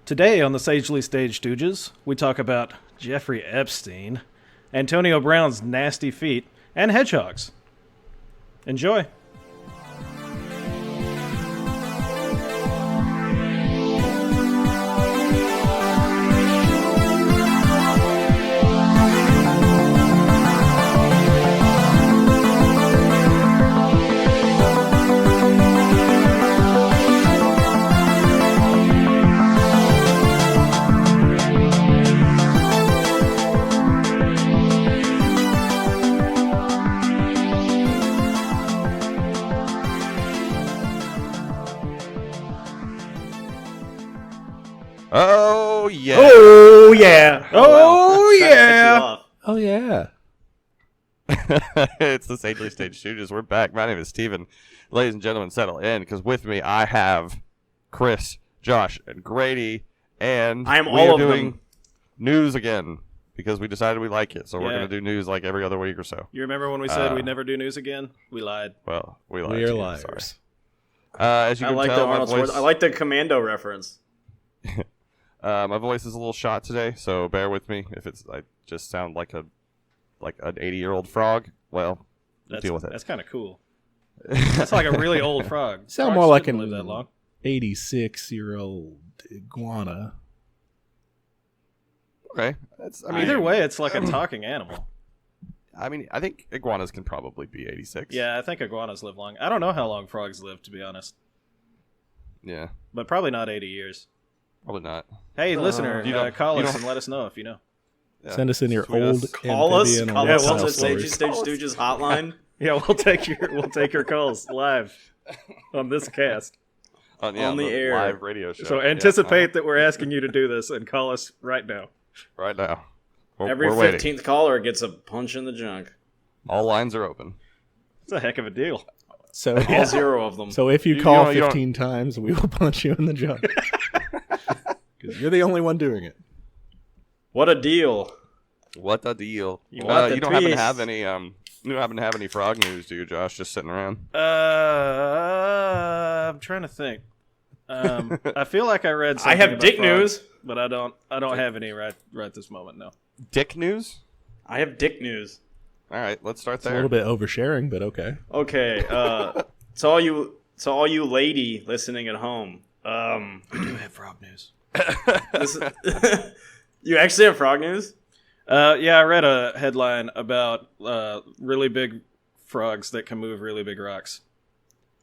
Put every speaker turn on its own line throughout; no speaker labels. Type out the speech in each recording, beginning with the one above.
Today on the Sagely Stage Stooges, we talk about Jeffrey Epstein, Antonio Brown's nasty feet, and hedgehogs. Enjoy.
Oh yeah!
Oh yeah!
Oh
yeah!
Oh yeah!
It's the Sagely Stage Stooges. We're back. My name is Steven. Ladies and gentlemen, settle in, because with me I have Chris, Josh, and Grady, and
I am
we
all
are
of
doing
them.
news again because we decided we like it. So we're
Yeah.
going to do news like every other week or so.
You remember when we said we'd never do news again? We lied.
Well, we lied.
We
to
are
you,
liars.
sorry. As you
I
can
like the
tell, my
Arnold
voice,
Schwarzenegger. I like the Commando reference.
my voice is a little shot today, so bear with me if I just sound like an 80-year-old frog. Well, deal with it.
That's kind of cool. That's like a really old frog.
Sound
Frogs
more like
shouldn't
an
live that long.
86-year-old iguana.
Okay.
Either way, it's like a talking animal.
I mean, I think iguanas can probably be 86.
Yeah, I think iguanas live long. I don't know how long frogs live, to be honest,
Yeah,
but probably not 80 years.
probably not.
Hey, listener,
you don't-
call
you
us
don't-
and let us know if you know.
Yeah.
Send us in your
Tweet
old
us.
call us
Yeah,
on
we'll
South
tell
Stories.
Sagely
Stage
Stooges
hotline.
Yeah, we'll take your calls live on this cast.
On
the air.
live radio show.
So
Yeah,
anticipate that we're asking you to do this and call us right now.
right now.
Every
we're waiting.
15th caller gets a punch in the junk.
All lines are open.
It's a heck of a deal.
So
All 0 of them.
So if you
You
call
don't- you don't-
15 times, we will punch you in the junk. Because you're the only one doing it.
What a deal.
What a deal.
You want the
you don't happen to
twist.
have any you don't happen to have any frog news, do you, Josh? Just sitting around.
I'm trying to think. I feel like I read something
I have
about
dick
frogs,
news.
but I don't have any right this moment. No.
Dick news?
I have dick news.
All right, let's start
It's a
there.
little bit oversharing, but okay.
Okay, to all you lady listening at home,
We do have frog news.
this you actually have frog news?
Yeah, I read a headline about really big frogs that can move really big rocks.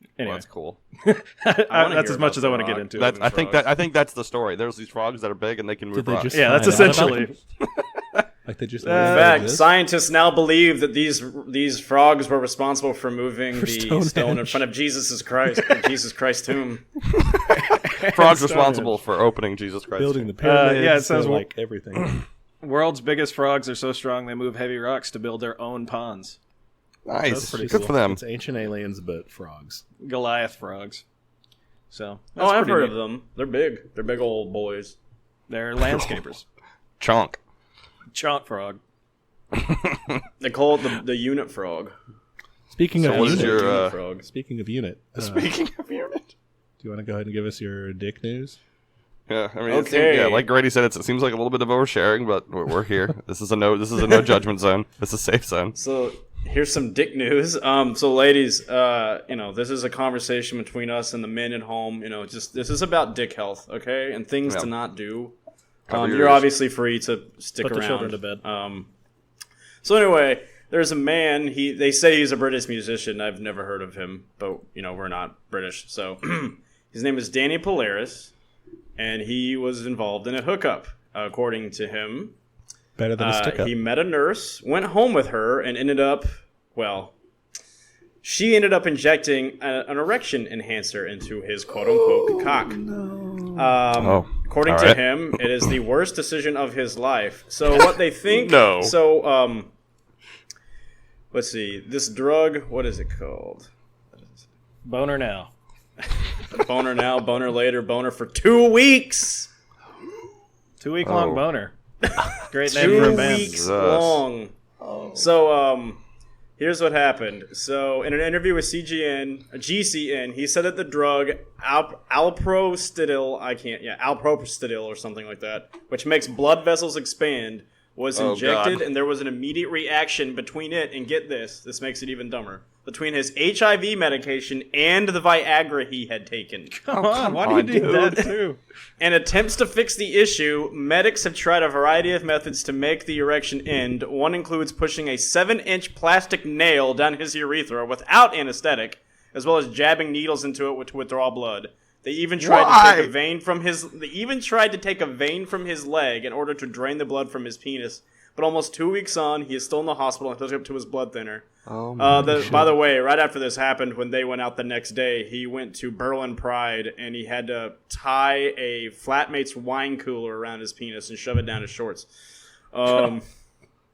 Well,
Anyway,
that's cool.
that's
hear
as much
about
as I want to
the
get
rock.
into.
That's,
it.
I think that's the story. There's these frogs that are big and they can move
Did they
rocks.
just
Yeah, that's
find out about
essentially.
Like they just
In
In
Uh,
fact,
exist?
scientists now believe that these frogs were responsible for moving
For
the
Stonehenge.
stone in front of Jesus Christ's tomb.
Frogs responsible for opening Jesus Christ.
building the pyramids.
yeah, it says,
so, like everything.
World's biggest frogs are so strong they move heavy rocks to build their own ponds.
Nice.
That's pretty
Good
cool.
for them.
It's ancient aliens, but frogs.
Goliath frogs. So
Oh, I've
pretty
heard
neat.
of them. They're big. They're big old boys.
They're landscapers.
Chonk.
Chaunt frog.
They call it the unit frog.
Speaking
So
of
what is
unit,
your
Unit frog.
speaking of unit, do
Speaking of unit.
you want to go ahead and give us your dick news?
Yeah, I mean,
Okay.
like Grady said, it seems like a little bit of oversharing, but we're here. This is a no judgment zone. This is a safe zone.
So here's some dick news. So ladies, this is a conversation between us and the men at home. Just this is about dick health, okay, and things
Yeah.
to not do.
Cover your
You're
ears.
obviously free to stick
Put
around.
the children to bed.
So anyway, there's a man. They say he's a British musician. I've never heard of him, but we're not British. So his name is Danny Polaris, and he was involved in a hookup, according to him.
Better than a stick up.
He met a nurse, went home with her, and she ended up injecting an erection enhancer into his quote-unquote cock. According
all
to
right.
him, it is the worst decision of his life. So what they think...
No.
So, let's see. This drug, what is it called?
Boner now.
Boner now, boner later, boner for 2 weeks!
2 week long
Oh.
boner. Great name for a
2
band.
weeks
Jesus.
long. So, Here's what happened. So, in an interview with GCN, he said that the drug alprostadil or something like that, which makes blood vessels expand, was injected, and there was an immediate reaction between it, and get this makes it even dumber, between his HIV medication and the Viagra he had taken.
Come on, why do you do that too?
In attempts to fix the issue, medics have tried a variety of methods to make the erection end. One includes pushing a 7-inch plastic nail down his urethra without anesthetic, as well as jabbing needles into it to withdraw blood. They even tried to take a vein from his. They even tried to take a vein from his leg in order to drain the blood from his penis. But almost 2 weeks on, he is still in the hospital and hooked up to his blood thinner.
Oh
by the way, right after this happened, when they went out the next day, he went to Berlin Pride and he had to tie a flatmate's wine cooler around his penis and shove it down his shorts.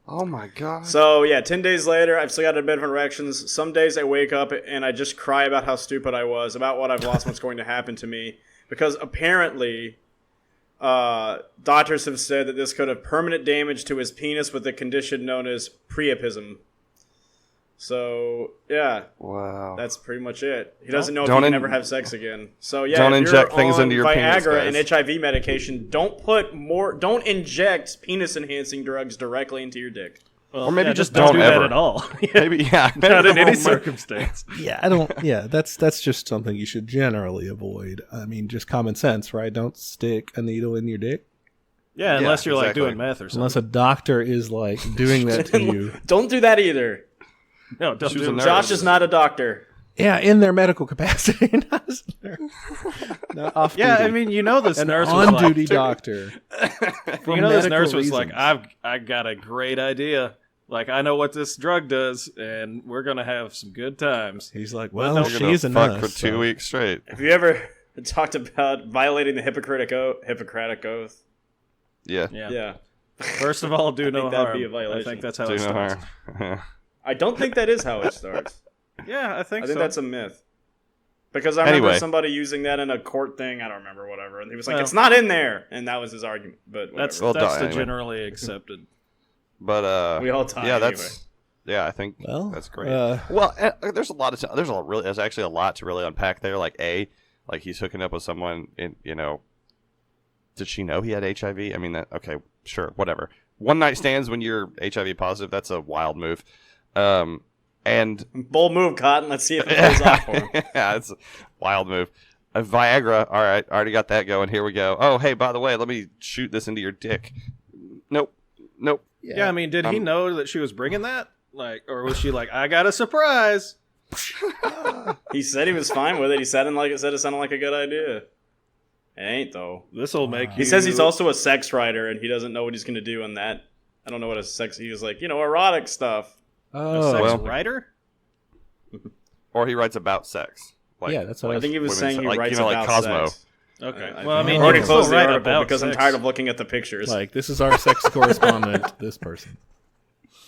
Oh my god.
So, yeah, 10 days later, I've still got a bit of erections. Some days I wake up and I just cry about how stupid I was, about what I've lost, what's going to happen to me. Because apparently, doctors have said that this could have permanent damage to his penis with a condition known as priapism. So, yeah.
Wow.
That's pretty much it. He doesn't know if he can ever have sex again. So, yeah,
don't
if
inject
you're
things
on
into your
Viagra
penis,
and HIV medication, don't inject penis-enhancing drugs directly into your dick.
Well,
or maybe just
don't
don't
do
ever.
that at all.
Maybe
Not in any
don't.
circumstance.
Yeah, I don't. Yeah, that's just something you should generally avoid. I mean, just common sense, right? Don't stick a needle in your dick
Yeah, unless you're like
exactly.
doing meth or something.
unless a doctor is like doing that to you.
Don't do that either.
No, don't
She was
do
a
it.
nurse.
Josh is not a doctor.
Yeah, in their medical capacity, not as a nurse. Not off
Yeah,
duty.
I mean, you know this
an
nurse was
on-duty
like,
doctor.
you know this nurse was
reasons.
like, I got a great idea. Like, I know what this drug does, and we're gonna have some good times.
He's like,
Well,
well,
You're gonna
she's a
fuck
nurse.
for 2
so-
weeks straight.
Have you ever talked about violating the Hippocratic Oath?
Yeah.
Yeah.
First of all, do no
think that'd
harm.
be a violation.
I think that's how
Do
it
no
starts.
harm.
I don't think that is how it starts.
Yeah, I think
I think
so.
that's a myth. Because I remember
Anyway.
somebody using that in a court thing. I don't remember, whatever. And he was like,
Well,
it's not in there. And that was his argument. But whatever.
That's
Well
that's
done,
the
anyway.
generally accepted.
But
We all die
yeah,
anyway.
I think
Well,
that's great.
uh,
Well, there's actually a lot to really unpack there. Like he's hooking up with someone in, did she know he had HIV? I mean, okay, sure, whatever. One night stands when you're HIV positive, that's a wild move. And
Bold move, Cotton. Let's see if it pays off for him.
yeah, it's a wild move. Viagra, all right, already got that going. Here we go. Oh, hey, by the way, let me shoot this into your dick. Nope.
Yeah, I mean, did he know that she was bringing that? Like, or was she like, I got a surprise?
He said he was fine with it. He said it sounded like a good idea. It ain't, though.
This will make you.
He says he's also a sex writer, and he doesn't know what he's going to do on that. I don't know what he was like, erotic stuff.
a
oh,
sex
well.
writer.
Or he writes about sex. Like,
yeah, that's what
I think he was
women's-
saying he
like,
writes
like
about
Cosmo.
sex.
Okay.
I
Well, I
think-
mean,
I
you
already
can
closed
still
the
write
article
about
because I'm
sex.
tired of looking at the pictures.
like this is our sex correspondent. This person.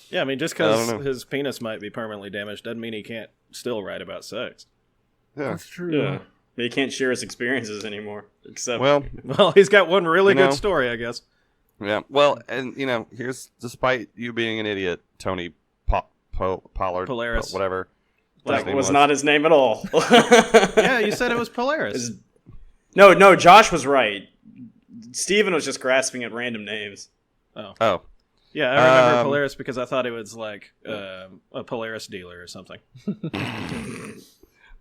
Yeah, I mean, just
I don't
because
know.
his penis might be permanently damaged doesn't mean he can't still write about sex.
Yeah.
true.
yeah. But he can't share his experiences anymore. Except,
Well,
Well, he's got one really
You know.
good story, I guess.
yeah. Well, and here's despite you being an idiot, Tony Pollard,
Polaris.
whatever.
that
name
was not his name at all.
Yeah, you said it was Polaris.
No, Josh was right. Steven was just grasping at random names.
Oh,
Yeah, I remember
Um,
Polaris because I thought it was like a Polaris dealer or something.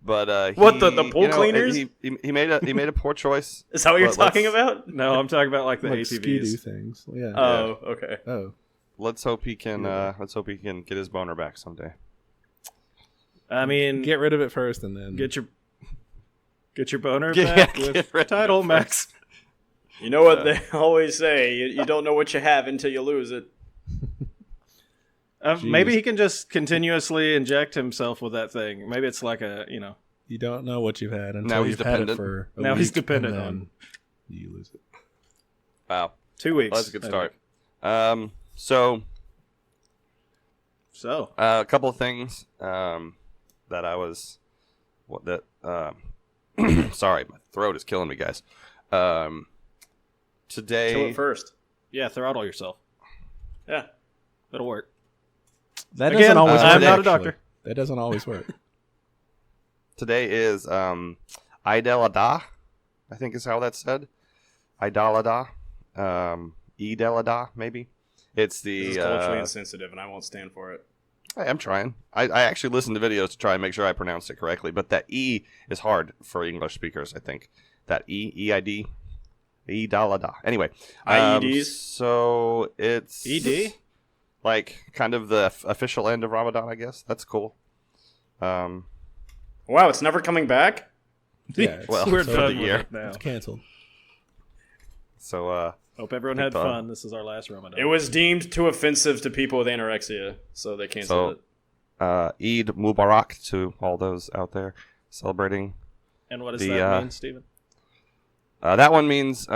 but
What, the pool cleaners?
He made a poor choice.
Is that what you're
Let's-
talking about?
No, I'm talking about like the
Like
ATVs.
Ski-Doo things. Yeah.
Oh, okay.
oh.
Let's hope he can. Let's hope he can get his boner back someday.
I mean,
Get rid of it first, and then
get your boner
Yeah,
back
get
with
rid of
Title
it
Max.
You know what they always say: you don't know what you have until you lose it.
Maybe he can just continuously inject himself with that thing. Maybe it's like a,
you don't know what you've had until
Now he's
you've had it
dependent.
for a
Now he's
week,
dependent
and
on-
then you lose it.
Wow,
2 weeks.
well, that's a good
I
start.
think.
So
So,
a couple of things that I was sorry, my throat is killing me, guys. Today,
Kill it first.
yeah, throttle yourself.
Yeah.
It'll work.
That
Again,
doesn't always
I'm
work.
not a
actually.
doctor.
That doesn't always work.
Today is Eid al-Adha, I think is how that's said. Eid al-Adha. Eid al-Adha, maybe. It's the...
This is culturally insensitive, and I won't stand for it.
I'm trying. I actually listened to videos to try and make sure I pronounced it correctly, but that E is hard for English speakers, I think. That E, E-I-D, Eid al-Adha. Anyway.
IEDs?
So it's...
ED?
Like, kind of the official end of Ramadan, I guess. That's cool.
Wow, it's never coming back?
Yeah,
Well,
We're
for
done
the
with
year.
it now.
it's canceled.
So,
Hope everyone had fun. This is our last Ramadan.
It was deemed too offensive to people with anorexia, so they canceled it.
Eid Mubarak to all those out there celebrating.
And what does
the,
that mean, Stephen?
That one means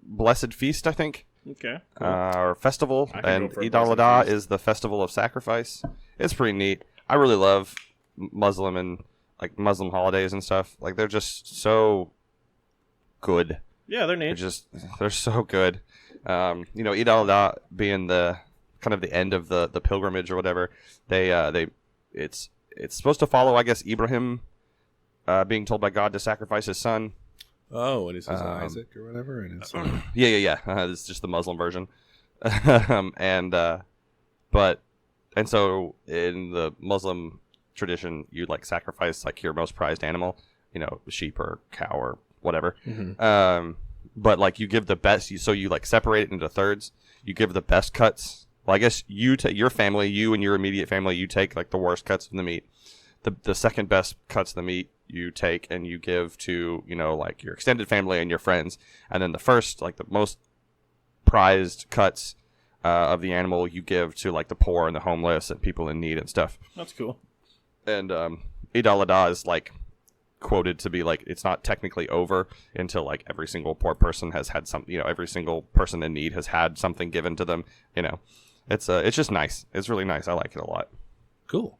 Blessed Feast, I think.
Okay.
Or festival.
I can
And
go for a
Eid al-Adha
Blessed Feast.
is the festival of sacrifice. It's pretty neat. I really love Muslim and like Muslim holidays and stuff. Like they're just so good.
Yeah, they're neat.
They're so good. Eid al-Adha being the kind of the end of the pilgrimage or whatever. It's supposed to follow, I guess, Ibrahim being told by God to sacrifice his son.
Oh, and it says Isaac or whatever, and it's
Yeah. It's just the Muslim version. And so in the Muslim tradition, you like sacrifice like your most prized animal, sheep or cow or whatever.
Mm-hmm.
But like you give the best, so you like separate it into thirds. You give the best cuts. Well, I guess your family, you and your immediate family, you take like the worst cuts of the meat. The second best cuts of the meat you take and you give to like your extended family and your friends, and then the first, like the most prized cuts of the animal you give to like the poor and the homeless and people in need and stuff.
That's cool.
And Eid al-Adha is like quoted to be like it's not technically over until like every single poor person has had some, every single person in need has had something given to them. It's just nice. It's really nice. I like it a lot.
cool.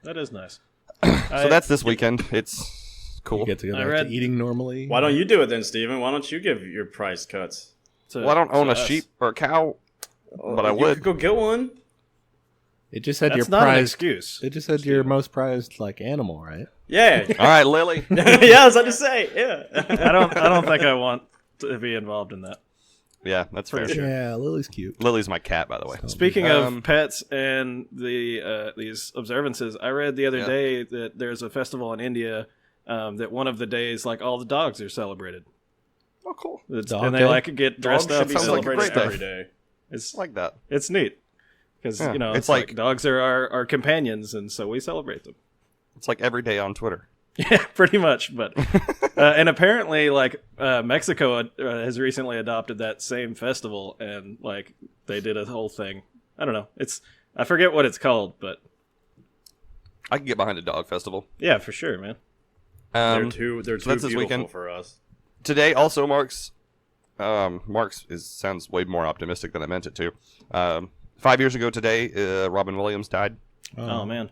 That is nice.
So that's this weekend. It's cool.
You get to go
I
back
read-
to eating normally.
Why don't you do it then, Steven? Why don't you give your prized cuts?
To-
Well, I don't own
to
a
us.
sheep or a cow, but I
You
would.
could go get one.
It just said
That's
your
not an
prized.
excuse.
It just said your most prized like animal, right?
Yeah.
All right, Lily.
Yeah, I was about to say. Yeah.
I don't think I want to be involved in that.
Yeah, that's fair.
Yeah, Lily's cute.
Lily's my cat, by the way.
Speaking of pets and these observances, I read the other
Yeah.
day that there's a festival in India that one of the days, like all the dogs are celebrated.
Oh, cool.
Dog
And they
day?
like get dressed
Dogs should
up.
be
Sounds like a
celebrated
great
every day.
It's
I like that.
it's neat because
Yeah.
it's
It's
like
like-
dogs are our companions, and so we celebrate them.
It's like every day on Twitter.
Yeah, pretty much. But and apparently, like Mexico has recently adopted that same festival, and like they did a whole thing. I don't know. I forget what it's called, but
I can get behind a dog festival.
yeah, for sure, man.
They're too
that's this
beautiful
weekend.
for us.
Today also marks sounds way more optimistic than I meant it to. 5 years ago today, Robin Williams died.
Oh man.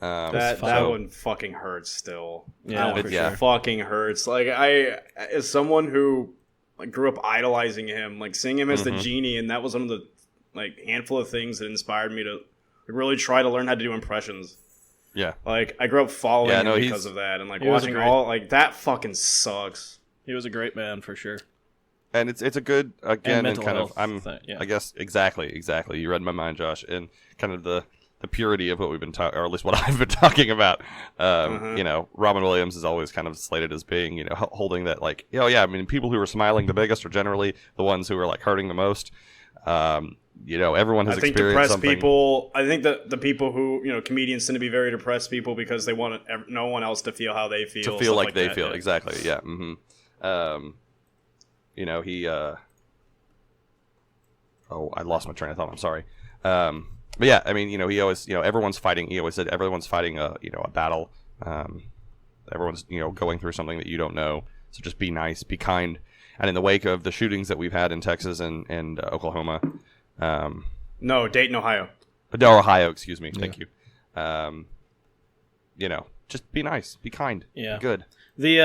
That
fine.
one fucking hurts still.
Yeah,
That one
for
sure.
fucking hurts. Like as someone who like grew up idolizing him, like seeing him as the genie, and that was one of the like handful of things that inspired me to really try to learn how to do impressions.
Yeah.
Like I grew up following
Yeah,
him
no,
because
he's-
of that, and like
he was
watching
great.
all like that fucking sucks.
He was a great man for sure.
And it's a good again and
mental
kind of
health thing, yeah.
I guess exactly. You read my mind, Josh, and kind of the purity of what we've been talking, or at least what I've been talking about. Robin Williams is always kind of slated as being, holding that like, I mean, people who are smiling the biggest are generally the ones who are like hurting the most. Everyone has
I think
experienced
depressed
something.
people. I think that the people who comedians tend to be very depressed people because they want no one else to feel how they feel.
To feel
stuff
like they
that,
feel
yeah.
exactly, yeah. He. I lost my train of thought. I'm sorry. But yeah, I mean, he always, everyone's fighting. He always said everyone's fighting a battle. Everyone's, going through something that you don't know. So just be nice, be kind. And in the wake of the shootings that we've had in Texas and Oklahoma,
No, Dayton, Ohio.
Ohio, excuse me. Thank you. Just be nice, be kind,
Yeah.
be good.
The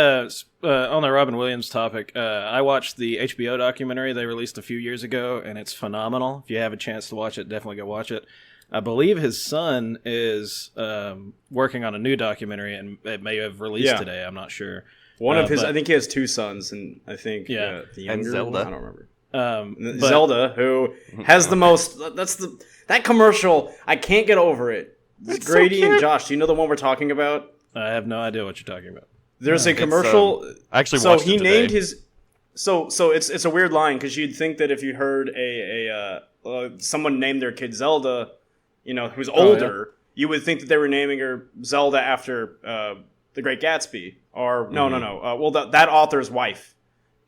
on the Robin Williams topic, I watched the HBO documentary they released a few years ago, and it's phenomenal. If you have a chance to watch it, definitely go watch it. I believe his son is working on a new documentary, and it may have released today. I'm not sure.
One of his, I think he has 2 sons, and I think the younger
Zelda.
one, I don't remember.
But
Zelda, who has the most. That commercial. I can't get over it.
It's
Grady
so
and Josh, do you know the one we're talking about?
I have no idea what you're talking about.
There's a commercial.
I actually
so
watched
he
it today.
named his. So it's a weird line because you'd think that if you heard someone name their kid Zelda, who's older, you would think that they were naming her Zelda after the Great Gatsby, or no. Well, that author's wife,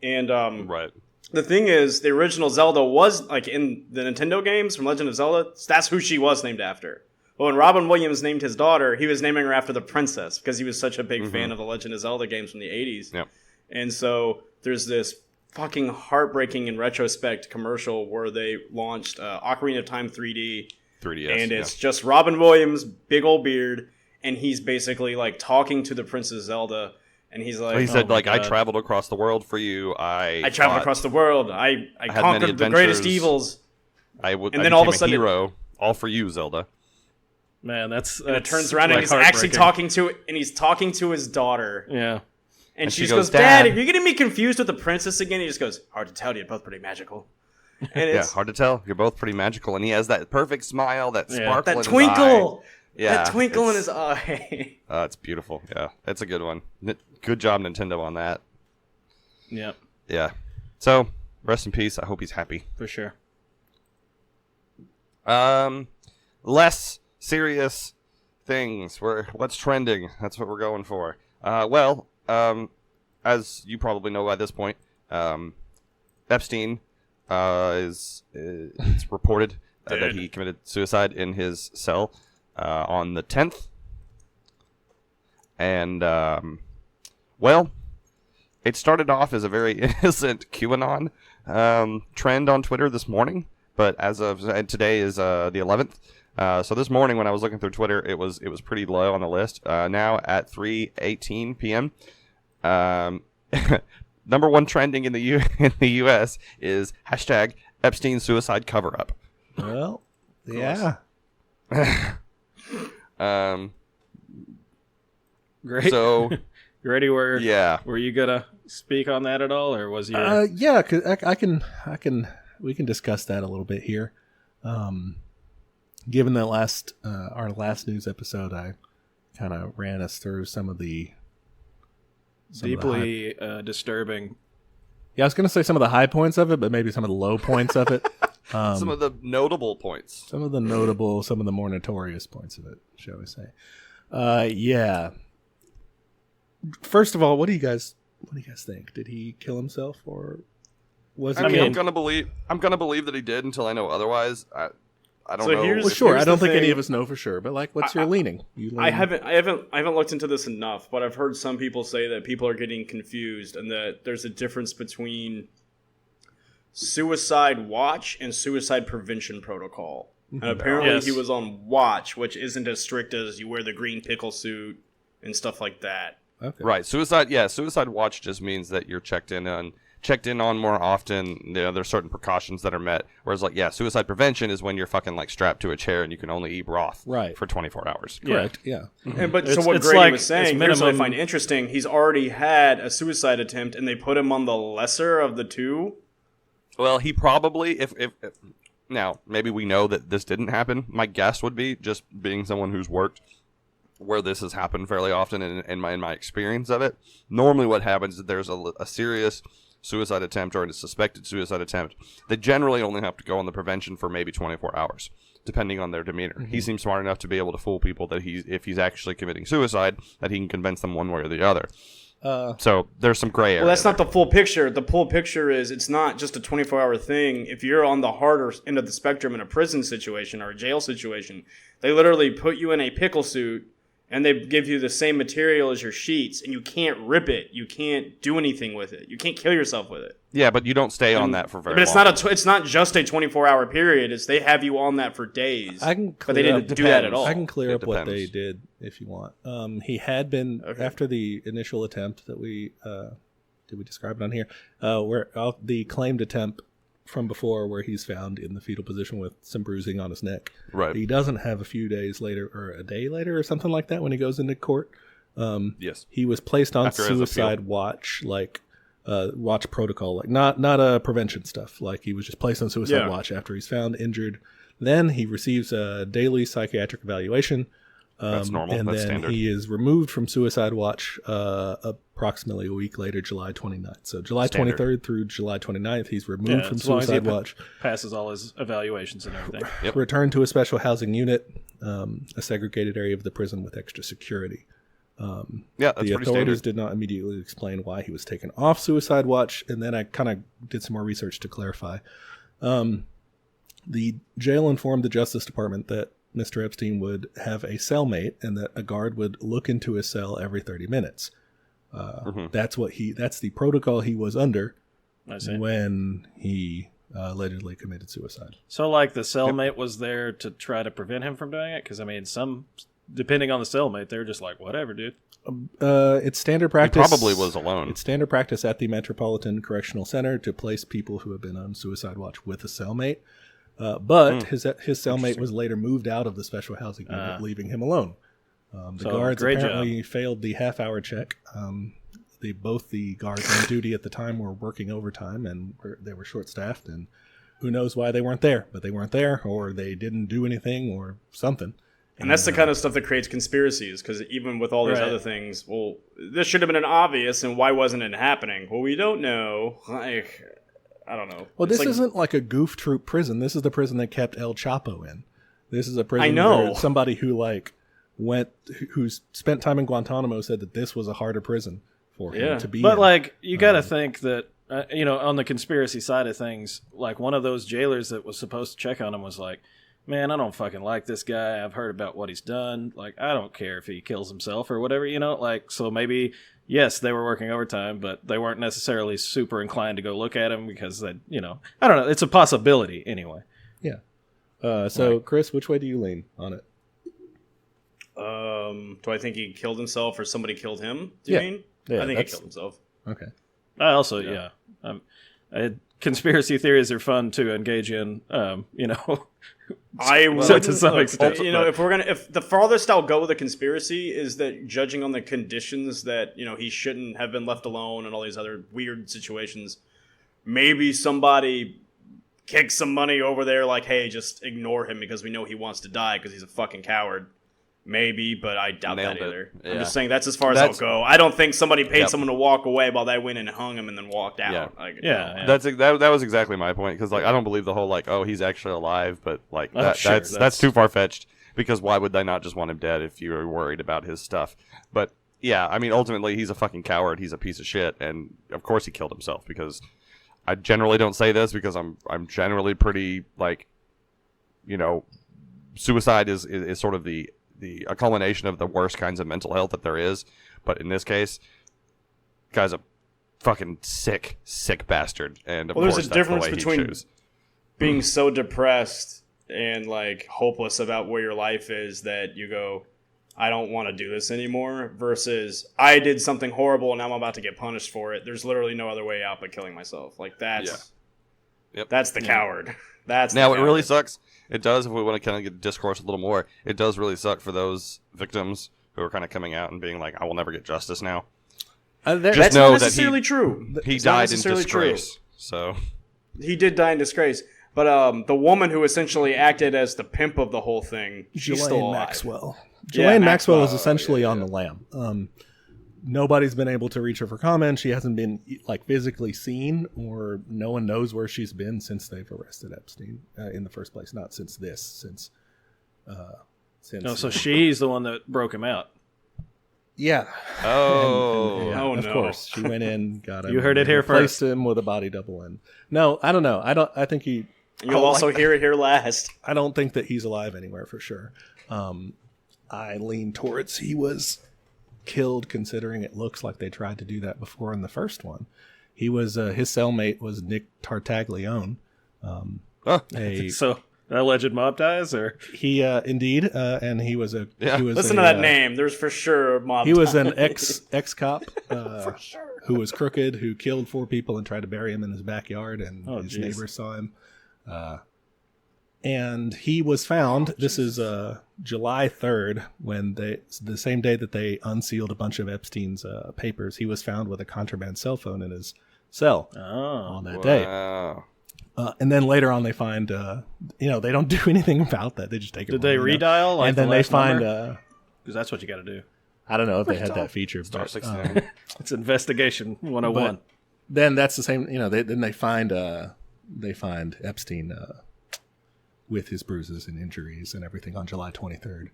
and
Right.
the thing is, the original Zelda was like in the Nintendo games from Legend of Zelda. That's who she was named after. But when Robin Williams named his daughter, he was naming her after the princess because he was such a big fan of the Legend of Zelda games from the 80s.
Yep.
And so there's this fucking heartbreaking in retrospect commercial where they launched Ocarina of Time 3D.
3DS.
And it's just Robin Williams, big old beard, and he's basically like talking to the Princess Zelda. And he's like,
he said,
my
I
God.
traveled across the world for you. I
traveled across the world. I
had
conquered
many
the greatest
adventures.
evils.
I
and then all of a
became
sudden-
hero. All for you, Zelda.
Man, that's
And it turns around and
like
he's actually
heartbreaking.
talking to his daughter.
Yeah.
And she
she
just goes,
goes,
Dad,
"Dad."
are you getting me confused with the princess again? He just goes, hard to tell, you're both pretty magical. And
Yeah,
it's
hard to tell. You're both pretty magical, and he has that perfect smile, that sparkle,
that
in his
twinkle.
eye. Yeah,
That twinkle in
it's-
his eye.
It's beautiful. Yeah, it's a good one. Good job, Nintendo, on that.
Yeah,
Yeah. So, rest in peace. I hope he's happy.
for sure.
Less serious things. What's trending? That's what we're going for. As you probably know by this point, Epstein it's reported that he committed suicide in his cell on the 10th. And, it started off as a very innocent QAnon trend on Twitter this morning, but and today is the 11th. So this morning when I was looking through Twitter, it was pretty low on the list. Now at 3:18 p.m., number one trending in the U.S. is hashtag Epstein suicide cover up.
Well, yeah.
Great.
So
Grady, were you gonna speak on that at all, or was your
Yeah, 'cause we can discuss that a little bit here. Given that our last news episode, I kind of ran us through some of the
deeply disturbing?
I was going to say some of the high points of it, but maybe some of the low points of it.
some of the notable points.
Some of the notable, some of the more notorious points of it, shall we say? Yeah. First of all, what do you guys think? Did he kill himself, or was he?
I mean,
killed?
I'm gonna believe that he did until I know otherwise. I don't
So
know.
here's-
Well, sure.
Here's
I don't
the
think any
thing.
of us know for sure, but like, what's your leaning? You lean?
I haven't looked into this enough, but I've heard some people say that people are getting confused and that there's a difference between suicide watch and suicide prevention protocol. And apparently
Yes.
he was on watch, which isn't as strict as you wear the green pickle suit and stuff like that.
Okay.
Right, suicide watch just means that you're checked in on more often. There's certain precautions that are met. Whereas suicide prevention is when you're fucking strapped to a chair and you can only eat broth
Right.
for 24 hours.
Correct. Yeah.
And but so
It's-
what
it's
Grady
like-
was
it's
saying, here's what I
minimum-
find interesting. He's already had a suicide attempt and they put him on the lesser of the two.
Well, he probably if now maybe we know that this didn't happen. My guess would be, just being someone who's worked where this has happened fairly often in my experience of it. Normally, what happens is there's a serious suicide attempt or a suspected suicide attempt. They generally only have to go on the prevention for maybe 24 hours, depending on their demeanor.
Mm-hmm.
He seems smart enough to be able to fool people that if he's actually committing suicide, that he can convince them one way or the other. So there's some gray area.
Well, that's not the full picture. The full picture is it's not just a 24-hour thing. If you're on the harder end of the spectrum in a prison situation or a jail situation, they literally put you in a pickle suit and they give you the same material as your sheets, and you can't rip it. You can't do anything with it. You can't kill yourself with it.
Yeah, but you don't stay on that for very
But it's
long.
it's not just a 24-hour period. It's they have you on that for days.
I can
but they
clear
didn't
up-
do that at all.
I can clear
It
up what
depends.
they did if you want. He had been
Okay.
after the initial attempt that we did we describe it on here, where the claimed attempt from before where he's found in the fetal position with some bruising on his neck.
Right.
He doesn't have a few days later or a day later or something like that when he goes into court.
Yes.
He was placed on
After his
suicide
appeal.
watch, like watch protocol, like not prevention stuff. Like he was just placed on suicide watch after he's found injured. Then he receives a daily psychiatric evaluation.
That's normal.
And
That's
then
standard.
he is removed from suicide watch approximately a week later, July 29th. So July
Standard.
23rd through July 29th, he's removed from
as long as he
suicide watch.
passes all his evaluations and everything.
Yep.
Returned to a special housing unit, a segregated area of the prison with extra security.
Yeah, that's
The
pretty
authorities
standard.
did not immediately explain why he was taken off suicide watch, and then I kind of did some more research to clarify. The jail informed the Justice Department that Mr. Epstein would have a cellmate and that a guard would look into his cell every 30 minutes. That's the protocol he was under
I see.
when he allegedly committed suicide.
So, like, the cellmate was there to try to prevent him from doing it? Because, I mean, depending on the cellmate, they're just like, whatever, dude.
It's standard practice.
Probably was alone.
It's standard practice at the Metropolitan Correctional Center to place people who have been on suicide watch with a cellmate. But his cellmate was later moved out of the special housing unit, leaving him alone. The
So,
guards
great
apparently failed the half-hour check. Both the guards on duty at the time were working overtime, and they were short-staffed. And who knows why they weren't there? But they weren't there, or they didn't do anything, or something.
And that's the kind of stuff that creates conspiracies, because even with all these
Right.
other things, well, this should have been an obvious, and why wasn't it happening? Well, we don't know. Like, I don't know.
Well,
It's
this
like-
isn't like a goof troop prison. This is the prison that kept El Chapo in. This is a prison
I know.
where somebody who who's spent time in Guantanamo said that this was a harder prison for him
Yeah.
to be
But,
in.
like, you got to think that, on the conspiracy side of things, like, one of those jailers that was supposed to check on him was like, man, I don't fucking like this guy. I've heard about what he's done. Like, I don't care if he kills himself or whatever, like, so maybe, yes, they were working overtime, but they weren't necessarily super inclined to go look at him because I don't know. It's a possibility anyway.
So, Chris, which way do you lean on it?
do I think he killed himself or somebody killed him? Do you
Yeah.
mean?
Yeah,
I think he
that's-
killed himself.
Okay.
I also, conspiracy theories are fun to engage in,
I
So
would
to some extent, but-
if the farthest I'll go with a conspiracy is that judging on the conditions that he shouldn't have been left alone and all these other weird situations, maybe somebody kicks some money over there like, hey, just ignore him because we know he wants to die because he's a fucking coward. Maybe, but I doubt
Nailed
that
it.
either.
Yeah.
I'm just saying that's as far as
That's-
I'll go. I don't think somebody paid
Yep.
someone to walk away while they went and hung him and then walked out.
Yeah.
Like,
Yeah.
That was exactly my point, because like I don't believe the whole like, oh, he's actually alive, but like
Oh,
that,
sure,
that's
that's-
too far fetched, because why would they not just want him dead if you were worried about his stuff? But yeah, I mean, ultimately he's a fucking coward, he's a piece of shit, and of course he killed himself, because I generally don't say this because I'm generally pretty like, suicide is sort of a culmination of the worst kinds of mental health that there is, but in this case, guy's a fucking sick bastard, and of
Well, there's
course
a
that's
difference
the way
between
he chose.
being so depressed and like hopeless about where your life is that you go, I don't want to do this anymore, versus I did something horrible and now I'm about to get punished for it. There's literally no other way out but killing myself. Like that's
Yep.
that's the coward. That's
Now,
the
it
coward.
really sucks. It does, if we want to kind of get discourse a little more, it does really suck for those victims who are kind of coming out and being like, I will never get justice now.
There-
Just
That's
know
not
that
necessarily true.
He
It's not
died in
necessarily true.
disgrace. So,
He did die in disgrace. But the woman who essentially acted as the pimp of the whole thing, she's still
Ghislaine
alive.
Maxwell.
Yeah,
Ghislaine Maxwell is
Maxwell,
essentially on the lam. Nobody's been able to reach her for comment. She hasn't been like physically seen, or no one knows where she's been since they've arrested Epstein in the first place. Not since this, since.
No, so she's the one that broke him out.
Yeah.
oh,
Yeah,
Oh,
of
no.
course. She went in, got him.
You heard it here
replaced
first.
him with a body double. And no, I don't know. I think he.
You'll also hear it here last.
I don't think that he's alive anywhere for sure. I lean towards he was killed, considering it looks like they tried to do that before in the first one. He was his cellmate was Nick Tartaglione. A
So, alleged mob ties, or
he indeed, and he was
Yeah.
he was
Listen to that name. There's for sure a mob.
He was
tie.
an ex cop who was crooked, who killed 4 people and tried to bury him in his backyard, and his
geez.
neighbors saw him. And he was found. This is July 3rd, the same day that they unsealed a bunch of Epstein's papers. He was found with a contraband cell phone in his cell on that day. And then later on, they find, they don't do anything about that. They just take it.
Did they redial? Like
and then they find,
because that's what you got to do.
I don't know if they had that feature.
Star
But,
69.
It's investigation 101.
but then that's the same. Then they find Epstein with his bruises and injuries and everything on July 23rd.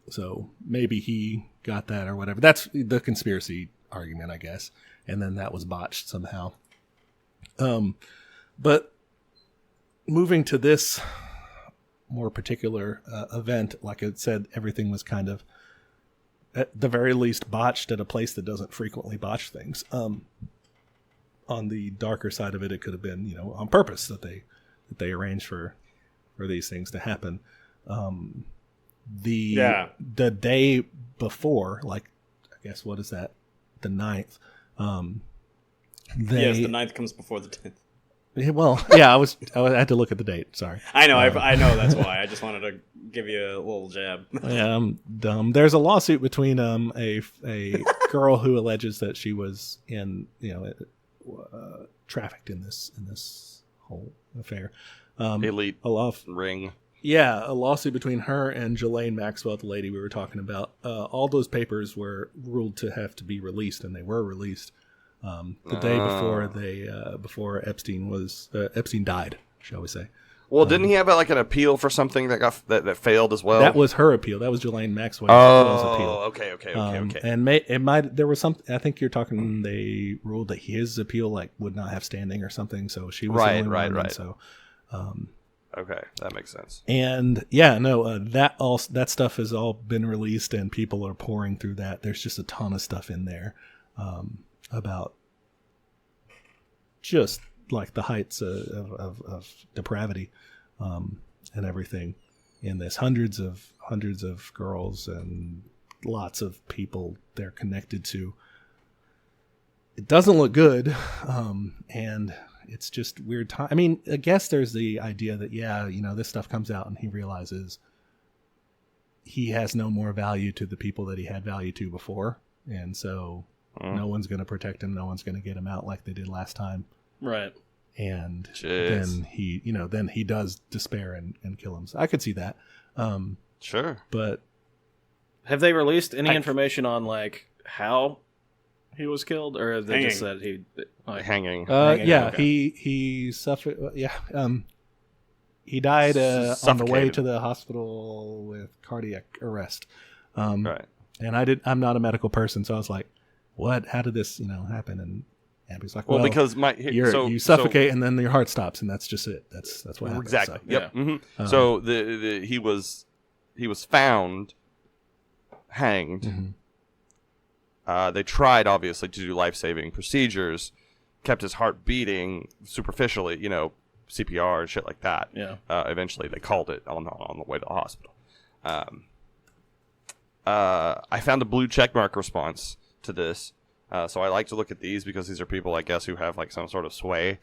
So maybe he got that or whatever. That's the conspiracy argument, I guess. And then that was botched somehow. But moving to this more particular event, like I said, everything was kind of, at the very least, botched at a place that doesn't frequently botch things. On the darker side of it, it could have been, on purpose that they arranged for these things to happen. The day before, like, I guess, what is that? The 9th.
Yes, the 9th comes before the 10th.
Well, yeah, I had to look at the date. Sorry.
I know, I know that's why. I just wanted to give you a little jab.
Yeah, I'm dumb. There's a lawsuit between a girl who alleges that she was trafficked in this whole affair.
Elite ring.
Yeah, a lawsuit between her and Ghislaine Maxwell, the lady we were talking about. All those papers were ruled to have to be released, and they were released the day before Epstein died, shall we say?
Well, didn't he have an appeal for something that failed as well?
That was her appeal. That was Ghislaine Maxwell's appeal.
Okay.
And there was something. I think you're talking. They ruled that his appeal would not have standing or something. So she was the only one. So.
Okay, that makes sense.
And that stuff has all been released, and people are pouring through that. There's just a ton of stuff in there about just like the heights of depravity and everything in this. Hundreds of girls and lots of people they're connected to. It doesn't look good, and it's just weird time. I mean, I guess there's the idea that, this stuff comes out and he realizes he has no more value to the people that he had value to before. And so no one's going to protect him. No one's going to get him out like they did last time.
Right.
And then he does despair and kill him. So I could see that.
Sure.
But
have they released any information on how he was killed, or have they just said he
hanging?
Yeah,
okay.
he suffered. He died on the way to the hospital with cardiac arrest.
Right.
And I'm not a medical person, so I was like, "What? How did this happen?" And Abby's like, "Well,
because
you suffocate and then your heart stops, and that's just it. That's what happens."
Exactly.
So,
yep. Yeah. Mm-hmm. So he was found hanged.
Mm-hmm.
They tried, obviously, to do life-saving procedures, kept his heart beating superficially, CPR and shit like that.
Yeah.
Eventually, they called it on the way to the hospital. I found a blue checkmark response to this, so I like to look at these because these are people, I guess, who have some sort of sway,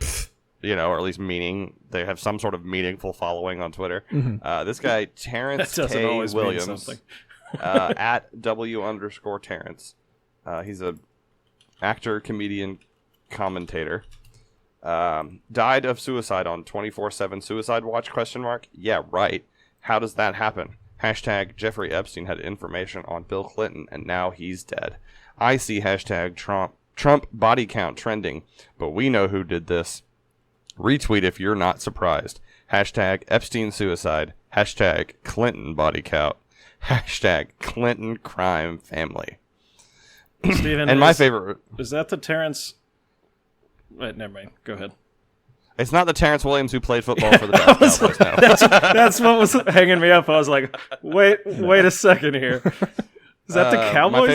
or at least meaning. They have some sort of meaningful following on Twitter.
Mm-hmm.
This guy, Terrence K. Williams, at W_Terrence. He's a actor, comedian, commentator. Died of suicide on 24/7 Suicide Watch ? Yeah, right. How does that happen? # Jeffrey Epstein had information on Bill Clinton, and now he's dead. I see # Trump body count trending, but we know who did this. Retweet if you're not surprised. # Epstein suicide. # Clinton body count. # Clinton crime family.
Steven,
and my favorite
is that the Terrence. Wait, never mind. Go ahead.
It's not the Terrence Williams who played football for the Dallas Cowboys. No.
That's what was hanging me up. I was like, wait a second here. Is that the Cowboys?
My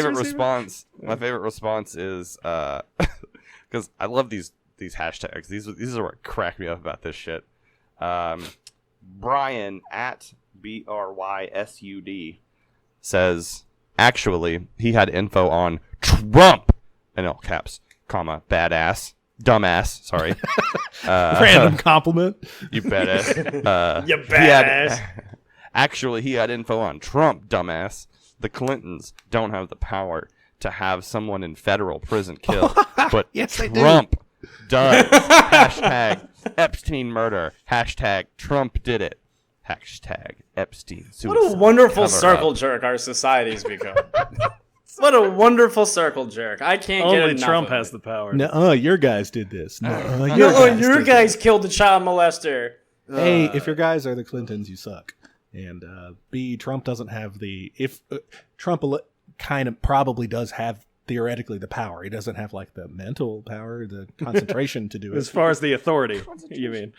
favorite response is because I love these hashtags. These are what crack me up about this shit. Brian at BRYSUD says, actually, he had info on Trump in all caps, comma, badass, dumbass, sorry.
Random compliment.
You badass.
You badass.
He had info on Trump, dumbass. The Clintons don't have the power to have someone in federal prison killed, but
Yes, they do.
Trump does. Hashtag Epstein murder. Hashtag Trump did it. Hashtag Epstein suicide.
What a wonderful
Cover
circle
up.
jerk our society's become. What a wonderful circle jerk. I can't get
Only
enough
Trump
of
has
it.
the power.
No, your guys did this. No,
Your
did
guys killed the child molester.
this. A, if your guys are the Clintons, you suck. And B, Trump doesn't have the... Trump kind of probably does have theoretically the power. He doesn't have like the mental power, the concentration to do it.
As far as the authority, you mean?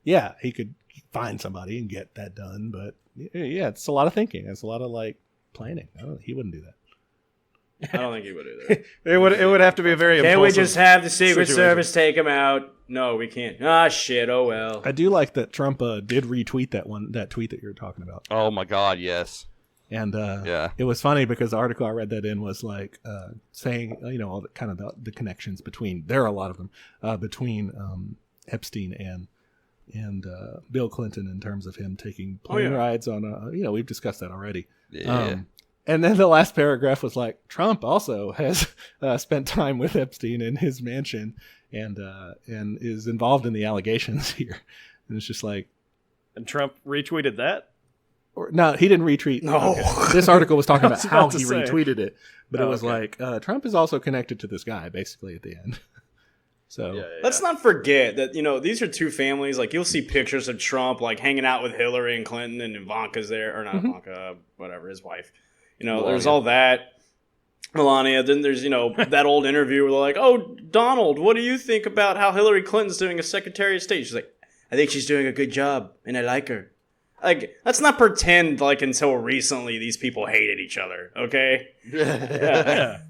Yeah, he could find somebody and get that done. But yeah, it's a lot of thinking. It's a lot of like planning. He wouldn't do that.
I don't think he would either.
It would have to be a very
Can't we
impulsive
just have the Secret
situation.
Service take him out? No, we can't. Ah, shit. Oh well.
I do like that Trump did retweet that tweet that you were talking about.
Oh my God, yes.
And
Yeah.
it was funny because the article I read that in was like saying, all the kind of the connections between, there are a lot of them, between Epstein and Bill Clinton in terms of him taking plane rides on we've discussed that already.
Yeah.
And then the last paragraph was like, Trump also has spent time with Epstein in his mansion and is involved in the allegations here. And it's just like,
And Trump retweeted that?
no, he didn't retweet.
No.
Okay. This article was talking about how
about to
he
say.
retweeted it, but it was
okay.
like Trump is also connected to this guy, basically at the end. So
Let's not forget that, these are two families. Like, you'll see pictures of Trump, like, hanging out with Hillary and Clinton, and Ivanka's there. Or not Ivanka, whatever, his wife. There's all that. Melania. Then there's, that old interview where they're like, oh, Donald, what do you think about how Hillary Clinton's doing as Secretary of State? She's like, I think she's doing a good job, and I like her. Like, let's not pretend like until recently these people hated each other, okay?
Yeah.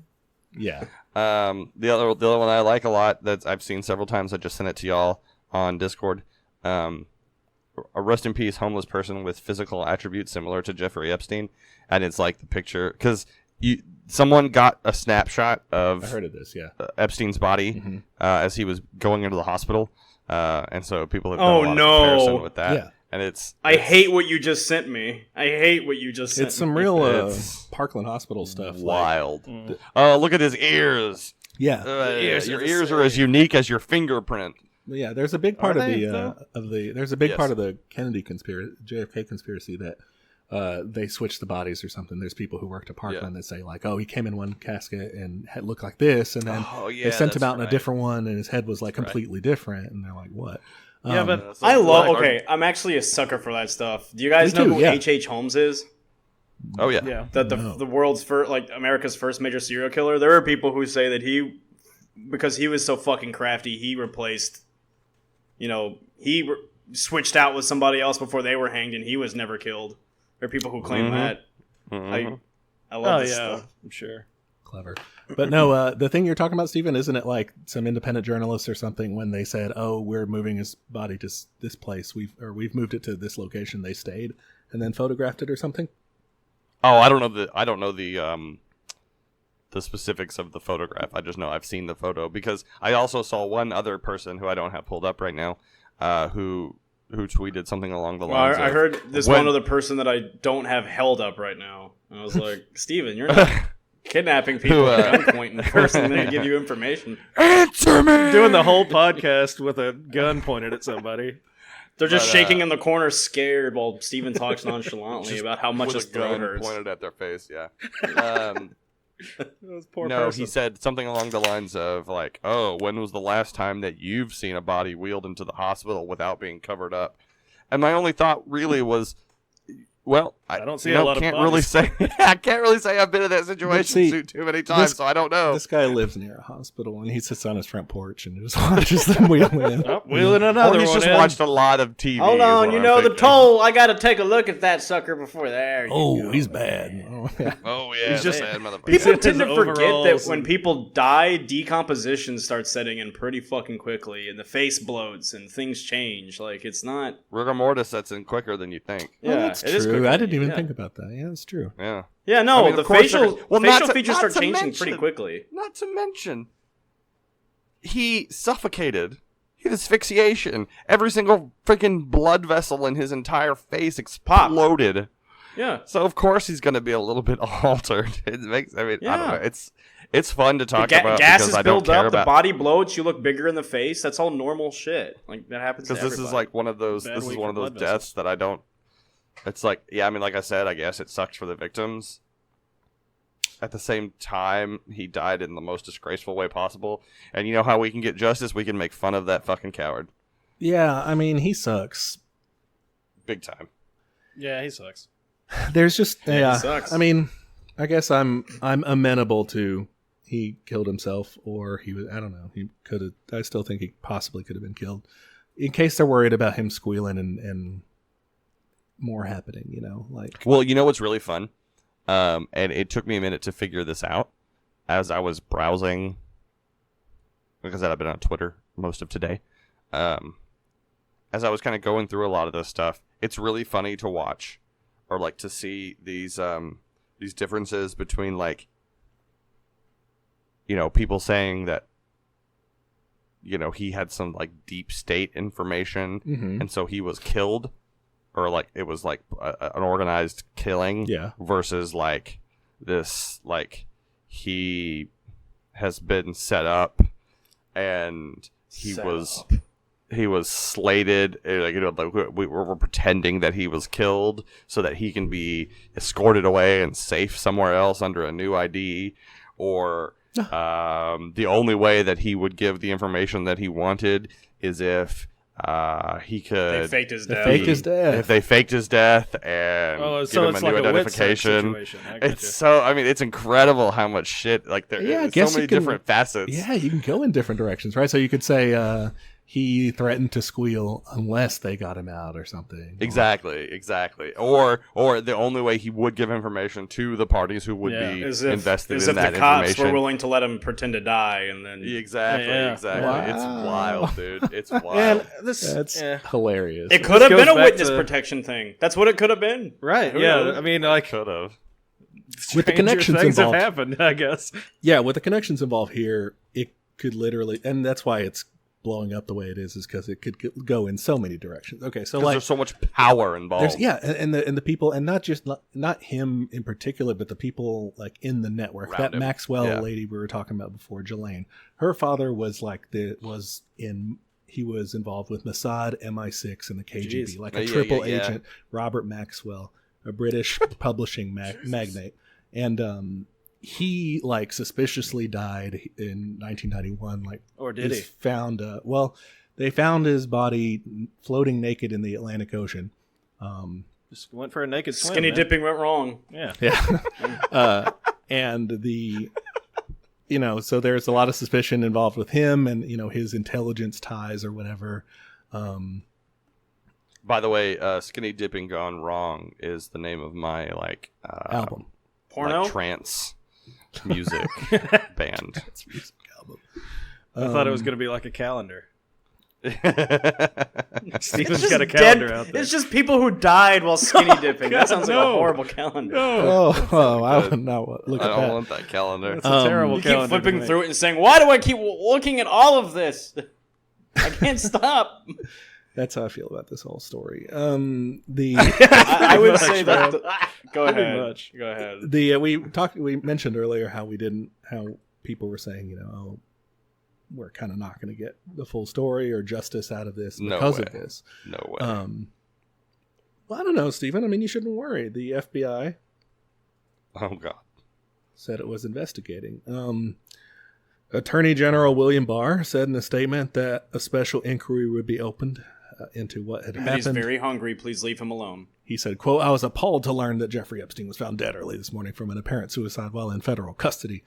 yeah.
The other one I like a lot that I've seen several times. I just sent it to y'all on Discord. A rest in peace homeless person with physical attributes similar to Jeffrey Epstein, and it's like the picture because someone got a snapshot of
I heard of this, yeah.
Epstein's body as he was going into the hospital, and so people have done
Oh,
a lot
no.
of comparison with that.
Yeah.
And
I hate what you just sent me. I hate what you just sent
It's some
me.
real
It's
Parkland Hospital stuff.
wild. Oh, look at his ears.
Yeah.
Your ears are as unique as your fingerprint.
Yeah, there's a big part
Are
of
they,
the there's a big
Yes.
part of the Kennedy conspiracy, JFK conspiracy that they switched the bodies or something. There's people who worked at Parkland that say like, oh, he came in one casket and had looked like this, and then they sent him out in a different one, and his head was like completely different, and they're like, what?
Yeah, but
I love. Okay, I'm actually a sucker for that stuff. Do you guys
Me
know
too,
who
yeah.
H.H. Holmes is?
Oh yeah.
yeah.
The world's first, like America's first major serial killer. There are people who say that because he was so fucking crafty, he replaced, switched out with somebody else before they were hanged, and he was never killed. There are people who claim that. I love this stuff.
I'm sure.
Clever. But no, the thing you're talking about, Stephen, isn't it like some independent journalists or something when they said, "Oh, we're moving his body to this place. We've moved it to this location." They stayed and then photographed it or something.
Oh, I don't know the specifics of the photograph. I just know I've seen the photo because I also saw one other person who I don't have pulled up right now, who tweeted something along the lines.
I
of,
heard this one other person that I don't have held up right now. And I was like, Steven, you're not kidnapping people at gunpoint and forcing them to give you information.
Answer me.
Doing the whole podcast with a gun pointed at somebody.
They're just shaking in the corner, scared, while Steven talks nonchalantly about how much
with
his
a
throat
gun
hurts.
pointed at their face. Yeah.
Those poor
No,
person.
he said something along the lines of like, "Oh, when was the last time that you've seen a body wheeled into the hospital without being covered up?" And my only thought really was, well, I
don't see a lot of
can't
bodies.
really say. I can't really say I've been in that situation
see,
too many times, so I don't know.
This guy lives near a hospital, and he sits on his front porch and just watches them wheel in.
Oh, wheeling another
Or he's
one
just
in.
watched a lot of TV.
Hold
is
on,
what
you
I'm
know the
thinking.
toll. I got to take a look at that sucker before there.
Oh, he's bad. Oh, yeah.
Oh yeah,
He's just-
bad motherfucker.
People
in
tend
his
to forget that
overalls
when
and-
people die, decomposition starts setting in pretty fucking quickly, and the face bloats and things change. Like, it's not.
Rigor mortis sets in quicker than you think.
Yeah,
that's
it is
true. true. I didn't even
Yeah.
think about that. Yeah, that's true.
Yeah.
Yeah, no,
I mean,
the
of course they're
facial
gonna- well, not to-
features
not
start
to
changing
mention-
pretty quickly.
Not to mention, he suffocated. He had asphyxiation. Every single freaking blood vessel in his entire face exploded.
Yeah.
So of course he's going to be a little bit altered. It makes. I mean, I don't
Yeah.
know. It's fun to talk about
Gas
because
is
I don't
built
care
up, the
about.
body bloats, you look bigger in the face. That's all normal shit. Like that happens to
Because this is
everybody.
like one of those.
Bad
This is
week
one
for
of those
blood
deaths that I don't. It's like, yeah. I mean, like I said, I guess it sucks for the victims. At the same time, he died in the most disgraceful way possible. And you know how we can get justice? We can make fun of that fucking coward.
Yeah, I mean, he sucks.
Big time.
Yeah, he sucks.
There's just
Yeah, he sucks.
I mean, I guess I'm amenable to he killed himself or he was. I don't know. He could have. I still think he possibly could have been killed. In case they're worried about him squealing and more happening. You know, like
Well, you know what's really fun? And it took me a minute to figure this out as I was browsing. Like I said, I've been on Twitter most of today. As I was kind of going through a lot of this stuff, it's really funny to watch or like to see these differences between like, you know, people saying that, you know, he had some like deep state information and so he was killed. Or like it was like an organized killing,
Yeah.
versus like this, like he has been set up, and he
Set
was
up.
slated. Like, you know, like we're pretending that he was killed so that he can be escorted away and safe somewhere else under a new ID, or the only way that he would give the information that he wanted is if. He could.
They faked his death.
faked his death.
If they faked his death and
Oh,
give
so
him
it's
a new
like a Wit
identification,
situation. I gotcha.
it's so. I mean, it's incredible how much shit. Like there,
Yeah, I
there's
guess
so many
you can-
different facets.
yeah, you can go in different directions, right? So you could say he threatened to squeal unless they got him out or something.
Exactly. Or the only way he would give information to the parties who would
Yeah.
be
As if,
invested
as
in
if
that
the cops
information.
were willing to let him pretend to die, and then
Exactly.
Yeah.
It's
Wow.
wild, dude. It's wild.
And this,
That's
yeah.
hilarious.
it could have
goes
been a
back
witness
to-
protection thing. That's what it could have been.
Right?
Who
Yeah.
knows?
I mean, like
Could have.
With the
stranger
connections
things
involved.
have happened. I guess.
Yeah, with the connections involved here, it could literally, and that's why it's blowing up the way it is because it could go in so many directions. Okay, so
Because
like
there's so much power involved.
there's and the people, and not him in particular, but the people like in the network.
Around
That
him.
Maxwell
Yeah.
lady we were talking about before, Jelaine, her father was like he was involved with Mossad, MI6, and the KGB,
Jeez.
like a
Yeah,
triple
yeah.
agent. Robert Maxwell, a British publishing magnate, and he like suspiciously died in 1991. Like,
Or did he?
found? They found his body floating naked in the Atlantic Ocean.
Just went for a naked swim.
Skinny
man.
dipping went wrong.
Yeah.
Yeah. And so there's a lot of suspicion involved with him and, his intelligence ties or whatever.
By the way, Skinny Dipping Gone Wrong is the name of my
Album.
Porno.
like trance music band.
That's a music album.
I thought it was going to be like a calendar.
It's
Steven's
just
got a calendar
dead-
out there.
It's just people who died while skinny dipping.
God,
That sounds like
no.
a horrible calendar.
I would not look
I
at
don't
that.
want that calendar.
It's a terrible
You keep
calendar.
flipping through it and saying, "Why do I keep looking at all of this? I can't stop."
That's how I feel about this whole story.
I would
much,
say that. Go
Pretty
ahead.
much.
Go ahead.
We mentioned earlier how people were saying, we're kind of not going to get the full story or justice out of this
No
because
way.
of this.
No way.
Well, I don't know, Stephen. I mean, you shouldn't worry. The FBI
Oh god.
said it was investigating. Attorney General William Barr said in a statement that a special inquiry would be opened into what had
But he's
happened.
very hungry. Please leave him alone.
He said, quote, "I was appalled to learn that Jeffrey Epstein was found dead early this morning from an apparent suicide while in federal custody.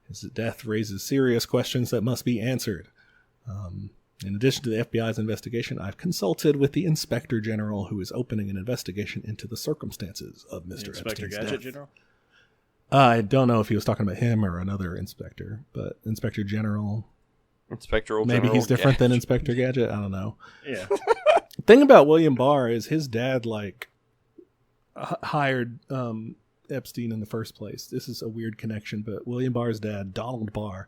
His death raises serious questions that must be answered. In addition to the FBI's investigation, I've consulted with the Inspector General, who is opening an investigation into the circumstances of Mr.
Inspector
Epstein's
Gadget
death."
General.
I don't know if he was talking about him or another inspector, but Inspector General,
Inspectoral
maybe
General
he's different than
Gadget.
Inspector Gadget. I don't know.
Yeah.
The thing about William Barr is his dad, hired Epstein in the first place. This is a weird connection, but William Barr's dad, Donald Barr,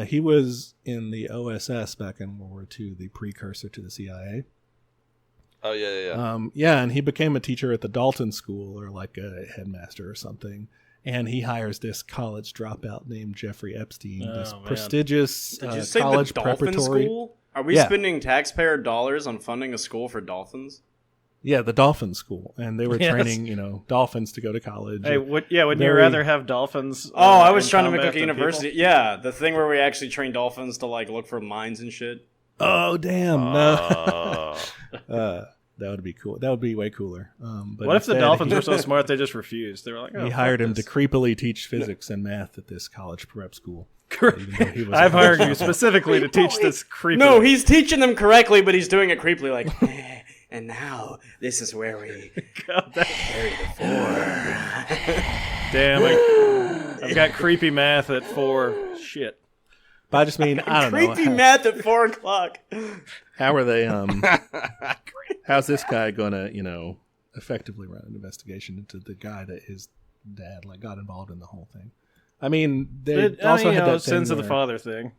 he was in the OSS back in World War II, the precursor to the CIA.
Oh, yeah.
Yeah, and he became a teacher at the Dalton School, or like a headmaster or something. And he hires this college dropout named Jeffrey Epstein, this prestigious
Did you say
college
the dolphin
preparatory
school? Are we spending taxpayer dollars on funding a school for dolphins?
Yeah, the dolphin school, and they were training, dolphins to go to college.
Hey, would you rather have dolphins?
I was trying to make like a university.
People?
Yeah, the thing where we actually train dolphins to like look for mines and shit.
Oh damn! No. That would be cool. That would be way cooler. But
what if the dolphins were so smart they just refused? They were like,
he hired him to creepily teach physics and math at this college prep school.
I've hired you specifically to teach this creepily.
No, he's teaching them correctly, but he's doing it creepily, like. And now, this is where we carry the 4.
Damn, I've got creepy math at 4. Shit.
But I just mean, I don't know.
Creepy math at 4 o'clock.
How are they, how's this guy going to, effectively run an investigation into the guy that his dad, got involved in the whole thing? I mean, they also had that
sins of the father thing.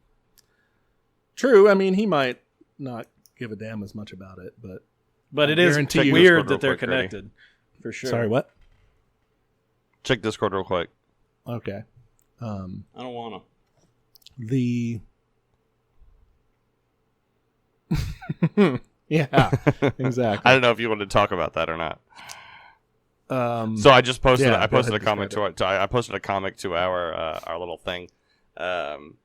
True. I mean, he might not give a damn as much about it,
but it is weird that they're connected, for sure.
Sorry, what?
Check Discord real quick.
Okay.
I don't want
to. Yeah, exactly.
I don't know if you want to talk about that or not. So I just posted. I posted a comic to our. I posted a comic to our little thing. And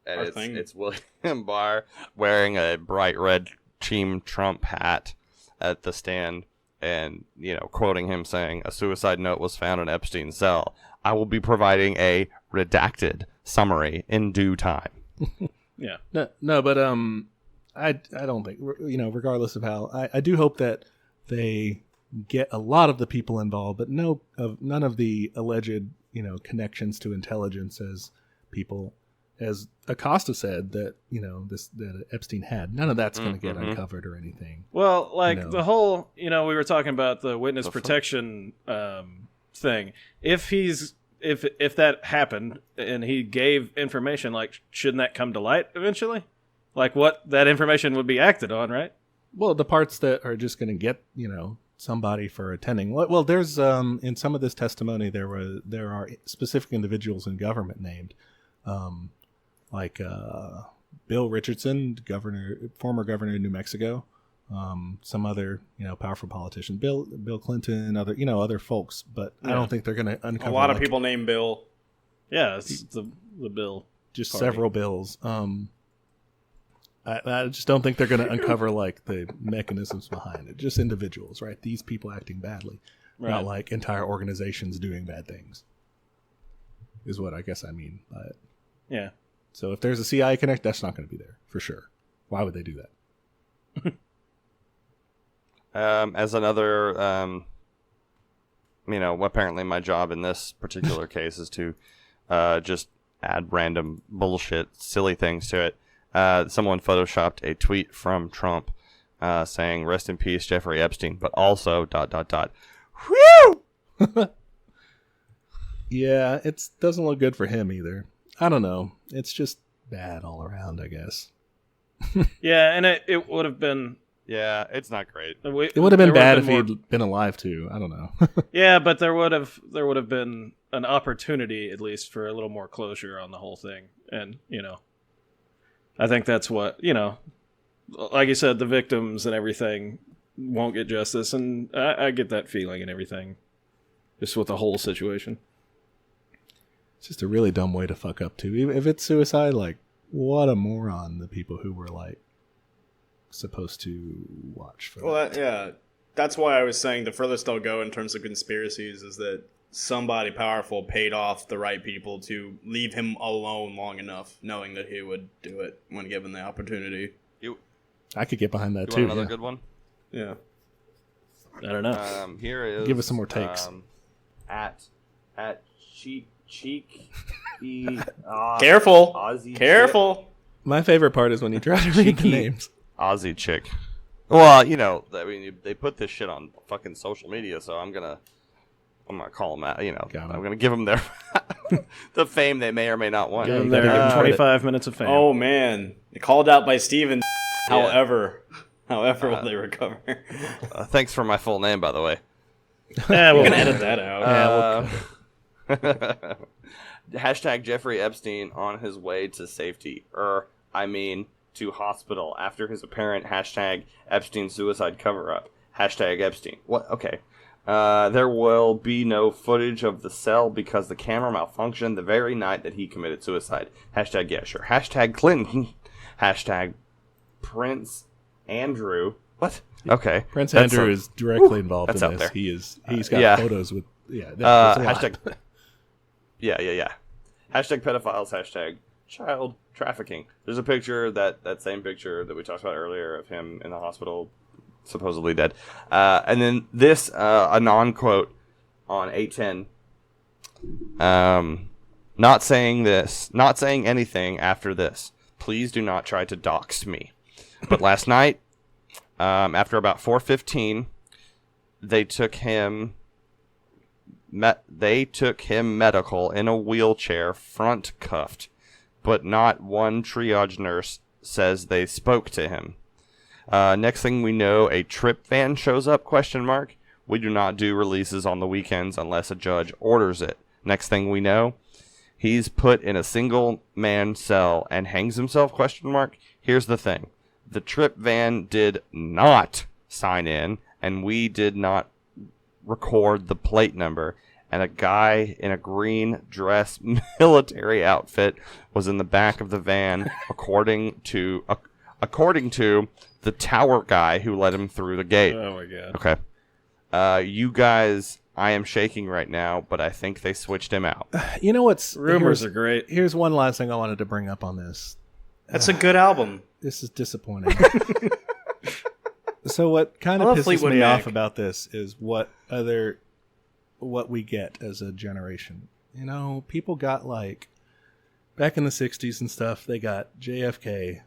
it's William Barr wearing a bright red Team Trump hat at the stand, and quoting him saying, "A suicide note was found in Epstein's cell. I will be providing a redacted summary in due time."
Yeah.
No, but I don't think, regardless of how, I do hope that they get a lot of the people involved, but none of the alleged connections to intelligence as people, as Acosta said, that that Epstein had. None of that's going to get uncovered or anything.
Well, the whole, we were talking about the witness protection thing. If that happened and he gave information, shouldn't that come to light eventually? What that information would be acted on, right?
Well, the parts that are just going to get somebody for attending. Well, there's in some of this testimony there are specific individuals in government named. Bill Richardson, former governor of New Mexico, some other powerful politician, Bill Clinton, other folks, but I don't think they're going to uncover
a lot of people named Bill.
Yeah, it's the Bill,
just party. Several Bills. I just don't think they're going to uncover the mechanisms behind it. Just individuals, right? These people acting badly, right. Not entire organizations doing bad things. Is what I guess I mean by it.
Yeah.
So if there's a CIA connect, that's not going to be there for sure. Why would they do that?
As another, apparently my job in this particular case is to just add random bullshit, silly things to it. Someone photoshopped a tweet from Trump saying, "Rest in peace, Jeffrey Epstein," but also ... Whew!
Yeah, it doesn't look good for him either. I don't know. It's just bad all around, I guess.
Yeah, and it would have been...
Yeah, it's not great.
It would have been bad if he'd been alive too. I don't know.
Yeah, but there would have been an opportunity at least for a little more closure on the whole thing, and I think that's what like you said, the victims and everything won't get justice, and I get that feeling and everything, just with the whole situation.
It's just a really dumb way to fuck up too. If it's suicide, what a moron the people who were supposed to watch for.
Well, that's why I was saying the furthest they'll go in terms of conspiracies is that somebody powerful paid off the right people to leave him alone long enough, knowing that he would do it when given the opportunity.
I could get behind that
you
too.
Want another good one?
Yeah.
I don't know.
Here is.
Give us some more takes.
At cheek.
Careful.
Aussie
Careful.
Chick.
My favorite part is when you try to read the names.
Aussie chick. Well, I mean, they put this shit on fucking social media, so I'm gonna call them out. I'm gonna give them their the fame they may or may not want.
Give them their 25 minutes of fame.
Oh man, called out by Steven. However, will they recover?
Thanks for my full name, by the way.
Yeah,
We're gonna edit that out.
Hashtag Jeffrey Epstein on his way to safety, to hospital after his apparent hashtag Epstein suicide cover-up. Hashtag Epstein. What? Okay. There will be no footage of the cell because the camera malfunctioned the very night that he committed suicide. Hashtag yeah, sure. Hashtag Clinton. Hashtag Prince Andrew. What? Okay.
Prince Andrew is directly involved in
out
this.
There.
He's got photos with
hashtag. Yeah. Hashtag pedophiles. Hashtag child trafficking. There's a picture that same picture that we talked about earlier of him in the hospital, supposedly dead. And then this a non-quote on 810. Not saying anything after this. Please do not try to dox me. But last night, after about 4:15, they took him medical in a wheelchair, front cuffed, but not one triage nurse says they spoke to him. Next thing we know, a trip van shows up, ? We do not do releases on the weekends unless a judge orders it. Next thing we know, he's put in a single man cell and hangs himself, ? Here's the thing. The trip van did not sign in, and we did not record the plate number. And a guy in a green dress military outfit was in the back of the van, according to the tower guy who let him through the gate.
Oh my god.
Okay. You guys, I am shaking right now, but I think they switched him out.
You know what's
Rumors are great.
Here's one last thing I wanted to bring up on this.
That's a good album.
This is disappointing. So what kind of pisses
Fleetwood
me
Mac.
off about this is what we get as a generation. People got back in the 60s and stuff, they got JFK,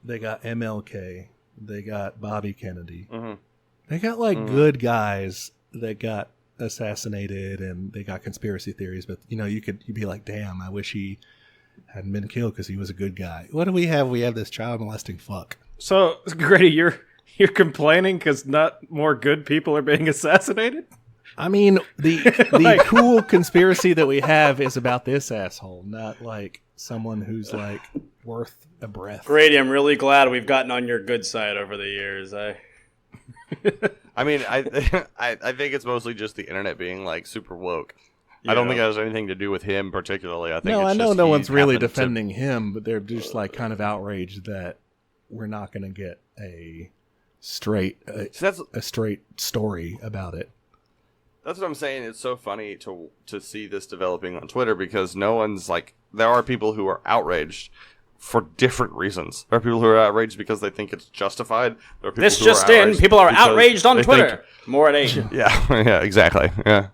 they got MLK, they got Bobby Kennedy.
Mm-hmm.
They got good guys that got assassinated and they got conspiracy theories, but you'd be like, damn, I wish he hadn't been killed because he was a good guy. What do we have? We have this child molesting fuck.
So, Grady, you're complaining because not more good people are being assassinated?
I mean, the cool conspiracy that we have is about this asshole, not someone who's worth a breath.
Grady, I'm really glad we've gotten on your good side over the years.
I mean, I think it's mostly just the internet being super woke. I don't think it has anything to do with him particularly. I think
I
it's
know
just
no
he
one's really
happened to-
defending him, but they're just kind of outraged that we're not going to get a straight a straight story about it.
That's what I'm saying. It's so funny to see this developing on Twitter because no one's there are people who are outraged for different reasons. There are people who are outraged because they think it's justified. There are people
This
who are
just in,
outraged
people are
because
outraged on
they
Twitter.
think-
More at 8.
yeah, exactly. Yeah.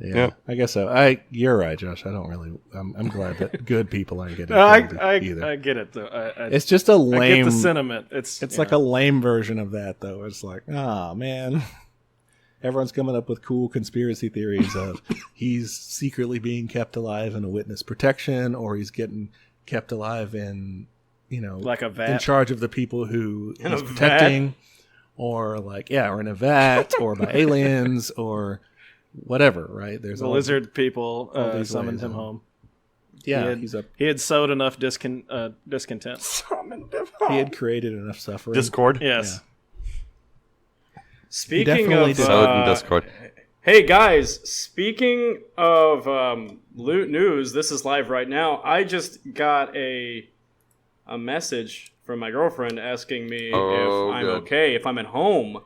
Yeah, I guess so. You're right, Josh. I don't really. I'm glad that good people aren't getting
No,
killed
I
either.
get it, though.
It's just a
I
lame.
get the sentiment. It's
like a lame version of that, though. It's man. Everyone's coming up with cool conspiracy theories of he's secretly being kept alive in a witness protection, or he's getting kept alive in,
like a vat.
in charge of the people who
In
he's
a
protecting, or or in a vat, or by aliens, or whatever. Right? There's
the
all
lizard people
all these
summoned
ways
him
of-
home.
Yeah,
he had sowed enough discontent.
he had created enough suffering.
Discord.
Yes.
Speaking
definitely
of
did.
So in Discord.
Hey guys, speaking of loot news, this is live right now. I just got a message from my girlfriend asking me if I'm okay, if I'm at home,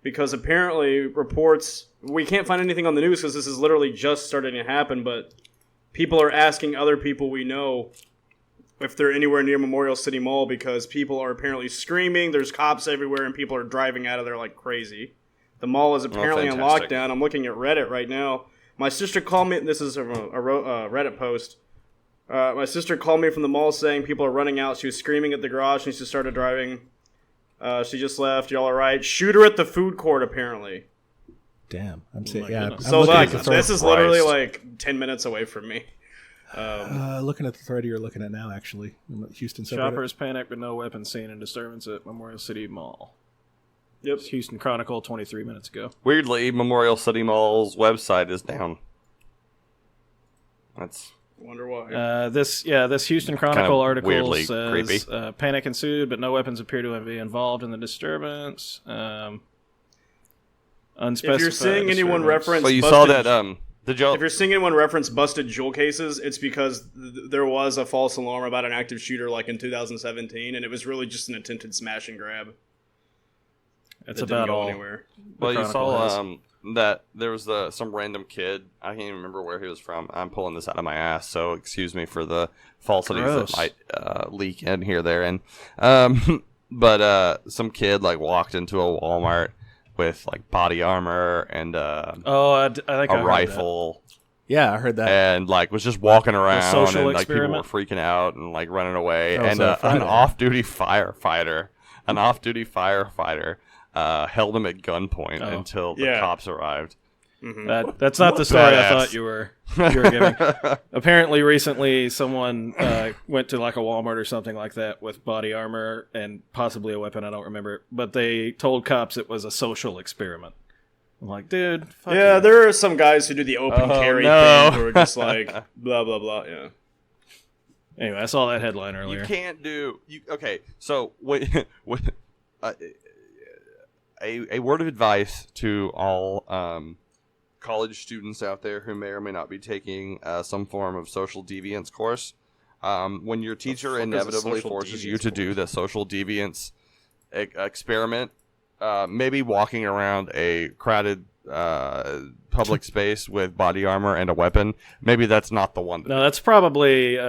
because apparently reports, we can't find anything on the news because this is literally just starting to happen, but people are asking other people we know if they're anywhere near Memorial City Mall because people are apparently screaming, there's cops everywhere, and people are driving out of there like crazy. The mall is apparently on
fantastic.
lockdown. I'm looking at Reddit right now. My sister called me, this is a Reddit post. My sister called me from the mall saying people are running out. She was screaming at the garage and she started driving. She just left. Y'all all right? Shooter at the food court, apparently.
Damn, I'm saying
my
yeah.
goodness.
I'm
So
looking
like,
at the thread.
this is literally like 10 minutes away from me.
Looking at the thread you're looking at now, actually, in the Houston subreddit.
Shoppers panic but no weapons seen in disturbance at Memorial City Mall.
Yep.
Houston Chronicle 23 minutes ago.
Weirdly, Memorial City Mall's website is down. That's
Wonder why.
This Houston Chronicle article
weirdly
says
creepy.
panic ensued, but no weapons appear to be involved in the disturbance. Unspecified.
If you're seeing anyone
disturbance.
reference,
But you
busted,
saw that did y'all
if you're seeing anyone reference busted jewel cases, it's because there was a false alarm about an active shooter like in 2017, and it was really just an attempted smash and grab.
That's
That didn't
about
go
all.
anywhere.
Well, you
Chronicle has.
saw that there was some random kid. I can't even remember where he was from. I'm pulling this out of my ass, so excuse me for the falsities
Gross.
that might leak in here, there, and but some kid like walked into a Walmart with like body armor and
I think I
a
heard
rifle.
Yeah, I heard that.
And like was just walking around,
social
and like people were
experiment?
freaking out and like running away.
Oh,
And
so
an
Friday.
off-duty firefighter held him at gunpoint
Oh.
until the
Yeah.
cops arrived.
that. That's not the story I
Badass.
thought you were giving. Apparently, recently someone went to like a Walmart or something like that with body armor and possibly a weapon. I don't remember, but they told cops it was a social experiment. I'm like, dude, fuck
Yeah,
you.
there are some guys who do the open carry
no.
thing who are just like blah blah blah. Yeah.
Anyway, I saw that headline earlier.
You can't do okay. So a word of advice to all college students out there who may or may not be taking some form of social deviance course. When your teacher
fuck is a
inevitably
social
forces you
deviance
to do the social deviance experiment, maybe walking around a crowded public space with body armor and a weapon, maybe that's not the one to
No, that's probably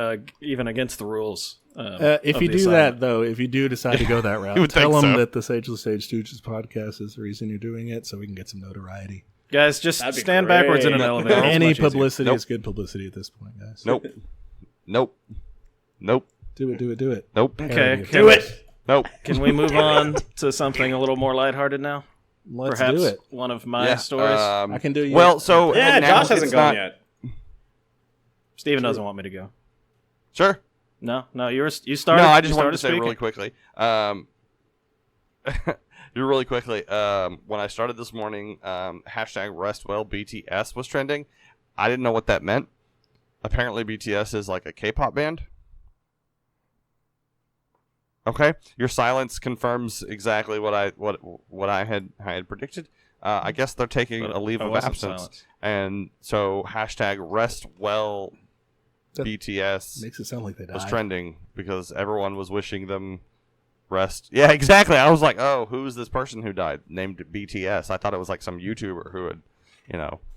even against the rules.
If
of
you
the
do
assignment.
that, though, if you do decide to go that route,
would
tell
think
them
so.
that the Sagely Stage Stooges podcast is the reason you're doing it, so we can get some notoriety.
Guys, just
That'd be
stand backwards in an
great.
elevator. It's
Any
much easier.
publicity
Nope.
is good publicity at this point, guys.
Nope. Nope.
Do it.
Nope.
Okay,
Do it.
Nope.
Can we move on to something a little more lighthearted now?
Let's
Perhaps
do it.
one of my
Yeah,
stories.
I can do you.
Well, so
Yeah,
now
Josh hasn't
it's
gone
not-
yet.
Steven doesn't want me to go.
Sure.
No, you started.
No, I just
you
wanted to
started
say really
speaking.
quickly. Really quickly. When I started this morning, hashtag RestWellBTS was trending. I didn't know what that meant. Apparently, BTS is like a K-pop band. Okay, your silence confirms exactly what I had predicted. I guess they're taking
But
a leave
I
of
wasn't
absence,
silenced.
and so hashtag RestWell
That
BTS
makes it sound like they died.
was trending because everyone was wishing them rest. Yeah, exactly. I was like, oh, who's this person who died named BTS? I thought it was like some YouTuber who had,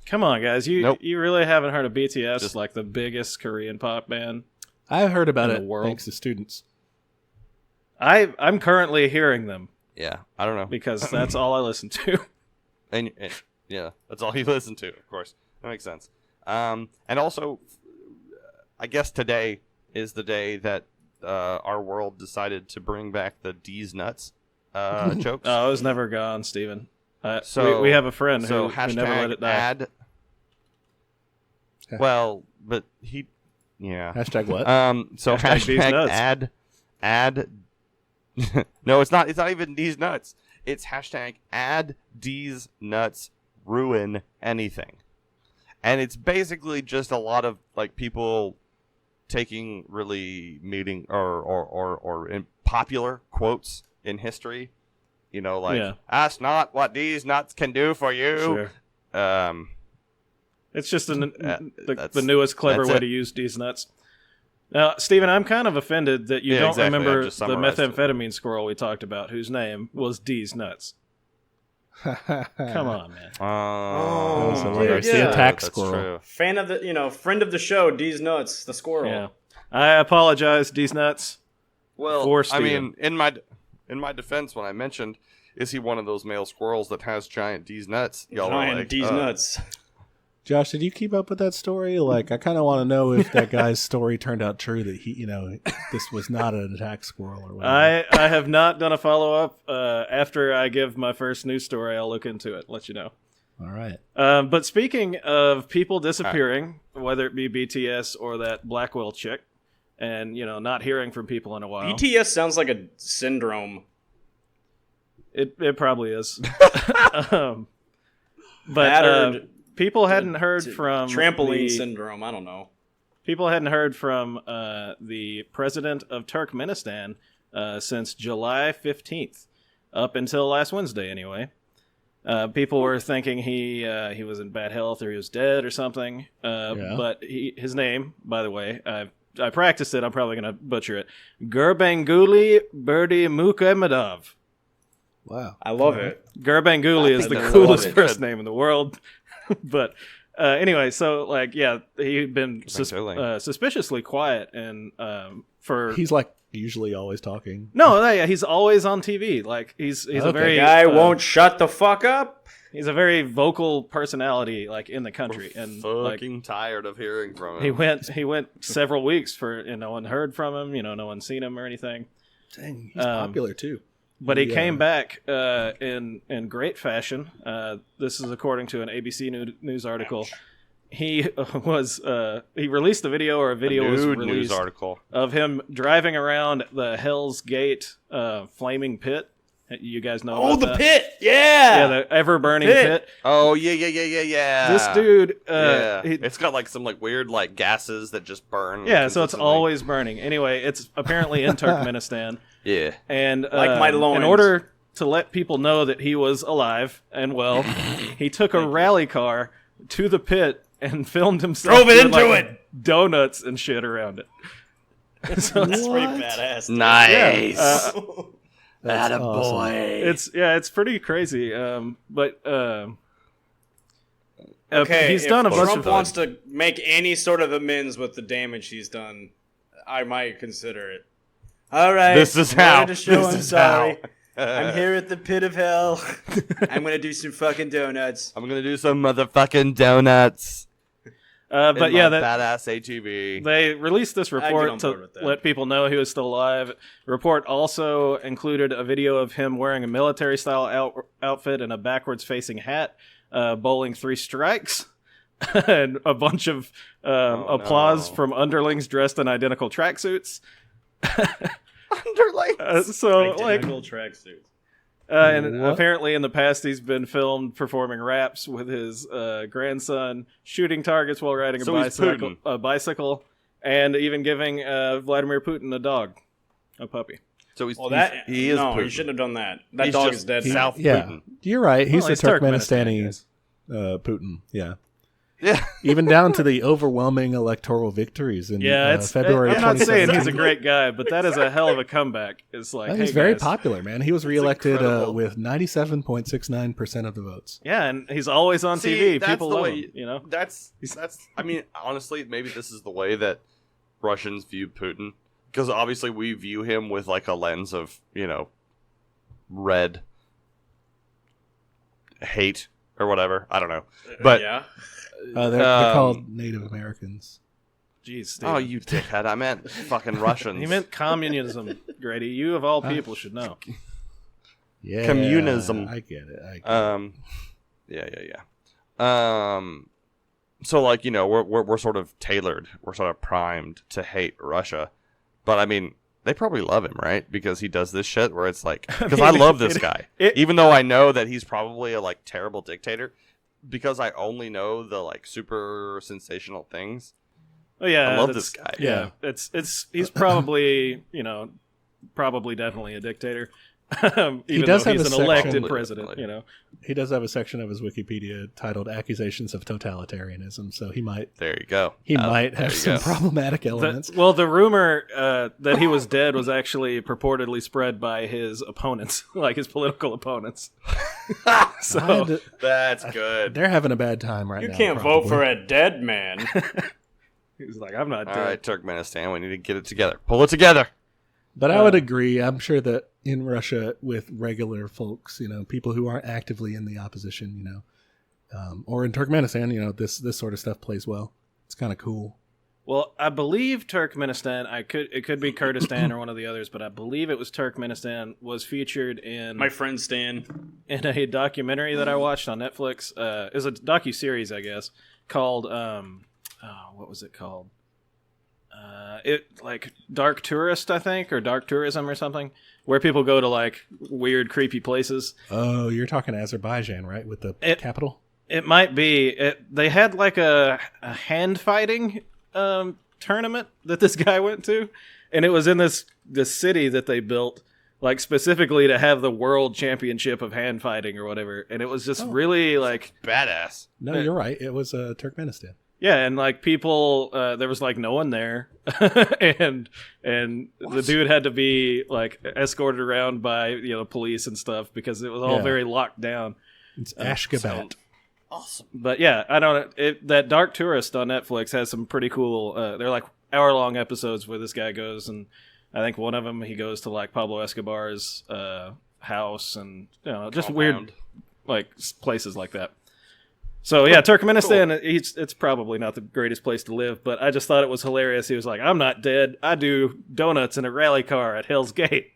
Come on, guys.
Nope.
You really haven't heard of BTS,
Just-
like the biggest Korean pop band?
I've heard about
in
it
the world.
thanks to students.
I'm currently hearing them
yeah, I don't know.
because that's all I listen to.
And yeah, that's all you listen to, of course. That makes sense. And also, I guess today is the day that our world decided to bring back the D's nuts jokes.
Oh, it was never gone, Steven.
So
we have a friend
so
who never let
hashtag
it die.
add. Well, but he, yeah.
Hashtag what?
So
Hashtag D's
hashtag
nuts.
add. No, it's not. It's not even D's nuts. It's hashtag add D's nuts ruin anything, and it's basically just a lot of like people taking really meaning or in popular quotes in history. Like
Yeah.
that's not what these nuts can do for you.
Sure. It's just the
that's-
newest clever
that's
way
it.
to use these nuts. Now, Steven, I'm kind of offended that you
Yeah,
don't
exactly.
remember
I've just
the
summarized it.
methamphetamine squirrel we talked about, whose name was D's Nuts. Come on, man.
Oh,
That was
dude,
hilarious. The attack
that's
squirrel.
true.
Fan of the, friend of the show, D's Nuts, the squirrel.
Yeah. I apologize, D's Nuts.
Well,
For
I
Steven.
mean, in my defense, when I mentioned, is he one of those male squirrels that has giant D's nuts? Y'all were
Giant
like,
D's Nuts.
Josh, did you keep up with that story? Like, I kind of want to know if that guy's story turned out true, that he, this was not an attack squirrel or whatever.
I have not done a follow-up. After I give my first news story, I'll look into it, let you know.
All right.
But speaking of people disappearing, whether it be BTS or that Blackwell chick, and, not hearing from people in a while.
BTS sounds like a syndrome.
It probably is. But
Battered
people hadn't heard from
trampoline syndrome. I don't know.
People hadn't heard from the president of Turkmenistan since July 15th, up until last Wednesday, anyway. People were thinking he was in bad health or he was dead or something. But his name, by the way, I practiced it. I'm probably going to butcher it. Gurbanguly Berdimuhamedov.
Wow.
I love it.
Gurbanguly is the coolest first name in the world. But anyway, so he'd been suspiciously quiet, and
he's like usually always talking.
No, he's always on TV. Like he's a very
the guy won't shut the fuck up.
He's a very vocal personality, like in the country, and
fucking tired of hearing from
He
him.
went several weeks for no one heard from him. No one seen him or anything.
Dang, he's popular too.
But he came back in great fashion. This is according to an ABC News article. He released a video was released
news article
of him driving around the Hell's Gate flaming pit. You guys know about
the
that?
pit. Yeah,
the ever-burning pit.
Oh, yeah.
This dude,
it's got like some weird gases that just burn.
Yeah, so it's always burning. Anyway, it's apparently in Turkmenistan.
Yeah.
And
like my loins.
In order to let people know that he was alive and well, he took a rally car to the pit and filmed himself.
Drove it into it.
Donuts and shit around it.
So that's pretty badass.
Nice.
Yeah.
That's awesome.
It's pretty crazy. But
okay,
he's done a bunch
Trump
of
wants to make any sort of amends with the damage he's done, I might consider it. All right,
this is how.
I'm here at the pit of hell. I'm gonna do some fucking donuts.
I'm gonna do some motherfucking donuts.
But yeah, that
badass ATV.
They released this report to let people know he was still alive. The report also included a video of him wearing a military-style outfit and a backwards-facing hat, bowling 3 strikes, and a bunch of applause from underlings dressed in identical tracksuits.
Underlings?
Identical tracksuits.
And apparently in the past he's been filmed performing raps with his grandson, shooting targets while riding a bicycle, and even giving Vladimir Putin a puppy.
So he is
no,
Putin.
he shouldn't have done that. That dog is dead.
South
yeah,
Putin.
You're right. He's the
Turkmenistani
Putin. Yeah.
Yeah.
Even down to the overwhelming electoral victories in February.
I'm not saying
2017.
he's a great guy, but that is a hell of a comeback. It's like,
he's
hey,
very
guys.
popular, man. He was reelected with 97.69% of the votes.
Yeah, and he's always on TV. People love him.
That's. I mean, honestly, maybe this is the way that Russians view Putin, because obviously we view him with a lens of red hate or whatever. I don't know, but
yeah.
They're called Native Americans.
Jeez, Steven.
Oh, you dickhead! I meant fucking Russians.
He meant communism, Grady. You of all people should know.
Yeah,
communism.
I get it.
Yeah. So we're sort of tailored, we're sort of primed to hate Russia, but I mean, they probably love him, right? Because he does this shit where it's like, because I love this guy, even though I know that he's probably a terrible dictator. Because I only know the super sensational things.
Oh yeah,
I love this guy.
Yeah, he's probably definitely a dictator. He
does
though
have
he's
a
an elected
section-
president.
He does have a section of his Wikipedia titled "Accusations of Totalitarianism," so he might.
There you go.
Might have some problematic elements.
The rumor that he was dead was actually purportedly spread by his opponents, like his political opponents. So
that's good.
They're having a bad time right now.
You can't vote for a dead man.
he was like, "I'm not dead."
All right, Turkmenistan, we need to get it together. Pull it together.
But I would agree. I'm sure that in Russia, with regular folks, people who aren't actively in the opposition, Or in Turkmenistan, this sort of stuff plays well. It's kind of cool.
Well, I believe Turkmenistan. It could be Kurdistan or one of the others, but I believe it was Turkmenistan. Was featured in
My friend Stan.
in a documentary that I watched on Netflix. It was a docu-series, I guess, called what was it called? Dark Tourist, I think, or Dark Tourism or something, where people go to like weird, creepy places.
Oh, you're talking Azerbaijan, right? With the capital?
It might be. They had like a hand fighting tournament that this guy went to, and it was in this city that they built like specifically to have the world championship of hand fighting or whatever, and it was just really like
badass.
No, you're right. It was Turkmenistan.
Yeah, and like people, there was like no one there, and the dude had to be like escorted around by police and stuff because it was all very locked down.
It's Ashgabat.
Awesome.
But yeah, I don't. That Dark Tourist on Netflix has some pretty cool. They're like hour-long episodes where this guy goes, and I think one of them he goes to like Pablo Escobar's house, and just weird like places like that. So yeah, Turkmenistan. It's probably not the greatest place to live, but I just thought it was hilarious. He was like, "I'm not dead. I do donuts in a rally car at Hell's Gate."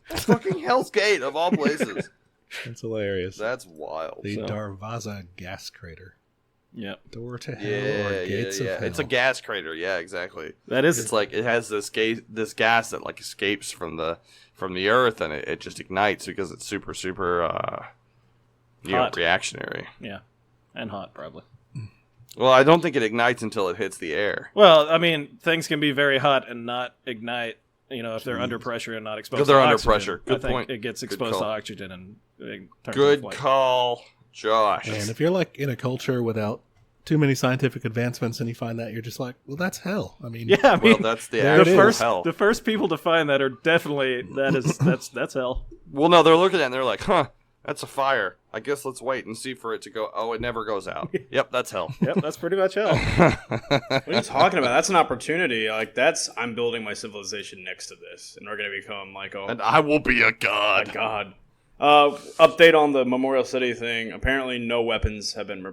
Fucking Hell's Gate of all places.
That's hilarious.
That's wild.
The Darvaza gas crater.
Yeah.
Door to hell or gates of hell.
It's a gas crater. Yeah, exactly.
That is.
It's like it has this gas that like escapes from the earth, and it just ignites because it's super reactionary.
Yeah, and hot probably.
Well, I don't think it ignites until it hits the air.
Well, I mean, things can be very hot and not ignite. If they're under pressure and not exposed to
because they're under
oxygen.
pressure. Good
I think
point.
It gets exposed to oxygen and it turns
Good
into flame.
call, Josh.
And if you're like in a culture without too many scientific advancements and you find that, you're just like, well, that's hell. I mean,
Yeah, I mean,
well, that's the
there it
actual
is.
hell.
the first people to find that are definitely that's hell.
Well, no, they're looking at it and they're like, huh, that's a fire. I guess let's wait and see for it to go. Oh, it never goes out. Yep, that's hell.
Yep, that's pretty much hell.
What are you talking about? That's an opportunity. Like I'm building my civilization next to this, and we're gonna become like
And I will be a god.
a god. Update on the Memorial City thing. Apparently, no weapons have been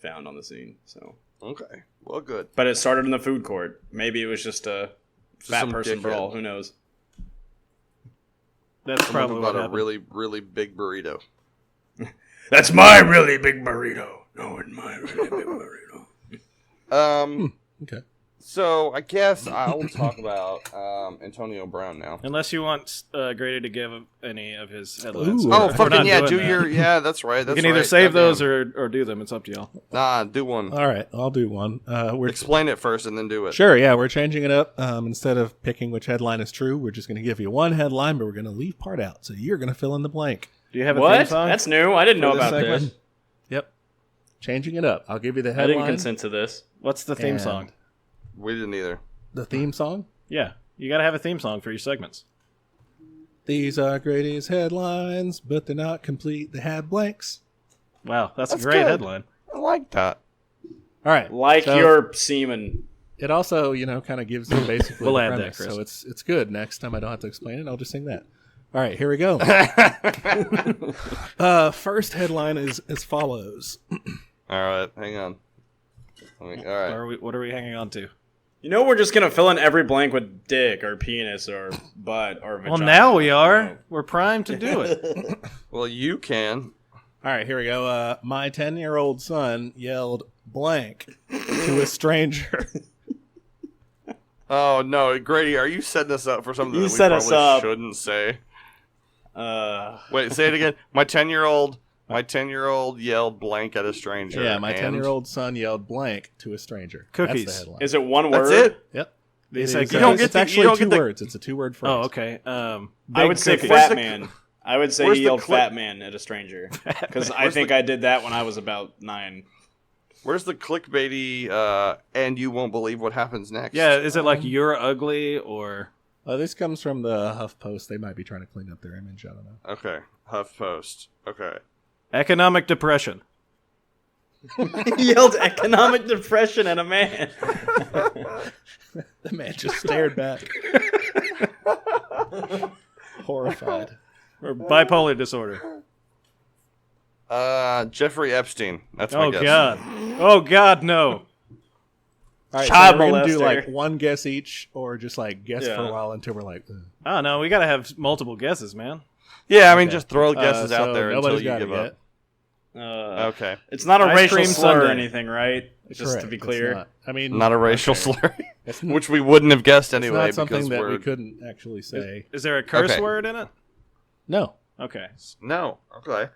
found on the scene. So
Okay, well, good.
but it started in the food court. Maybe it was just a fat
some
person
dickhead.
brawl. Who knows?
That's
Someone
probably
bought
what
a
happened.
really, really big burrito.
That's my really big burrito. No, it's my really big burrito.
okay.
So I guess I'll talk about Antonio Brown now.
Unless you want Grady to give any of his headlines.
Ooh.
Oh,
We're
fucking
not
yeah!
doing
Do
that.
your that's right.
You
That's
can either
right.
save
Goddamn.
those or do them. It's up to y'all.
Nah, do one.
All right, I'll do one. We're
Explain it first and then do it.
Sure, yeah, we're changing it up. Instead of picking which headline is true, we're just going to give you one headline, but we're going to leave part out. So you're going to fill in the blank.
Do you have a theme
What?
song?
That's new. I didn't know
For this
about
segment?
this.
Yep. Changing it up. I'll give you the
I
headline.
didn't consent to this.
What's the theme
And-
song?
We didn't either.
The theme song?
Yeah, you got to have a theme song for your segments.
These are Grady's headlines, but they're not complete. They have blanks.
Wow, that's a
That's
great
good.
headline.
I like that.
All right.
Like
so
your semen.
It also, kind of gives you basically
We'll
the
add that,
premise.
Chris.
So it's good. Next time I don't have to explain it. I'll just sing that. All right, here we go. First headline is as follows.
All right, hang on. All right.
What are we hanging on to?
We're just gonna fill in every blank with dick or penis or butt or vagina.
Well, now we are. We're primed to do it.
Well, you can.
All right, here we go. My 10-year-old son yelled blank to a stranger.
Oh no, Grady, are you setting us up for something
You
that we
set us
probably
up.
shouldn't say? Wait, say it again. My 10-year-old yelled blank at a stranger.
Yeah, my
and-
10-year-old son yelled blank to a stranger.
Cookies.
That's the headline.
Is it one
That's
word?
it.
Yep.
They
It
say
is,
cookies.
You don't get
it's
the- you
actually
don't
two
get the-
words. It's a two-word phrase.
Oh, okay.
I
Big
would say
cookies.
fat man. I would say
Where's
he
the
yelled
clip?
fat man at a stranger. Because I
Where's
think
the-
I did that when I was about 9.
Where's the clickbaity? And you won't believe what happens next.
Yeah, is it like you're ugly or?
This comes from the HuffPost. They might be trying to clean up their image. I don't know.
Okay. HuffPost. Okay.
Economic depression.
He yelled economic depression at a man.
The man just stared back. Horrified.
Or bipolar disorder.
Jeffrey Epstein. That's my
Oh
guess.
God! Oh God! No!
All right,
Child
so we're gonna do
molester.
like one guess each, or just like guess for
Yeah.
a while until we're like, ugh.
Oh no! We gotta have multiple guesses, man.
Yeah, I mean,
Okay.
just throw guesses
So
out there until
nobody's
you
got it
give up. Okay.
It's not a
Ice
racial
cream
slur or
sundae.
anything, right? Just
Correct,
to be
it's
clear.
not. I mean,
Not a racial
okay.
slur,
It's not,
which we wouldn't have guessed
it's
anyway
not something
because
that
we're...
we couldn't actually say.
Is there a curse
Okay.
word in it?
No.
Okay,
No. Okay.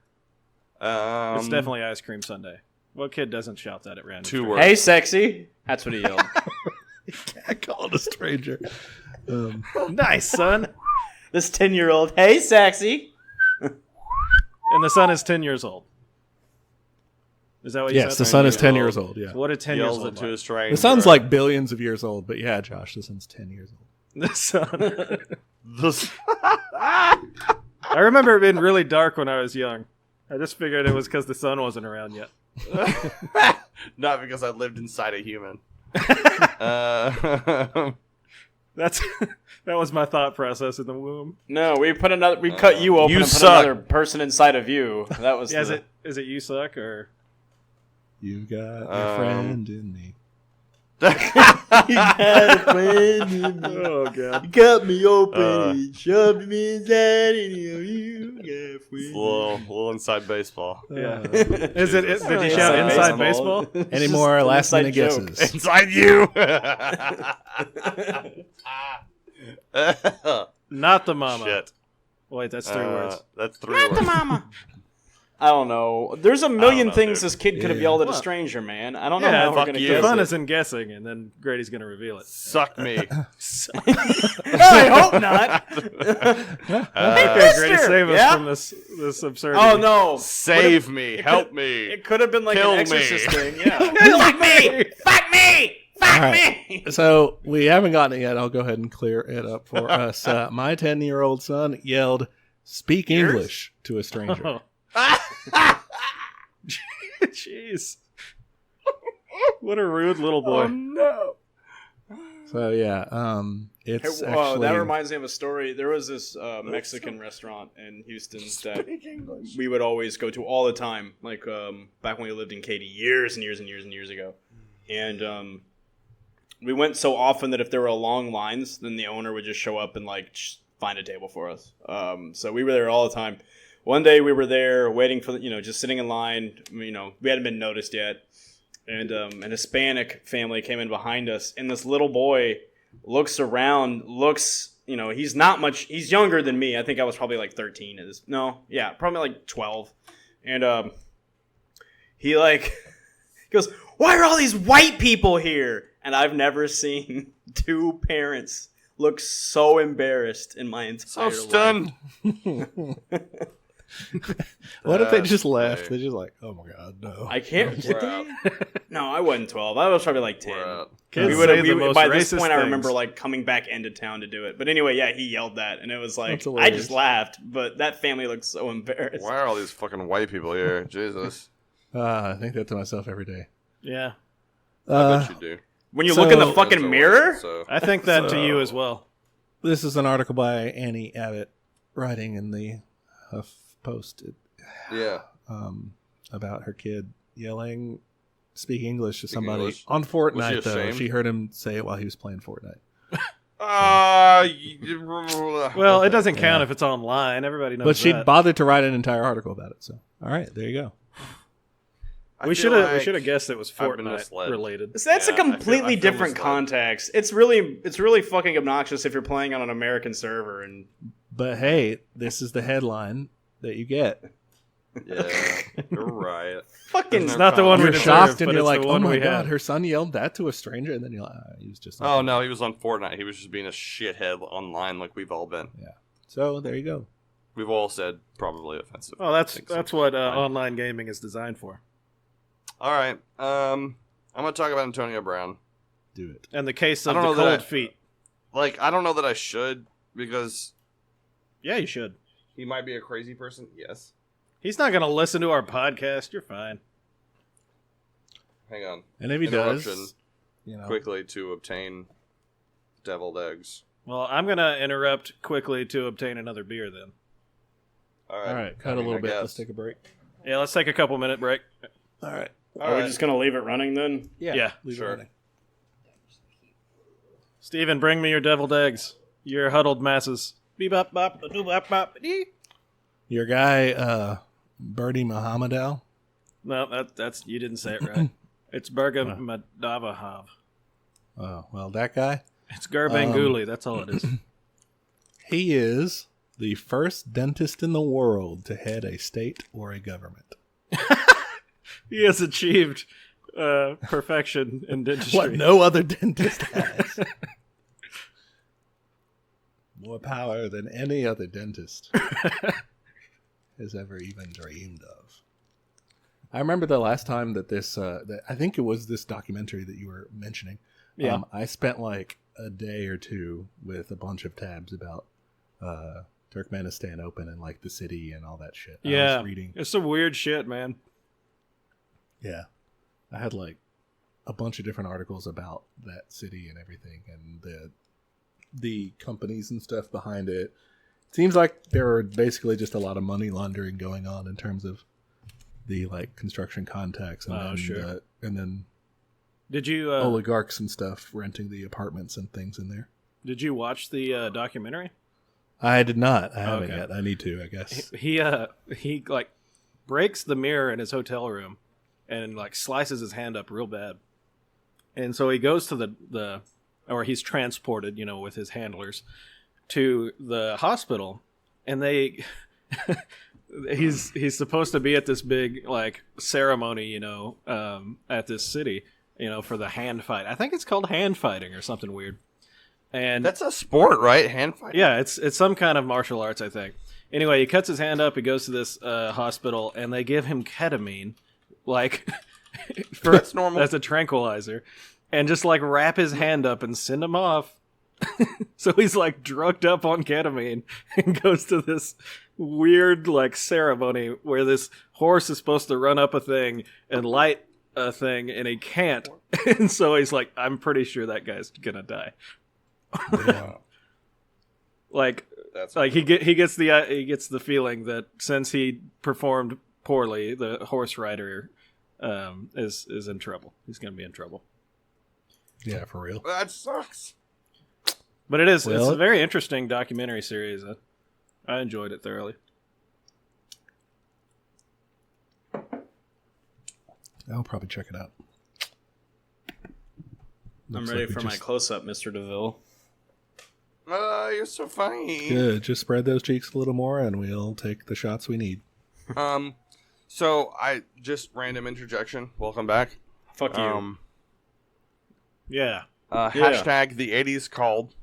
it's definitely ice cream sundae. What kid doesn't shout that at random?
2 words.
Hey, sexy. That's what he yelled.
I called a stranger.
Nice, son.
This 10-year-old. Hey, sexy.
And the son is 10 years old. Is that what you
Yes,
said?
the son is 10
years
years
old.
old. Yeah.
What did 10 years
Yells
old
it to a
like?
stranger.
The son's like billions of years old, but yeah, Josh, the son's 10 years old.
The son.
This-
I remember it being really dark when I was young. I just figured it was because the sun wasn't around yet.
Not because I lived inside a human.
That's that was my thought process in the womb.
No, we cut you open
You
and put
suck.
another person inside of you. That was
Yeah,
the...
is it you suck or
You got your friend in me.
oh god.
cut me open
and
shoved me inside you.
a little inside baseball.
Yeah. Is it? Did you shout
Inside
inside
baseball.
baseball?
Any more
an
last minute
inside joke.
guesses?
Inside you.
Not the mama.
Shit.
Wait, that's 3 words.
That's 3 words.
Mama. I don't know. There's a million
know,
things
dude.
this kid could have
Yeah.
yelled at a
What?
stranger, man. I don't know
Yeah,
how we're
fuck
gonna
you.
The
guess
fun
it.
is in guessing, and then Grady's gonna reveal it.
Suck me.
I hope not.
Okay, Grady, save us
Yeah?
from this absurdity.
Oh no!
Save me. Help
could've-
me.
It could have been like
Kill
an
me.
exorcist thing. Yeah. Fuck me! Fuck me! Fuck
All right.
me!
So we haven't gotten it yet. I'll go ahead and clear it up for us. My 10-year-old son yelled, "Speak English" to a stranger.
Oh. Jeez. What a rude little boy.
no.
So yeah, it's
Hey,
actually
that reminds me of a story. There was this Mexican restaurant in Houston that we would always go to all the time, like back when we lived in Katy years and years and years and years ago. And we went so often that if there were long lines, then the owner would just show up and like just find a table for us. So we were there all the time. One day we were there waiting for just sitting in line. We hadn't been noticed yet, and an Hispanic family came in behind us, and this little boy looks around, he's not much, he's younger than me. I think I was probably like 13 at this. No, yeah, probably like 12. And he like goes, "Why are all these white people here?" And I've never seen two parents look so embarrassed in my entire
So
life.
stunned.
What if they
That's
just left?
great.
They're just like, "Oh my god, no!"
I can't.
We're out.
No, I wasn't 12. I was probably like 10.
We're out.
Kids
We
say
would
the most
by this
racist
point, I
things.
remember like coming back into town to do it. But anyway, yeah, he yelled that, and it was like
That's
I
hilarious.
just laughed. But that family looked so embarrassed.
Why are all these fucking white people here? Jesus.
I think that to myself every day.
Yeah.
I bet you do.
When you
So-
look in the
Friends
fucking
are
mirror,
white, so.
I think that to
So-
you as well.
This is an article by Annie Abbott, writing in the HuffPost
Yeah.
about her kid yelling, "Speak English" to
Speak
somebody
English.
on
Was
Fortnite.
she
Though
ashamed?
she heard him say it while he was playing Fortnite.
Well, it doesn't count if it's online. Everybody knows
But she
that.
bothered to write an entire article about it. So, all right, there you go.
We should have guessed it was
I've been
Fortnite
misled.
related.
so that's
Yeah,
a completely
I feel
different
misled.
context. It's really fucking obnoxious if you're playing on an American server and
But hey, this is the headline that you get.
Yeah, you're right.
fucking.
It's not the one we
You're
deserve,
shocked and
but
you're
it's
like,
the
"Oh
one
my
we
god,
had."
her son yelled that to a stranger," and then you're like, "He was just."
Oh no, he was on Fortnite. He was just being a shithead online, like we've all been.
So there you go.
We've all said probably offensive.
Oh, that's
things.
what online gaming is designed for.
All right. I'm gonna talk about Antonio Brown.
Do it.
And the case
I
of
don't
the
know that
cold
I-
feet.
Like, I don't know that I should because
Yeah, you should.
he might be a crazy person. Yes.
He's not going to listen to our podcast. You're fine.
Hang on.
And if he
Interruption.
does,
Quickly to obtain deviled eggs.
Well, I'm going to interrupt quickly to obtain another beer then.
All right.
all right, cut a little bit. Let's take a break.
Yeah, let's take a couple minute break.
All right.
Are we just gonna leave it running then?
Yeah,
leave
sure.
it running.
Steven, bring me your deviled eggs. Your huddled masses. Bebop bop doo bop bop dee.
Your guy, Bernie Mohammedow.
No, that's you didn't say it right. It's Berga Madavahav.
Oh, well, that guy.
It's Gurbanguly. That's all it is.
He is the first dentist in the world to head a state or a government.
He has achieved perfection in dentistry.
What no other dentist has. More power than any other dentist has ever even dreamed of. I remember the last time that I think it was this documentary that you were mentioning.
Yeah.
I spent like a day or two with a bunch of tabs about Turkmenistan Open and like the city and all that shit.
Yeah.
I was reading.
It's some weird shit, man.
Yeah. I had like a bunch of different articles about that city and everything and the companies and stuff behind it. It seems like there are basically just a lot of money laundering going on in terms of the like construction contacts and
sure.
And then
Did you
oligarchs and stuff renting the apartments and things in there.
Did you watch the documentary?
I did not. I haven't
Okay.
yet. I need to, I guess.
He like breaks the mirror in his hotel room and like slices his hand up real bad. And so he goes to the or he's transported, with his handlers to the hospital, and he's supposed to be at this big like ceremony, at this city, for the hand fight. I think it's called hand fighting or something weird. And
That's a sport, right? Hand fighting.
yeah, it's some kind of martial arts, I think. Anyway, he cuts his hand up. He goes to this hospital, and they give him ketamine, like
That's normal.
as a tranquilizer, and just like wrap his hand up and send him off. So he's like drugged up on ketamine and goes to this weird like ceremony where this horse is supposed to run up a thing and light a thing, and he can't. And so he's like, I'm pretty sure that guy's gonna die.
Yeah.
Like
That's
he gets the feeling that since he performed poorly, the horse rider is in trouble. He's going to be in trouble.
Yeah, for real.
That sucks.
But it's
Well,
a very interesting documentary series. I enjoyed it thoroughly.
I'll probably check it out.
I'm
Looks
ready
like we
for my
just-
close-up, Mr. DeVille.
You're so funny.
Good. Just spread those cheeks a little more, and we'll take the shots we need.
So I just random interjection. Welcome back.
Fuck you.
Yeah.
Hashtag the 80s called.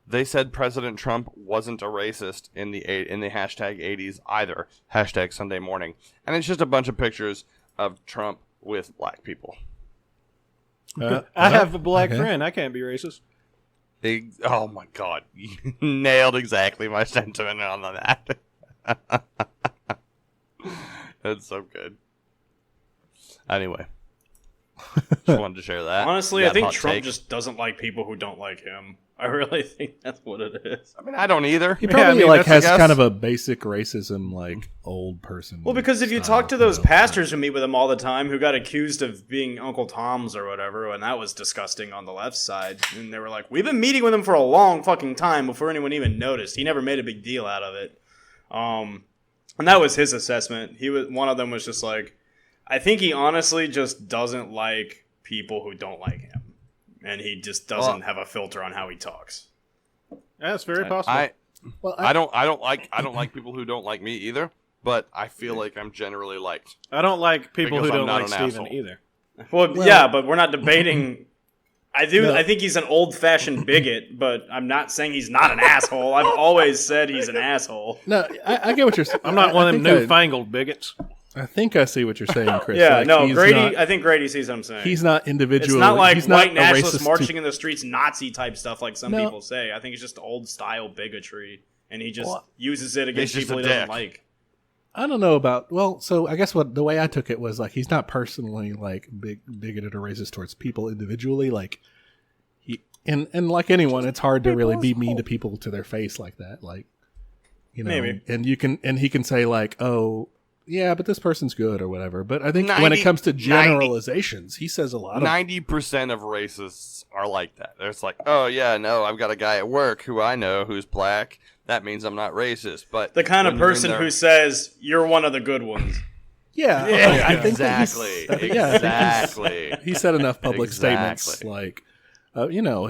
They said President Trump wasn't a racist in the hashtag 80s either. Hashtag Sunday morning. And it's just a bunch of pictures of Trump with black people.
I have a black
okay.
friend. I can't be racist.
Oh my god. You nailed exactly my sentiment on that. That's so good. Anyway. Just wanted to share that.
Honestly,
That
I think
hot
Trump
take.
just doesn't like people who don't like him. I really think that's what it is.
I mean, I don't either.
He probably
that's, I
has
guess-
kind of a basic racism, like old person.
Well, because if you
style,
talk to those
know.
pastors who meet with him all the time, who got accused of being Uncle Toms or whatever, and that was disgusting on the left side, and they were like, "We've been meeting with him for a long fucking time before anyone even noticed. He never made a big deal out of it." And that was his assessment. One of them was just like, I think he honestly just doesn't like people who don't like him, and he just doesn't have a filter on how he talks.
That's very possible.
I don't like people who don't like me either, but I feel like I'm generally liked.
I don't like people
Because
who
I'm
don't
not
like
an
Steven
asshole.
either.
Well, yeah, but we're not debating.
No.
I think he's an old-fashioned bigot, but I'm not saying he's not an asshole. I've always said he's an asshole.
No, I get what you're saying.
I'm not one of them
think
newfangled bigots.
I think I see what you're saying, Chris.
Yeah,
Like,
no,
he's
Grady.
not-
I think Grady sees what I'm saying.
he's not individual.
It's not like
he's
white
not a
nationalists
racist
marching in the streets, Nazi type stuff like some
No.
people say. I think it's just old style bigotry, and he just
Well,
uses it against
he's just
people
a
he doesn't
dick.
like.
I don't know about. Well, so I guess the way I took it was like he's not personally like bigoted or racist towards people individually. Like he and like anyone, it's hard to really be mean to people to their face like that. Like, you know,
Maybe.
and he can say like, oh, yeah, but this person's good or whatever. But I think when
90
it comes to generalizations, he says a lot of
90% of racists are like that. It's like, oh yeah, no, I've got a guy at work who I know who's black. That means I'm not racist. But
The kind of
when you're in
person
their-
who says, you're one of the good ones.
yeah,
Yeah,
I think
exactly.
that he's-
Exactly.
he said enough public statements
Exactly.
like,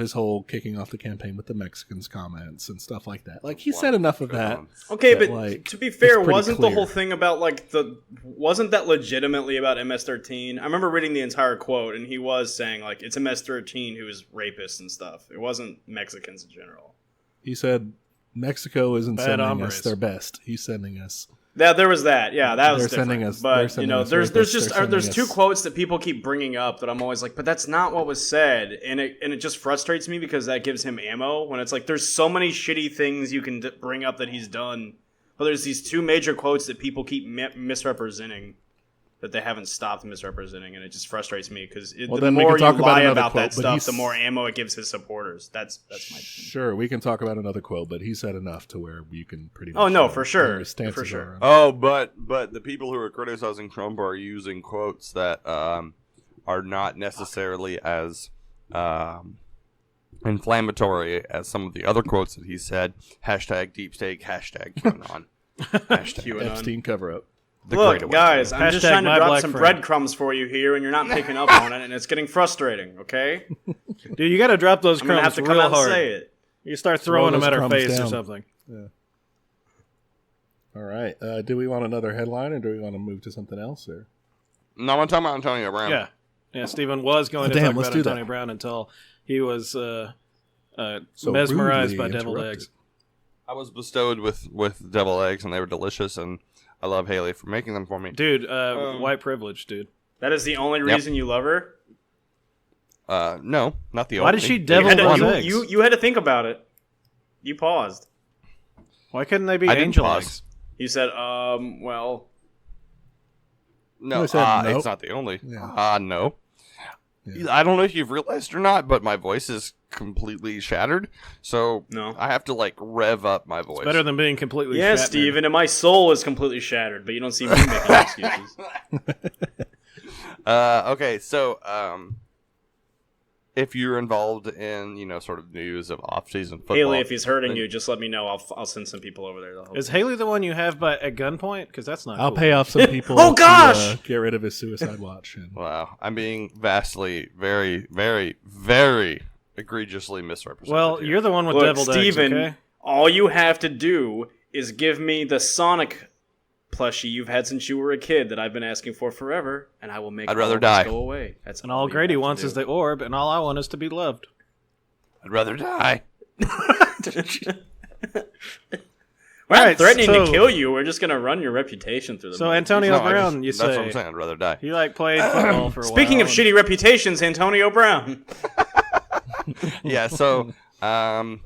his whole kicking off the campaign with the Mexicans comments and stuff like that. Like he said enough of that.
Okay,
that,
but
like,
to be fair,
it's pretty
wasn't the
clear.
whole thing about wasn't that legitimately about MS-13? I remember reading the entire quote, and he was saying like it's MS-13 who is rapists and stuff. It wasn't Mexicans in general.
He said Mexico isn't
Bad
sending
hombres.
us their best. He's sending us.
Yeah, there was that. Yeah, that was
They're
different.
sending us- they're
But
sending us
there's
rapists.
just
They're
there's
sending
two
us-
quotes that people keep bringing up that I'm always like, but that's not what was said, and it just frustrates me because that gives him ammo when it's like there's so many shitty things you can bring up that he's done, but there's these two major quotes that people keep misrepresenting that they haven't stopped misrepresenting, and it just frustrates me because
Well,
the
then we
more
can talk
you
about
lie
another
about
quote,
that
but
stuff,
he's-
the more ammo it gives his supporters. That's my.
Sure, we can talk about another quote, but he said enough to where you can pretty much.
Oh, no,
know
for sure.
where his stances
For sure.
are on it.
Oh, but the people who are criticizing Trump are using quotes that are not necessarily as inflammatory as some of the other quotes that he said. Hashtag deep state, hashtag QAnon. Hashtag
QAnon.
Epstein cover up.
the Great
Look,
Awakening.
guys, I'm just
Hashtag
trying to
my
drop
black
some
friend.
breadcrumbs for you here, and you're not picking up on it, and it's getting frustrating. Okay,
Dude, you got to drop those
I'm gonna have
crumbs
to come
real
out and
hard.
say it.
You start throwing
Throw
them at
those
her
crumbs
face or
down.
something.
All right. Do we want another headline, or do we want to move to something else? Or
No, I'm talking about Antonio Brown.
Yeah. Stephen was going to
Damn,
talk
let's
about
do that.
Antonio Brown until he was
So
mesmerized by
rudely
deviled
interrupted.
eggs.
I was bestowed with deviled eggs, and they were delicious, and I love Haley for making them for me.
Dude, white privilege, dude.
That is the only reason you love her.
No, not the
Why
only.
did she
You
devil
had,
those
to,
eggs?
you had to think about it. You paused.
Why couldn't they be
I didn't
angel
pause.
eggs?
You said, well,
No,
I said nope.
it's not the only.
Yeah.
No.
Yeah.
I don't know if you've realized or not, but my voice is completely shattered. So
No.
I have to like rev up my voice.
Better than being completely
yeah,
shattered.
Steven, and my soul is completely shattered, but you don't see me making excuses.
Okay, so if you're involved in sort of news of off-season football,
Haley, if he's hurting you, just let me know. I'll send some people over there. To help.
Is Haley the one you have at gunpoint? Because that's not
I'll
cool.
pay off some people.
Oh, gosh!
To, get rid of his suicide watch. And
wow, I'm being vastly, very, very, very egregiously misrepresented.
Well,
here.
you're the one with
Look,
deviled
Steven,
eggs, okay?
all you have to do is give me the Sonic plushie you've had since you were a kid that I've been asking for forever, and I will make
I'd rather
all of this
die.
go away. That's
And all
you
Grady
have to
wants
do.
is the orb, and all I want is to be loved.
I'd rather die.
We're not
Alright,
threatening to
so-
kill you. We're just going to run your reputation through the
So
mud.
Antonio
No, I
Brown,
just-
you
that's what I'm
say
saying. I'd rather die.
he played football for a while.
Speaking of
and-
shitty reputations, Antonio Brown.
Yeah, so I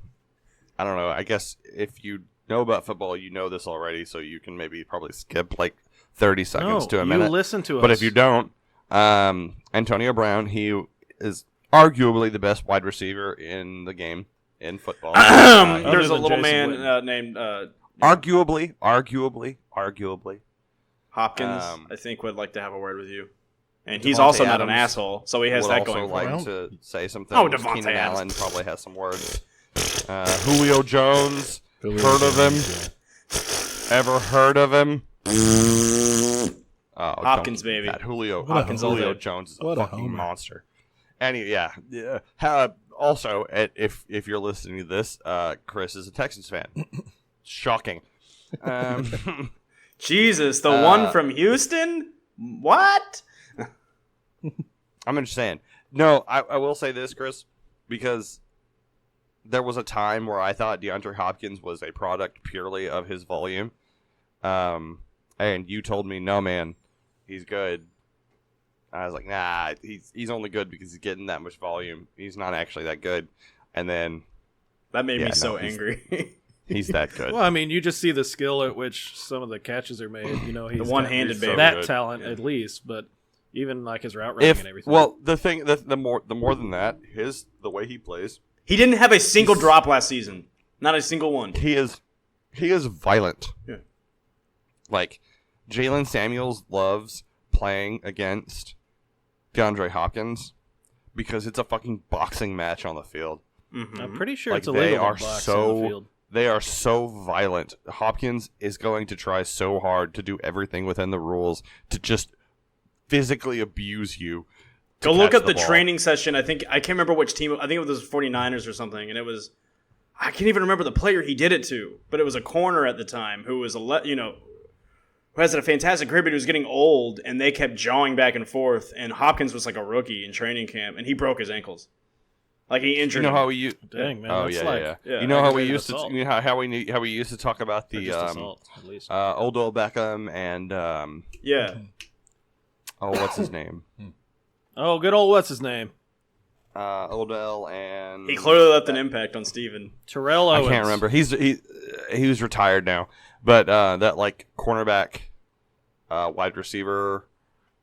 don't know. I guess if you know about football, you know this already, so you can maybe probably skip like 30 seconds to a minute.
You listen to us.
But if you don't, Antonio Brown, he is arguably the best wide receiver in the game in football.
There's a
than
little
Jason
man
Witten.
named
arguably.
Hopkins, I think, would like to have a word with you. And he's
Devontae
also not an
Adams
asshole, so he has
would
that
also
going for
like
him.
to say something.
Oh, Devontae
Keenan
Adams.
Allen probably has some words. Julio Jones.
Julio
Heard of him?
Jones,
Ever heard of him? Oh,
Hopkins,
don't do
baby.
that. Julio
Hopkins all
Julio
day.
Jones is a
What a
fucking
homer.
monster. Yeah. Also, if you're listening to this, Chris is a Texans fan. Shocking.
Jesus, the one from Houston? What?
I'm just saying. No, I will say this, Chris, because there was a time where I thought DeAndre Hopkins was a product purely of his volume. And you told me, no, man, he's good. I was like, nah, he's only good because he's getting that much volume. He's not actually that good. And then
That made
Yeah,
me
no,
so
he's-
angry.
he's that good.
Well, I mean, you just see the skill at which some of the catches are made. You know, he's
The
got
one-handed baby.
that
good.
talent at least, but even like his route running
If
and everything.
well, the more than that, the way he plays,
He didn't have a single drop last season. Not a single one.
he is violent.
Yeah.
Like Jalen Samuels loves playing against DeAndre Hopkins because it's a fucking boxing match on the field.
Mm-hmm.
I'm pretty sure
Like,
it's illegal
they are
to box
so-
on the field.
They are so violent. Hopkins is going to try so hard to do everything within the rules to just physically abuse you.
Go look at the
ball.
training session. I can't remember which team. I think it was the 49ers or something, and it was. I can't even remember the player he did it to, but it was a corner at the time who was who has a fantastic career, but he was getting old, and they kept jawing back and forth. And Hopkins was like a rookie in training camp, and he broke his ankles. Like he injured.
You know
him.
how we
Dang, man.
Oh
that's
yeah,
like,
yeah. You know how we
aggravated
used to.
assault.
You know how we used to talk about
Or
the
just assault, at least.
Odell Beckham and
Yeah.
what's his name?
Oh, good old what's his name?
Odell and
He clearly left an impact on Steven.
Terrell
I
Owens.
can't remember. He was retired now, but that like cornerback, wide receiver,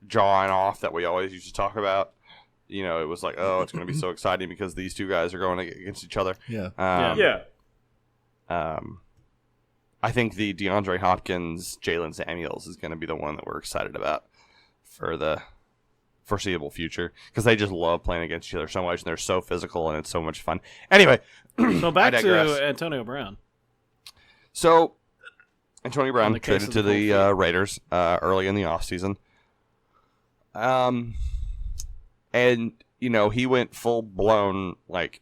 jawing off that we always used to talk about. You know, it was like, oh, it's going to be so exciting because these two guys are going against each other.
Yeah.
Yeah.
I think the DeAndre Hopkins, Jalen Samuels is going to be the one that we're excited about for the foreseeable future because they just love playing against each other so much and they're so physical and it's so much fun. Anyway,
So back
I digress.
to Antonio Brown.
So Antonio
In
Brown
the case
traded
of
to
the
the
cold
Raiders early in the offseason. And, you know, he went full blown, like,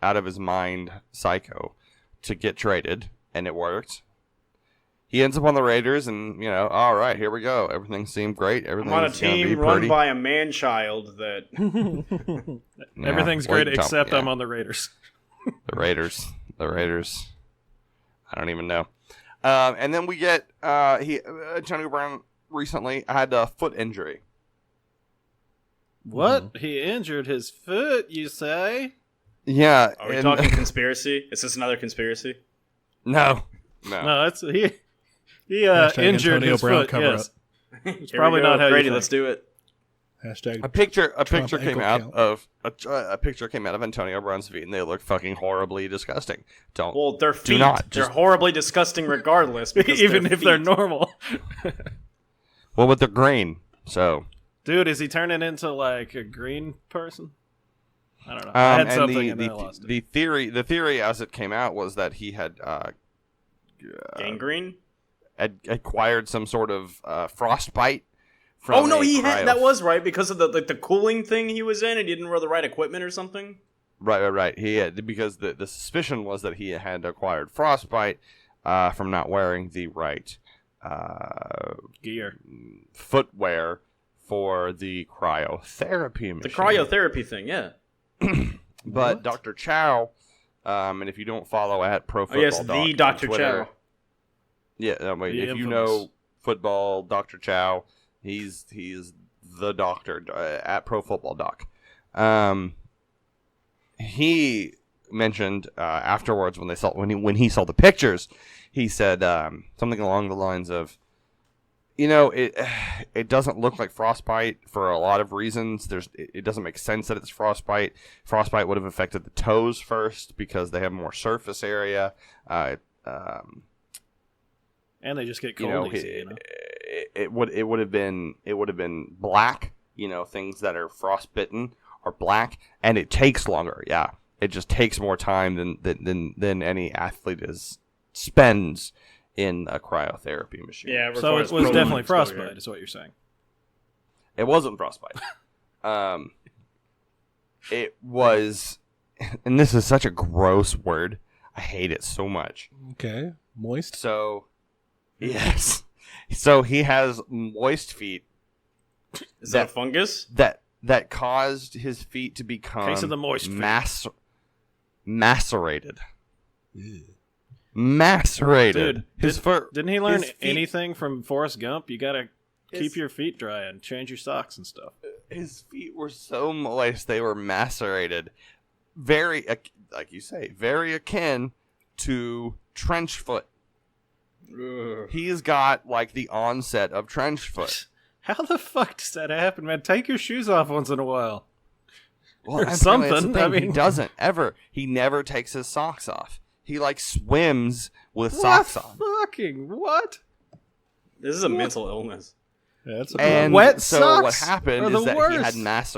out of his mind psycho to get traded, and it worked. He ends up on the Raiders, and, you know, all right, here we go. Everything seemed great.
I'm
Everything's
on a
gonna
team
be
run
pretty.
by a man-child that...
Yeah,
Everything's
wait
great
until-
except
yeah.
I'm on the Raiders.
The Raiders. I don't even know. And then we get Antonio Brown recently had a foot injury.
What? He injured his foot, you say?
Yeah.
Are we
and-
talking conspiracy? Is this another conspiracy?
No.
No, that's he
Hashtag
injured
Antonio
his
Brown
foot.
cover
Yes,
It's
probably not how you
Grady,
think.
let's do it.
Hashtag
A picture
Trump
came
ankle
out
count.
of a picture came out of Antonio Brown's feet, and they look fucking horribly disgusting. Don't.
Well, their feet,
not.
they're
Just-
horribly disgusting regardless. because
even
their
if they're
feet-
normal.
Well, with the grain. So.
Dude, is he turning into like a green person? I don't know. I had
And
something and then I lost it.
the theory as it came out was that he had
Gangrene?
acquired some sort of frostbite. From
Oh no,
a
he had.
cryo-
That was right because of the cooling thing he was in, and he didn't wear the right equipment or something.
Right. He had, because the suspicion was that he had acquired frostbite from not wearing the right
Gear.
footwear for the cryotherapy machine.
The cryotherapy thing, yeah.
But
What?
Dr. Chow, and if you don't follow at Pro
Oh
Football
yes,
Doc
the
on
Dr.
Twitter-
Chow.
Yeah, I mean,
The
if you
infamous.
know football, Dr. Chow, he's the doctor at Pro Football Doc. He mentioned afterwards when he saw the pictures, he said something along the lines of, you know, it doesn't look like frostbite for a lot of reasons. It doesn't make sense that it's frostbite. Frostbite would have affected the toes first because they have more surface area.
And they just get
You
cold
know,
easy, you know?
it would have been black. You know, things that are frostbitten are black, and it takes longer. Yeah, it just takes more time than any athlete spends in a cryotherapy machine.
Yeah,
So it
requires
was
prolonged
definitely
exposure.
frostbite, is what you're saying.
It wasn't frostbite. It was, and this is such a gross word. I hate it so much.
Okay. Moist.
So, yes. So he has moist feet
Is that a fungus?
that caused his feet to become
Case of the moist feet.
macerated. Macerated.
Dude,
his foot.
Didn't he learn
his feet-
anything from Forrest Gump? You gotta
His-
keep your feet dry and change your socks and stuff.
His feet were so moist they were macerated. Very, like you say, very akin to trench foot.
Ugh.
He's got like the onset of trench foot.
How the fuck does that happen, man? Take your shoes off once in a while.
Well,
Or
apparently that's
something,
the thing.
I mean-
He doesn't ever. He never takes his socks off. He like swims with socks on.
Fucking what?
This is a mental illness.
Yeah, that's
And
Wet
so what
socks
happened
are
is
the
that
worst.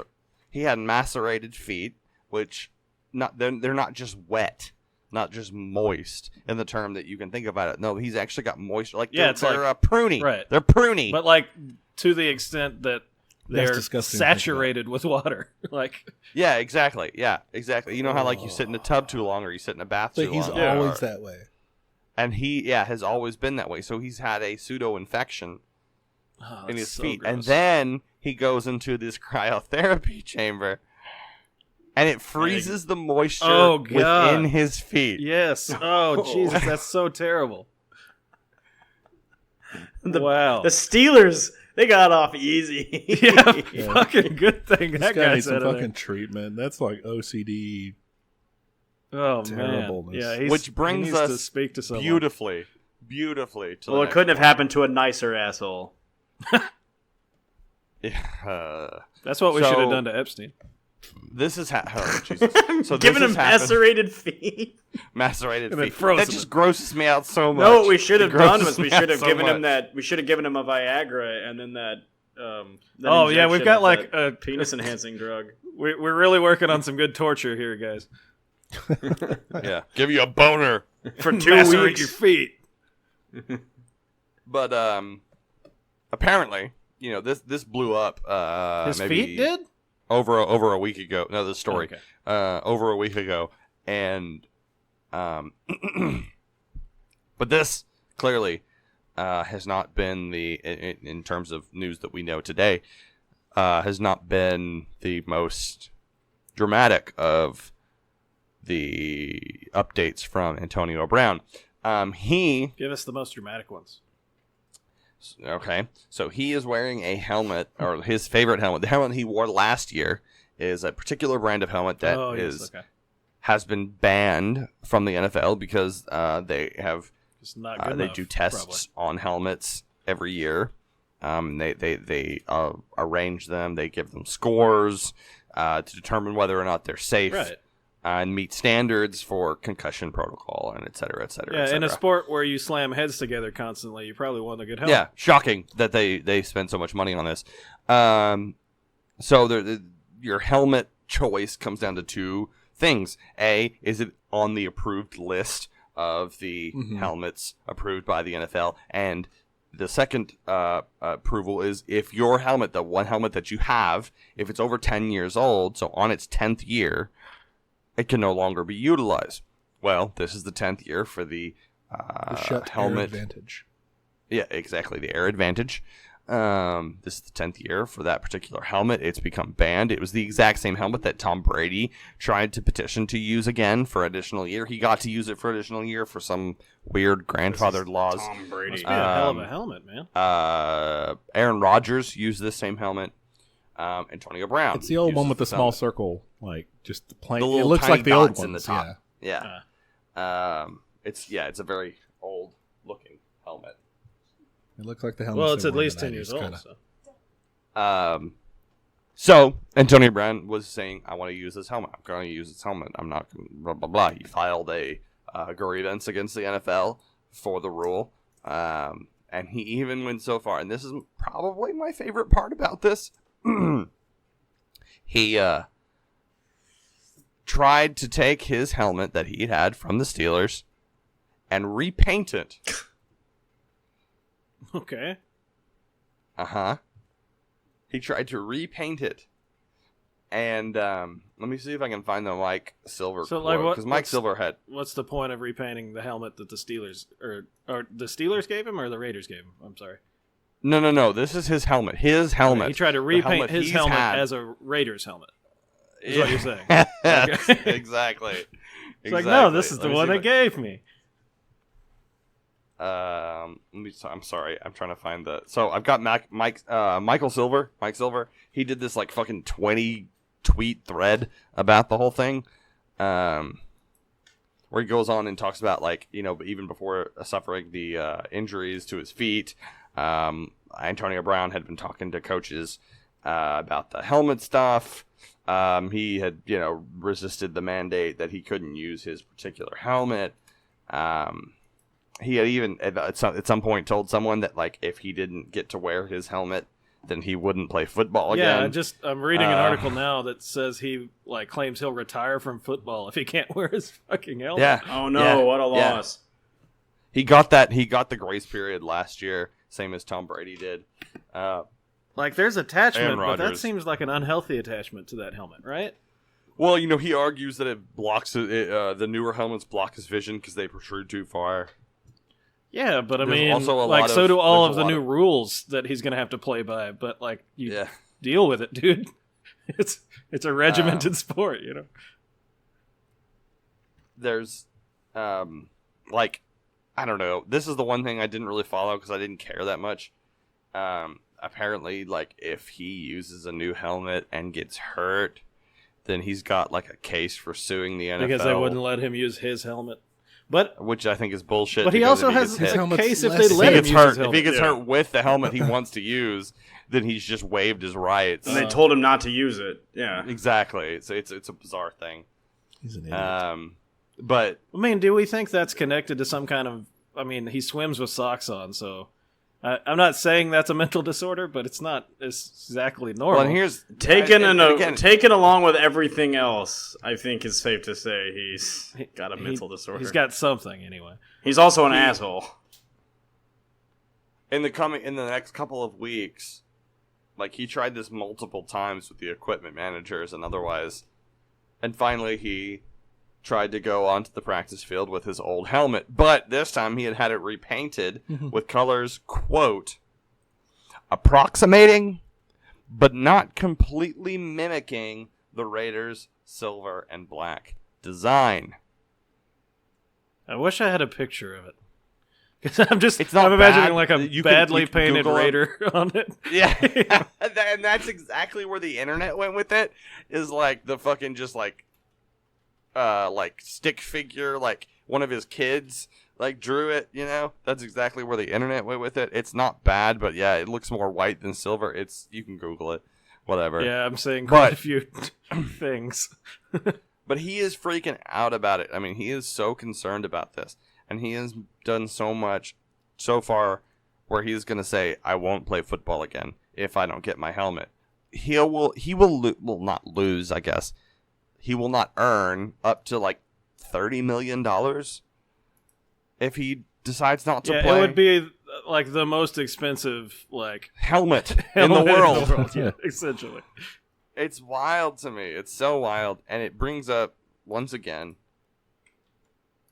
he had macerated feet, which they're not just wet, not just moist in the term that you can think about it. No, he's actually got moisture. Like
Yeah, it's
they're
like-
pruny.
right.
They're pruny.
But like to the extent that
That's
they're
disgusting to think
saturated with water. Like
Yeah, exactly. Yeah, exactly. You know how like you sit in a tub too long or you sit in a bath
But
too
he's
long.
Yeah.
always that way.
And he has always been that way. So he's had a pseudo infection in his feet. And then he goes into this cryotherapy chamber and it freezes the moisture
Oh, God.
within his feet.
Yes. Oh Jesus, that's so terrible. Wow.
The Steelers, they got off easy.
Yeah, fucking good thing
This
that
guy
guy's
needs some
out of
fucking
there.
treatment. That's like OCD.
Oh man.
terribleness.
Yeah,
Which
he
brings
needs
us
to speak to someone.
beautifully to
Well,
the
it couldn't have happened to a nicer asshole.
That's what we
So-
should have done to Epstein.
This is oh, Jesus. So
Giving
this
him
has happened.
macerated feet.
Macerated
And then
feet.
frozen
That just grosses me out so much.
No, what we should have
It
done
grosses
was we
me
should
out
have
so
given him
much.
that. We should have given him a Viagra and then that.
Oh, yeah, we've
injection
got,
of
like,
that
a-
penis enhancing drug.
We're really working on some good torture here, guys.
Yeah, give you a boner.
For 2
Macerate
weeks.
your feet.
But apparently, this blew up.
His
maybe
feet did?
over a week ago. No, this story
Okay.
over a week ago, and but this clearly has not been in terms of news that we know today, has not been the most dramatic of the updates from Antonio Brown. He
Give us the most dramatic ones.
Okay, so he is wearing a helmet, or his favorite helmet. The helmet he wore last year is a particular brand of helmet that has been banned from the NFL because they have
It's not good
they
enough,
do tests on helmets every year. They arrange them. They give them scores to determine whether or not they're safe.
Right.
And meet standards for concussion protocol and et cetera, et cetera.
Yeah,
et
in a
cetera.
sport where you slam heads together constantly, you probably want a good helmet.
Yeah, shocking that they spend so much money on this. So your helmet choice comes down to two things. A, is it on the approved list of the helmets approved by the NFL? And the second approval is if your helmet, the one helmet that you have, if it's over 10 years old, so on its 10th year, it can no longer be utilized. Well, this is the 10th year for the
The shut
helmet.
air advantage.
Yeah, exactly. The Air Advantage. This is the 10th year for that particular helmet. It's become banned. It was the exact same helmet that Tom Brady tried to petition to use again for additional year. He got to use it for additional year for some weird grandfathered laws.
Tom Brady.
Must be a hell of a helmet, man.
Aaron Rodgers used this same helmet. Antonio Brown.
It's the old one
uses
with the
this
small
helmet.
circle, like just the plain.
The
It
little
looks
tiny
like the old
dots
ones.
in the top. Yeah. It's a very old looking helmet.
It looks like the helmet.
Well, it's at least 10 years old.
Kinda.
So.
So Antonio Brown was saying, "I want to use this helmet. I'm going to use this helmet. I'm not going blah blah blah." He filed a grievance against the NFL for the rule, and he even went so far. And this is probably my favorite part about this. He tried to take his helmet that he had from the Steelers and repaint it.
Okay.
He tried to repaint it. And let me see if I can find the Mike Silver
So,
quote.
like,
Because Mike Silver had...
What's the point of repainting the helmet that the Steelers or the Steelers gave him or the Raiders gave him? I'm sorry.
No. This is his helmet. His helmet.
He tried to
The
repaint his
he's
helmet
had.
as a Raiders helmet. Is what you're saying.
Yes,
Okay.
exactly.
It's like, no, this is the one they gave me.
I'm sorry. I'm trying to find the. So I've got Michael Silver. Mike Silver. He did this like fucking 20 tweet thread about the whole thing, where he goes on and talks about like even before suffering the injuries to his feet, Antonio Brown had been talking to coaches about the helmet stuff. He had resisted the mandate that he couldn't use his particular helmet. he had even at some point told someone that like if he didn't get to wear his helmet, then he wouldn't play football again.
Yeah, I'm reading an article now that says he like claims he'll retire from football if he can't wear his fucking helmet.
Yeah.
Oh no,
Yeah.
what a loss.
He got the grace period last year, same as Tom Brady did.
Like there's attachment,
Aaron
but that
Rodgers.
seems like an unhealthy attachment to that helmet, right?
Well, he argues that it blocks the newer helmets block his vision because they protrude too far.
Yeah, but I
There's
mean,
also a
like
lot
so
of-
do all
there's
of
a
the
lot
new
of-
rules that he's gonna have to play by. But like, you
Yeah.
deal with it, dude. It's a regimented sport,
There's, like, I don't know. This is the one thing I didn't really follow because I didn't care that much. Apparently, like, if he uses a new helmet and gets hurt, then he's got like a case for suing the NFL
because they wouldn't let him use his helmet. But
which I think is bullshit.
but he
because
also
if
has
gets
his
hit-
a
helmet's
case if
less-
they
if
let
he
him
gets
use
hurt.
his
If
helmet.
he gets hurt with the helmet he wants to use, then he's just waived his rights.
And they told him not to use it. Yeah.
Exactly. It's a bizarre thing.
He's an idiot.
But
I mean, do we think that's connected to some kind of? I mean, he swims with socks on, so I'm not saying that's a mental disorder, but it's not exactly normal.
well, and here's
Taken
again,
taken along with everything else, I think it's safe to say he's got a mental disorder.
He's got something anyway.
He's also an asshole.
in the next couple of weeks, like he tried this multiple times with the equipment managers and otherwise, and finally he tried to go onto the practice field with his old helmet, but this time he had it repainted with colors, quote, approximating but not completely mimicking the Raiders' silver and black design.
I wish I had a picture of it. Because
It's not
I'm imagining
bad.
like a
You can
badly painted
Google it.
Raider on it.
Yeah, and that's exactly where the internet went with it. Is like the fucking just like stick figure, like one of his kids like drew it. That's exactly where the internet went with it. It's not bad, but yeah, it looks more white than silver. You can Google it, whatever.
Yeah, I'm saying quite
But-
a few things.
But he is freaking out about it. I mean, he is so concerned about this, and he has done so much so far where he's going to say, I won't play football again if I don't get my helmet. He will not lose, I guess. He will not earn up to like $30 million if he decides not to
Yeah,
play.
it would be like the most expensive like
helmet in the
helmet
world.
Yeah, essentially.
It's wild to me. It's so wild. And it brings up, once again,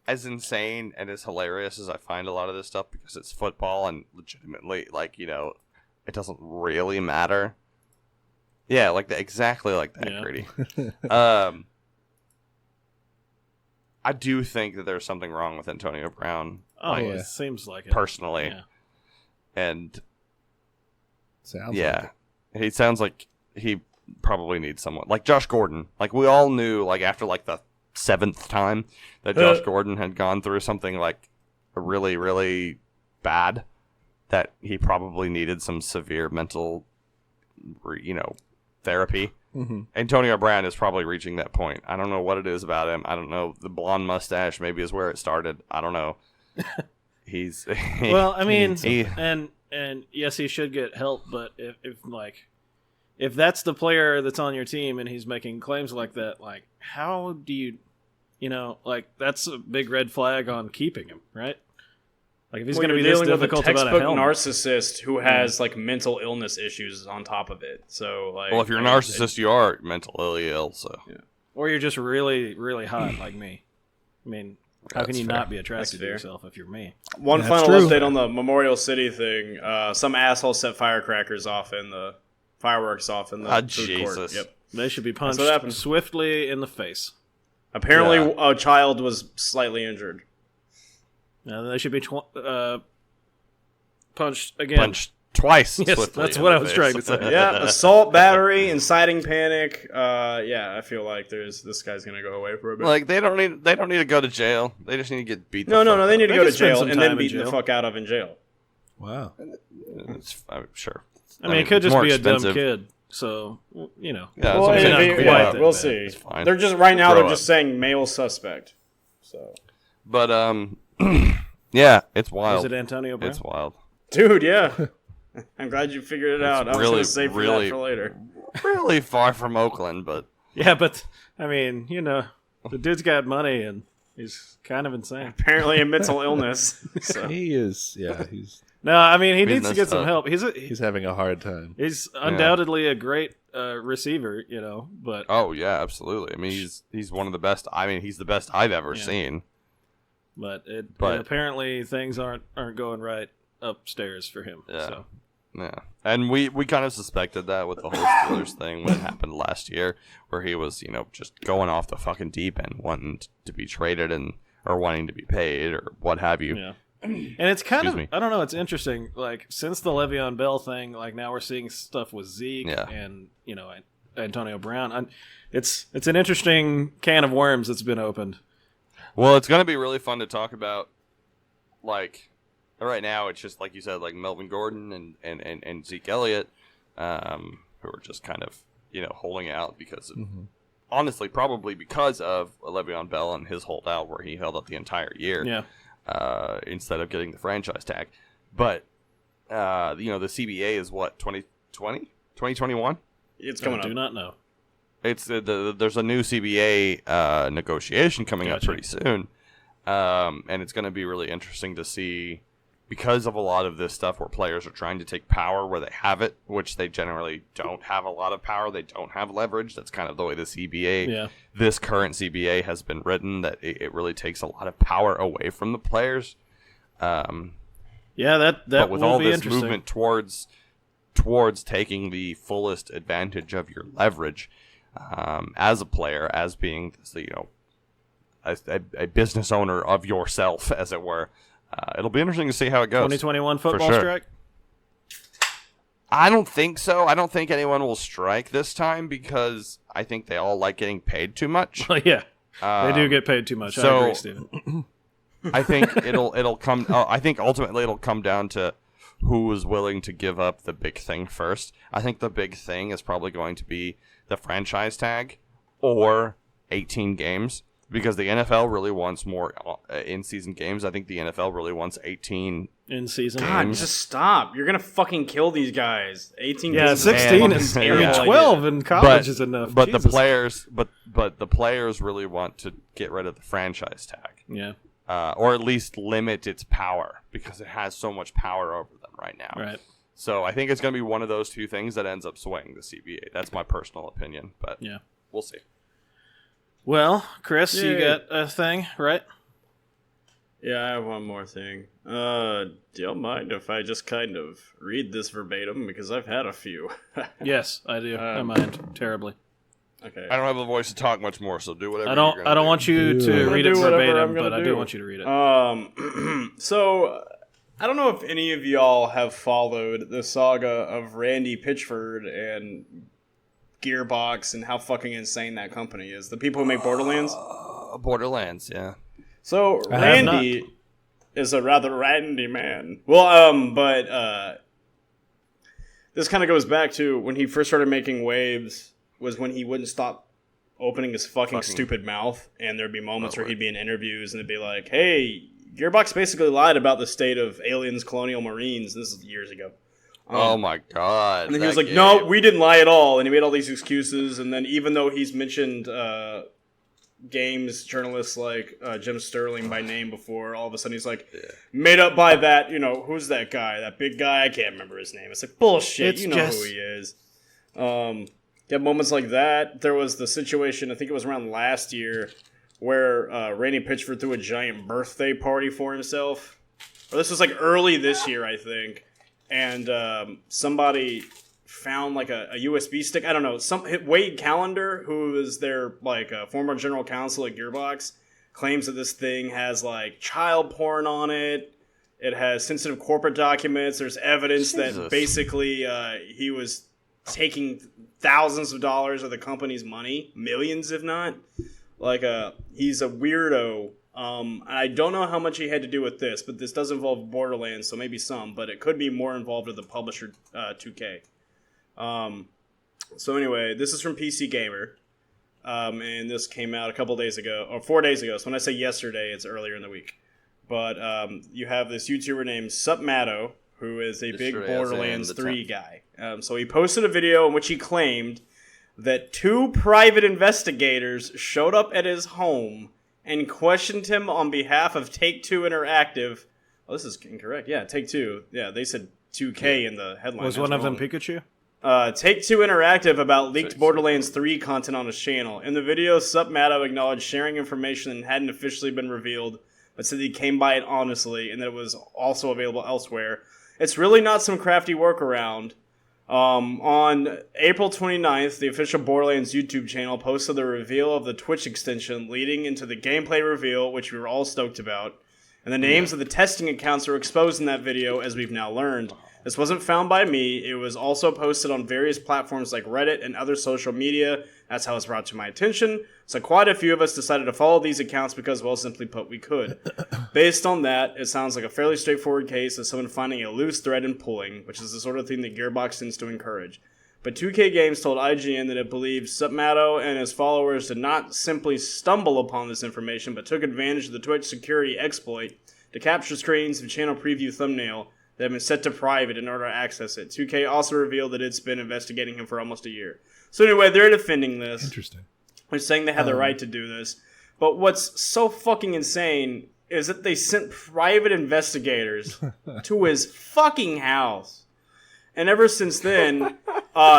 as insane and as hilarious as I find a lot of this stuff because it's football and legitimately, like, it doesn't really matter. Yeah, like that, exactly like that,
Yeah.
Grady. I do think that there's something wrong with Antonio Brown.
Oh,
like,
yeah.
it seems like it.
personally.
Yeah.
And
Sounds
yeah,
like
he sounds like he probably needs someone like Josh Gordon. Like we all knew, like after like the 7th time that Josh Gordon had gone through something like really, really bad, that he probably needed some severe mental, therapy.
Mhm.
Antonio Brown is probably reaching that point. I don't know what it is about him. I don't know. The blonde mustache maybe is where it started. I don't know. He's
Well, I mean,
he-
and yes, he should get help, but if that's the player that's on your team and he's making claims like that, like how do you like that's a big red flag on keeping him, right? Like if he's going to be this
dealing with a
difficult about a
textbook
helmet.
narcissist who has like mental illness issues on top of it. So like,
well, if you're a narcissist, you are mentally ill. So
Or you're just really, really hot like me. I mean, how can
That's
you
fair.
not be attracted to
fair.
yourself if you're me?
One
That's
final
true.
update on the Memorial City thing. Some asshole set firecrackers off in the fireworks off in the food
Jesus.
court. Yep.
They should be
what
punched
happened.
swiftly in the face.
Apparently,
Yeah.
a child was slightly injured.
They should be punched again.
punched twice.
Yes,
swiftly
that's
in
what
the
I was
face.
trying to say.
Yeah, assault, battery, inciting panic. Yeah, I feel like this guy's gonna go away for a bit.
Like they don't need to go to jail. They just need to get beat.
no, they need to
They
go
could
to
spend
jail
some
and then
time in
beaten the
jail.
fuck out of in jail.
Wow.
I'm sure.
I mean, it could
it's
just
more
be a dumb
expensive.
kid. So,
Yeah,
Well,
that's what I'm
maybe
saying.
not
yeah,
quite
yeah,
that
we'll
bad.
see.
It's fine.
They're just right now.
Grow
They're
up.
just saying male suspect. So
But Yeah, it's
Is
wild.
it Antonio Brown?
It's wild.
Dude, yeah. I'm glad you figured it out. I was
really,
going to save
really-
that for later.
Really far from Oakland, but
Yeah, but I mean, the dude's got money and he's kind of insane.
Apparently a mental illness. So.
He is. Yeah, he's
No, I mean he
He's
needs to get
messed
some
up.
help.
he's having a hard time.
He's undoubtedly a great receiver, but
oh yeah, absolutely. I mean, he's one of the best. I mean, he's the best I've ever
Yeah.
seen.
but
But-
apparently things aren't going right upstairs for him.
Yeah.
So.
Yeah, and we kind of suspected that with the whole Steelers thing when it happened last year, where he was just going off the fucking deep end, wanting to be traded or wanting to be paid or what have you.
Yeah. And it's kind
Excuse
of,
me.
I don't know, it's interesting. Like, since the Le'Veon Bell thing, like, now we're seeing stuff with Zeke
Yeah.
and, Antonio Brown. It's an interesting can of worms that's been opened.
Well, it's gonna be really fun to talk about. Like, right now, it's just like you said, like Melvin Gordon and Zeke Elliott, who are just kind of holding out because of, honestly, probably because of Le'Veon Bell and his holdout where he held out the entire year.
Yeah.
Instead of getting the franchise tag. But, the CBA is what, 2020? 2021?
It's
I
coming
do
up.
not know.
It's there's a new CBA negotiation coming up
Gotcha.
pretty soon. And it's going to be really interesting to see, because of a lot of this stuff where players are trying to take power where they have it, which they generally don't have a lot of power. They don't have leverage. That's kind of the way the CBA, this current CBA has been written, that it really takes a lot of power away from the players.
Yeah, that
But with
will
all
be
this
interesting.
movement towards taking the fullest advantage of your leverage as a player, as being a business owner of yourself, as it were. It'll be interesting to see how it goes.
2021 football
sure.
strike?
I don't think so. I don't think anyone will strike this time because I think they all like getting paid too much.
Oh, yeah. They do get paid too much. I
so-
agree, Steven.
I think it'll come. I think ultimately it'll come down to who is willing to give up the big thing first. I think the big thing is probably going to be the franchise tag or 18 games, because the NFL really wants more in-season games. I think the NFL really wants 18.
In season.
God,
games.
just stop. You're going to fucking kill these guys. 18
Yeah,
games
16
is
is
a fucking terrible
12
idea.
in college is enough.
But
Jesus.
the players, but the players really want to get rid of the franchise tag,
Yeah,
or at least limit its power, because it has so much power over them right now.
right.
So I think it's going to be one of those two things that ends up swaying the CBA. That's my personal opinion, but
Yeah.
we'll see.
Well, Chris, you
Yay.
got a thing, right?
Yeah, I have one more thing. Do you mind if I just kind of read this verbatim? Because I've had a few.
Yes, I do. I mind terribly.
Okay.
I don't have the voice to talk much more, so do whatever.
I don't want you
Do
to
it.
read it
Do whatever
verbatim,
I'm gonna
but I do
do.
want you to read it.
So I don't know if any of y'all have followed the saga of Randy Pitchford and Gearbox and how fucking insane that company is. The people who make Borderlands.
Borderlands, yeah.
So
I have
Randy is a rather randy man. Well, but this kind of goes back to when he first started making waves. Was when he wouldn't stop opening his fucking stupid mouth, and there'd be moments where he'd be in interviews and it'd be like, "Hey, Gearbox basically lied about the state of aliens, colonial marines." This is years ago.
Oh my god.
And then he
that
was like,
game.
"No, we didn't lie at all," and he made all these excuses. And then even though he's mentioned games journalists like Jim Sterling by name before, all of a sudden he's like, made up by that, who's that guy? That big guy? I can't remember his name. It's like, bullshit,
It's
you know
just-
who he is. You have moments like that. There was the situation, I think it was around last year, where Randy Pitchford threw a giant birthday party for himself. Or this was like early this year, I think. And somebody found like a USB stick. I don't know. Wade Callender, who is their former general counsel at Gearbox, claims that this thing has like child porn on it. It has sensitive corporate documents. There's evidence that
Jesus.
basically he was taking thousands of dollars of the company's money, millions if not. He's a weirdo. I don't know how much he had to do with this, but this does involve Borderlands, so maybe some, but it could be more involved with the publisher 2K. So anyway, this is from PC Gamer, and this came out a couple days ago, or 4 days ago. So when I say yesterday, it's earlier in the week. but you have this YouTuber named Supmato, who is a big
sure
Borderlands
the
3 guy. So he posted a video in which he claimed that 2 private investigators showed up at his home and questioned him on behalf of Take-Two Interactive. Oh, this is incorrect. Yeah, Take-Two. Yeah, they said 2K in the headline.
Was
That's
one of them
wrong.
Pikachu?
Take-Two Interactive about leaked Borderlands 3 content on his channel. In the video, Supmato acknowledged sharing information that hadn't officially been revealed, but said he came by it honestly and that it was also available elsewhere. It's really not some crafty workaround. On April 29th, the official Borderlands YouTube channel posted the reveal of the Twitch extension leading into the gameplay reveal, which we were all stoked about. And the names of the testing accounts were exposed in that video, as we've now learned. This wasn't found by me. It was also posted on various platforms like Reddit and other social media. That's how it's brought to my attention. So quite a few of us decided to follow these accounts because, well, simply put, we could. Based on that, it sounds like a fairly straightforward case of someone finding a loose thread and pulling, which is the sort of thing that Gearbox tends to encourage. But 2K Games told IGN that it believed Supmato and his followers did not simply stumble upon this information, but took advantage of the Twitch security exploit to capture screens of channel preview thumbnail that have been set to private in order to access it. 2K also revealed that it's been investigating him for almost a year. So anyway, they're defending this.
Interesting.
They're saying they had the right to do this. But what's so fucking insane is that they sent private investigators to his fucking house. And ever since then,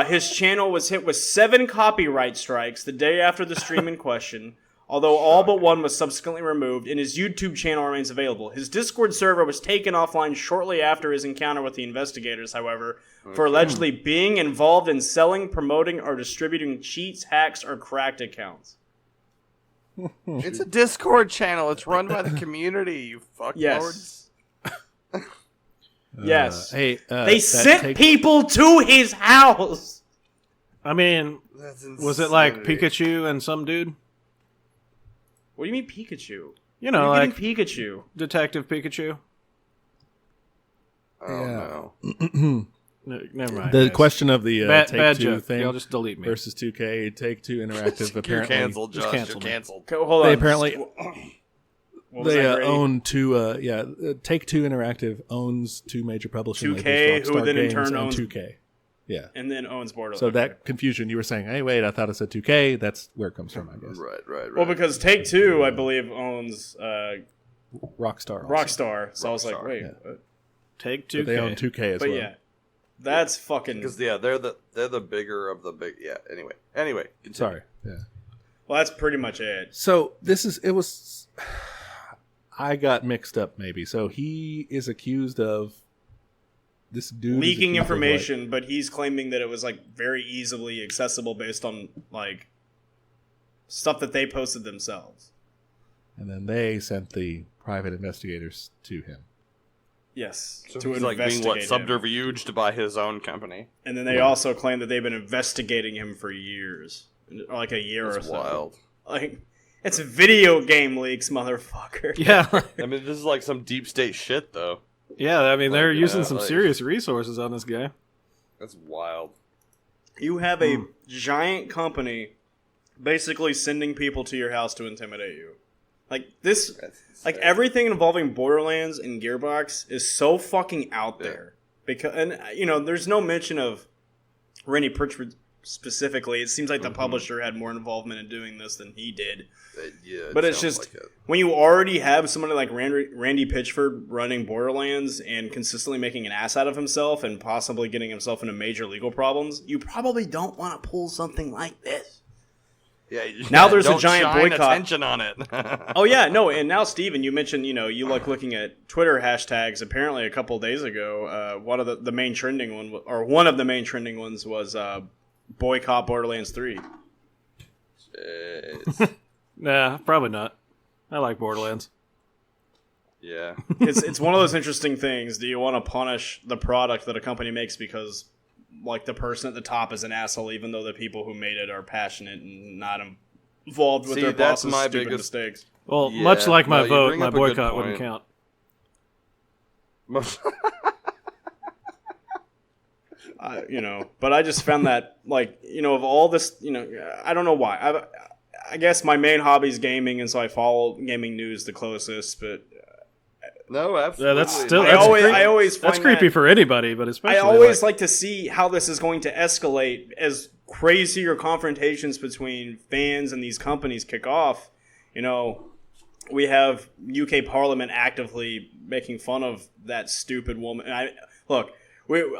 his channel was hit with 7 copyright strikes the day after the stream in question, although all but one was subsequently removed, and his YouTube channel remains available. His Discord server was taken offline shortly after his encounter with the investigators, however, for allegedly being involved in selling, promoting, or distributing cheats, hacks, or cracked accounts.
It's a Discord channel. It's run by the community, you fucklords.
Yes. Yes.
Hey,
They sent people to his house!
I mean, was it like Pikachu and some dude?
What do you mean Pikachu?
You know,
What do you
like
mean Pikachu?
Detective Pikachu?
Oh,
Yeah.
no.
Never mind.
The
guys.
question of the
bad
Take-Two
joke.
thing
Y'all just delete me.
versus 2K, Take-Two Interactive
You're
apparently
canceled,
just
Josh.
cancel
You're
me.
canceled.
Okay, hold on.
They apparently
What was
they
that, Grady?
own two. Take-Two Interactive owns 2 major publishing
2K,
labels,
who
Rockstar
then in
Games
turn
and
owns-
2K. Yeah.
And then owns Borderlands.
So
Okay.
that confusion you were saying, hey, wait, I thought it said 2K. That's where it comes from, I guess.
Right.
Well, because Take-Two, I believe, owns
Rockstar. Also.
Rockstar. So I was like,
Rockstar,
wait.
yeah.
What?
Take
But
2K.
they own 2K as
But
well.
yeah, that's fucking...
Because they're the bigger of the big. Yeah. Anyway. Continue.
Sorry. Yeah.
Well, that's pretty much it.
So it was. I got mixed up maybe. So he is accused of this dude is
Leaking
accused of,
information, but he's claiming that it was, like, very easily accessible based on, like, stuff that they posted themselves.
and then they sent the private investigators to him.
Yes.
So
to
he's like being
investigate him.
subterfuged by his own company.
And then they also claim that they've been investigating him for years. Like a year
That's
or so.
wild.
Like, it's video game leaks, motherfucker.
Yeah.
I mean, this is like some deep state shit, though.
Yeah, I mean, they're
Like,
using
yeah,
some
like-
serious resources on this guy.
That's wild.
You have a giant company basically sending people to your house to intimidate you. Like, this...
That's
Like,
insane.
everything involving Borderlands and Gearbox is so fucking out there. Because, and, you know, there's no mention of Randy Pritchard specifically. It seems like the publisher had more involvement in doing this than he did.
Yeah, it
But it's
sounds
just,
like it.
when you already have somebody like Randy Pitchford running Borderlands and consistently making an ass out of himself and possibly getting himself into major legal problems, you probably don't want to pull something like this.
Yeah,
Now there's a
don't
giant
shine
boycott.
attention on it.
Oh yeah, no, and now Steven, you mentioned, you know, you like looking at Twitter hashtags. Apparently, a couple days ago, one of the main trending ones was boycott Borderlands 3.
Nah, probably not. I like Borderlands.
Yeah.
It's one of those interesting things. Do you want to punish the product that a company makes because, like, the person at the top is an asshole, even though the people who made it are passionate and not involved with
See,
their
that's
boss's
my
stupid
biggest-
mistakes?
Well,
Yeah,
much like my
no, you
vote,
bring
my
up a good
boycott wouldn't
point.
count.
You know, but I just found that, like, you know, of all this, you know, I don't know why. I guess my main hobby is gaming, and so I follow gaming news the closest, but
No,
Yeah,
absolutely.
that's still
I
that's
always,
creepy.
I always find
That's creepy
that-
for anybody, but especially
I always
like
like to see how this is going to escalate as crazier confrontations between fans and these companies kick off. You know, we have UK Parliament actively making fun of that stupid woman. And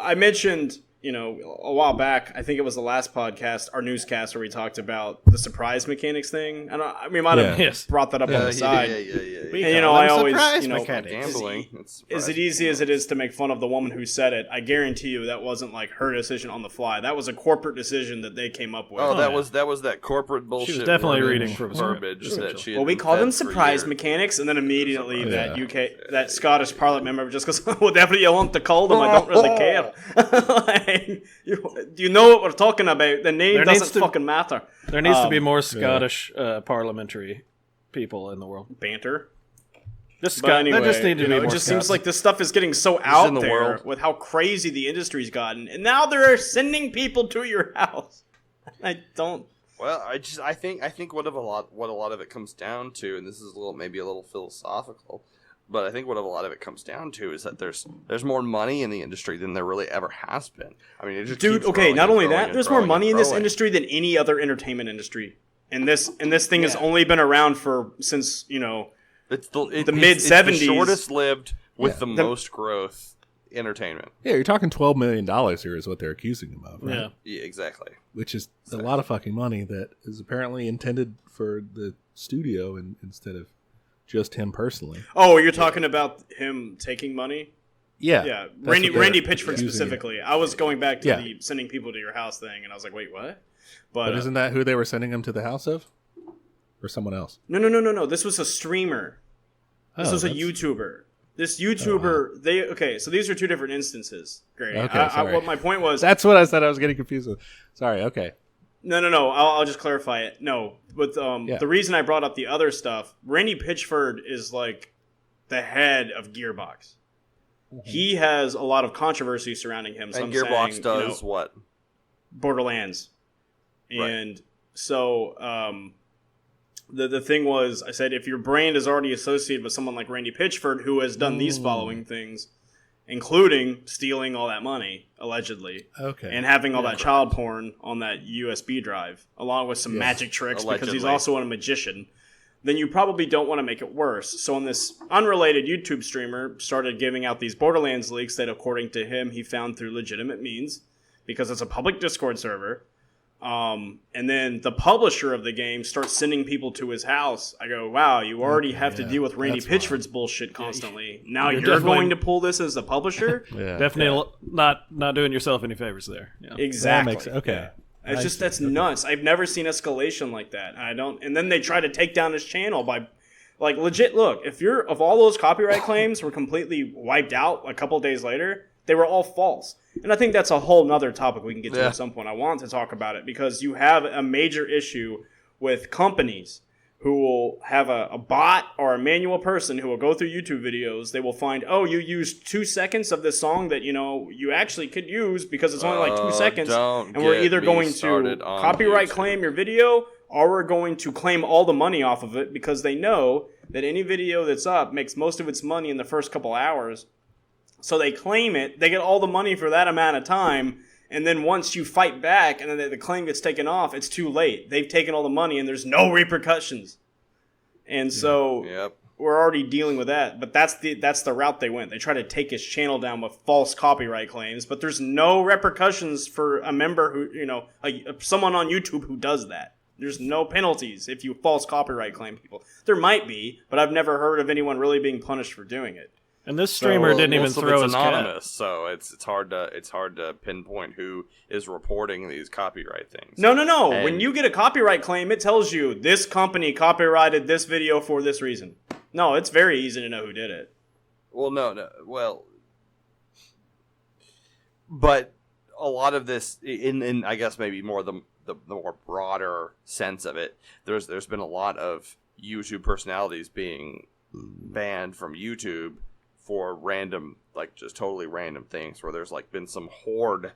I mentioned, you know, a while back, I think it was the last podcast, our newscast, where we talked about the surprise mechanics thing. We might have
Yes.
brought that up on the side.
Yeah.
And, you know, I always,
surprise
you know,
mechanics.
Gambling.
as it easy as it is to make fun of the woman who said it, I guarantee you that wasn't like her decision on the fly. That was a corporate decision that they came up with.
Oh,
yeah.
that was that corporate bullshit.
definitely
verbiage-
reading from
verbiage
script.
that she. had
Well, we
been
call them
fed for
surprise
years.
mechanics, and then immediately
Yeah.
that Scottish Parliament member just goes, "Well, definitely, I want to call them. I don't really care." Like, you know what we're talking about? The name
There needs
doesn't
to-
fucking matter.
there needs to be more Scottish parliamentary people in the world.
Banter.
Just
But anyway,
there just need to
you
be
know,
more
it just
Scots.
seems like this stuff is getting so out
in the
there
world.
with how crazy the industry's gotten, and now they're sending people to your house. I don't.
Well, I think what a lot of it comes down to, and this is maybe a little philosophical, but I think what a lot of it comes down to is that there's more money in the industry than there really ever has been. I mean, it just
Dude,
keeps
okay,
growing
not
and
only
growing
that,
and
there's more
growing
money in
and
this
growing.
industry than any other entertainment industry. And this thing has only been around for since, you know,
It's the
mid-70s.
It's the shortest lived with the most growth entertainment.
Yeah, you're talking $12 million here is what they're accusing him of, right?
Yeah.
Yeah, exactly.
Which is a lot of fucking money that is apparently intended for the studio instead of just him personally.
Oh, you're talking about him taking money?
Yeah.
Yeah,
that's
Randy
what they're
Pitchford
accusing
specifically. I was going back to
Yeah.
the sending people to your house thing, and I was like, wait, what?
But isn't that who they were sending him to the house of? Or someone else?
No. This was a streamer. This was a
that's-
YouTuber. This YouTuber, so these are two different instances. Great.
Okay, sorry.
What my point was,
That's what I said. I was getting confused with. Sorry. Okay.
No. I'll just clarify it. No, but the reason I brought up the other stuff, Randy Pitchford is like the head of Gearbox. He has a lot of controversy surrounding him. So
And
I'm
Gearbox
saying,
does what?
Borderlands,
Right.
and so the thing was, I said if your brand is already associated with someone like Randy Pitchford, who has done these following things, including stealing all that money allegedly.
Okay.
And having all that child porn on that USB drive, along with some magic tricks because he's
Allegedly.
also a magician, then you probably don't want to make it worse. So when this unrelated YouTube streamer started giving out these Borderlands leaks that, according to him, he found through legitimate means, because it's a public Discord server, and then the publisher of the game starts sending people to his house, I go, wow, you already have to deal with Randy
that's
Pitchford's bullshit constantly. Now you're
definitely-
going to pull this as the publisher?
Yeah.
Definitely not doing yourself any favors there. Yeah.
Exactly.
okay.
Yeah. It's just that's nuts. I've never seen escalation like that. And then they try to take down his channel by, like, legit. Look, if all those copyright claims were completely wiped out a couple days later, they were all false. And I think that's a whole nother topic we can get to at some point. I want to talk about it because you have a major issue with companies who will have a bot or a manual person who will go through YouTube videos. They will find, oh, you used 2 seconds of this song that, you know, you actually could use because it's only like 2 seconds.
don't
And we're
get
either
me
going to
started on
copyright
YouTube.
claim your video or we're going to claim all the money off of it because they know that any video that's up makes most of its money in the first couple hours. So they claim it, they get all the money for that amount of time, and then once you fight back and then the claim gets taken off, it's too late. They've taken all the money and there's no repercussions. And so
Yep.
we're already dealing with that, but that's the route they went. They try to take his channel down with false copyright claims, but there's no repercussions for a member who, you know, someone on YouTube who does that. There's no penalties if you false copyright claim people. There might be, but I've never heard of anyone really being punished for doing it.
And this streamer didn't even
Most of
throw
it's
his
anonymous,
cat.
so it's hard to pinpoint who is reporting these copyright things.
No.
And-
When you get a copyright claim, it tells you this company copyrighted this video for this reason. No, it's very easy to know who did it.
Well, no. Well, but a lot of this, in I guess maybe more the more broader sense of it, there's been a lot of YouTube personalities being banned from YouTube for random, like just totally random things, where there's like been some horde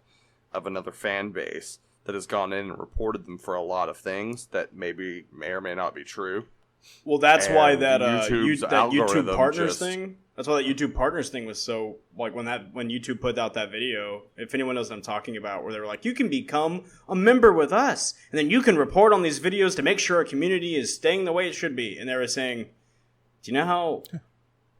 of another fan base that has gone in and reported them for a lot of things that may or may not be true.
Well, that's
And
why that
YouTube's algorithm
YouTube partners
just-
thing That's why that YouTube Partners thing was so, like, when YouTube put out that video, if anyone knows what I'm talking about, where they were like, you can become a member with us, and then you can report on these videos to make sure our community is staying the way it should be. And they were saying, do you know how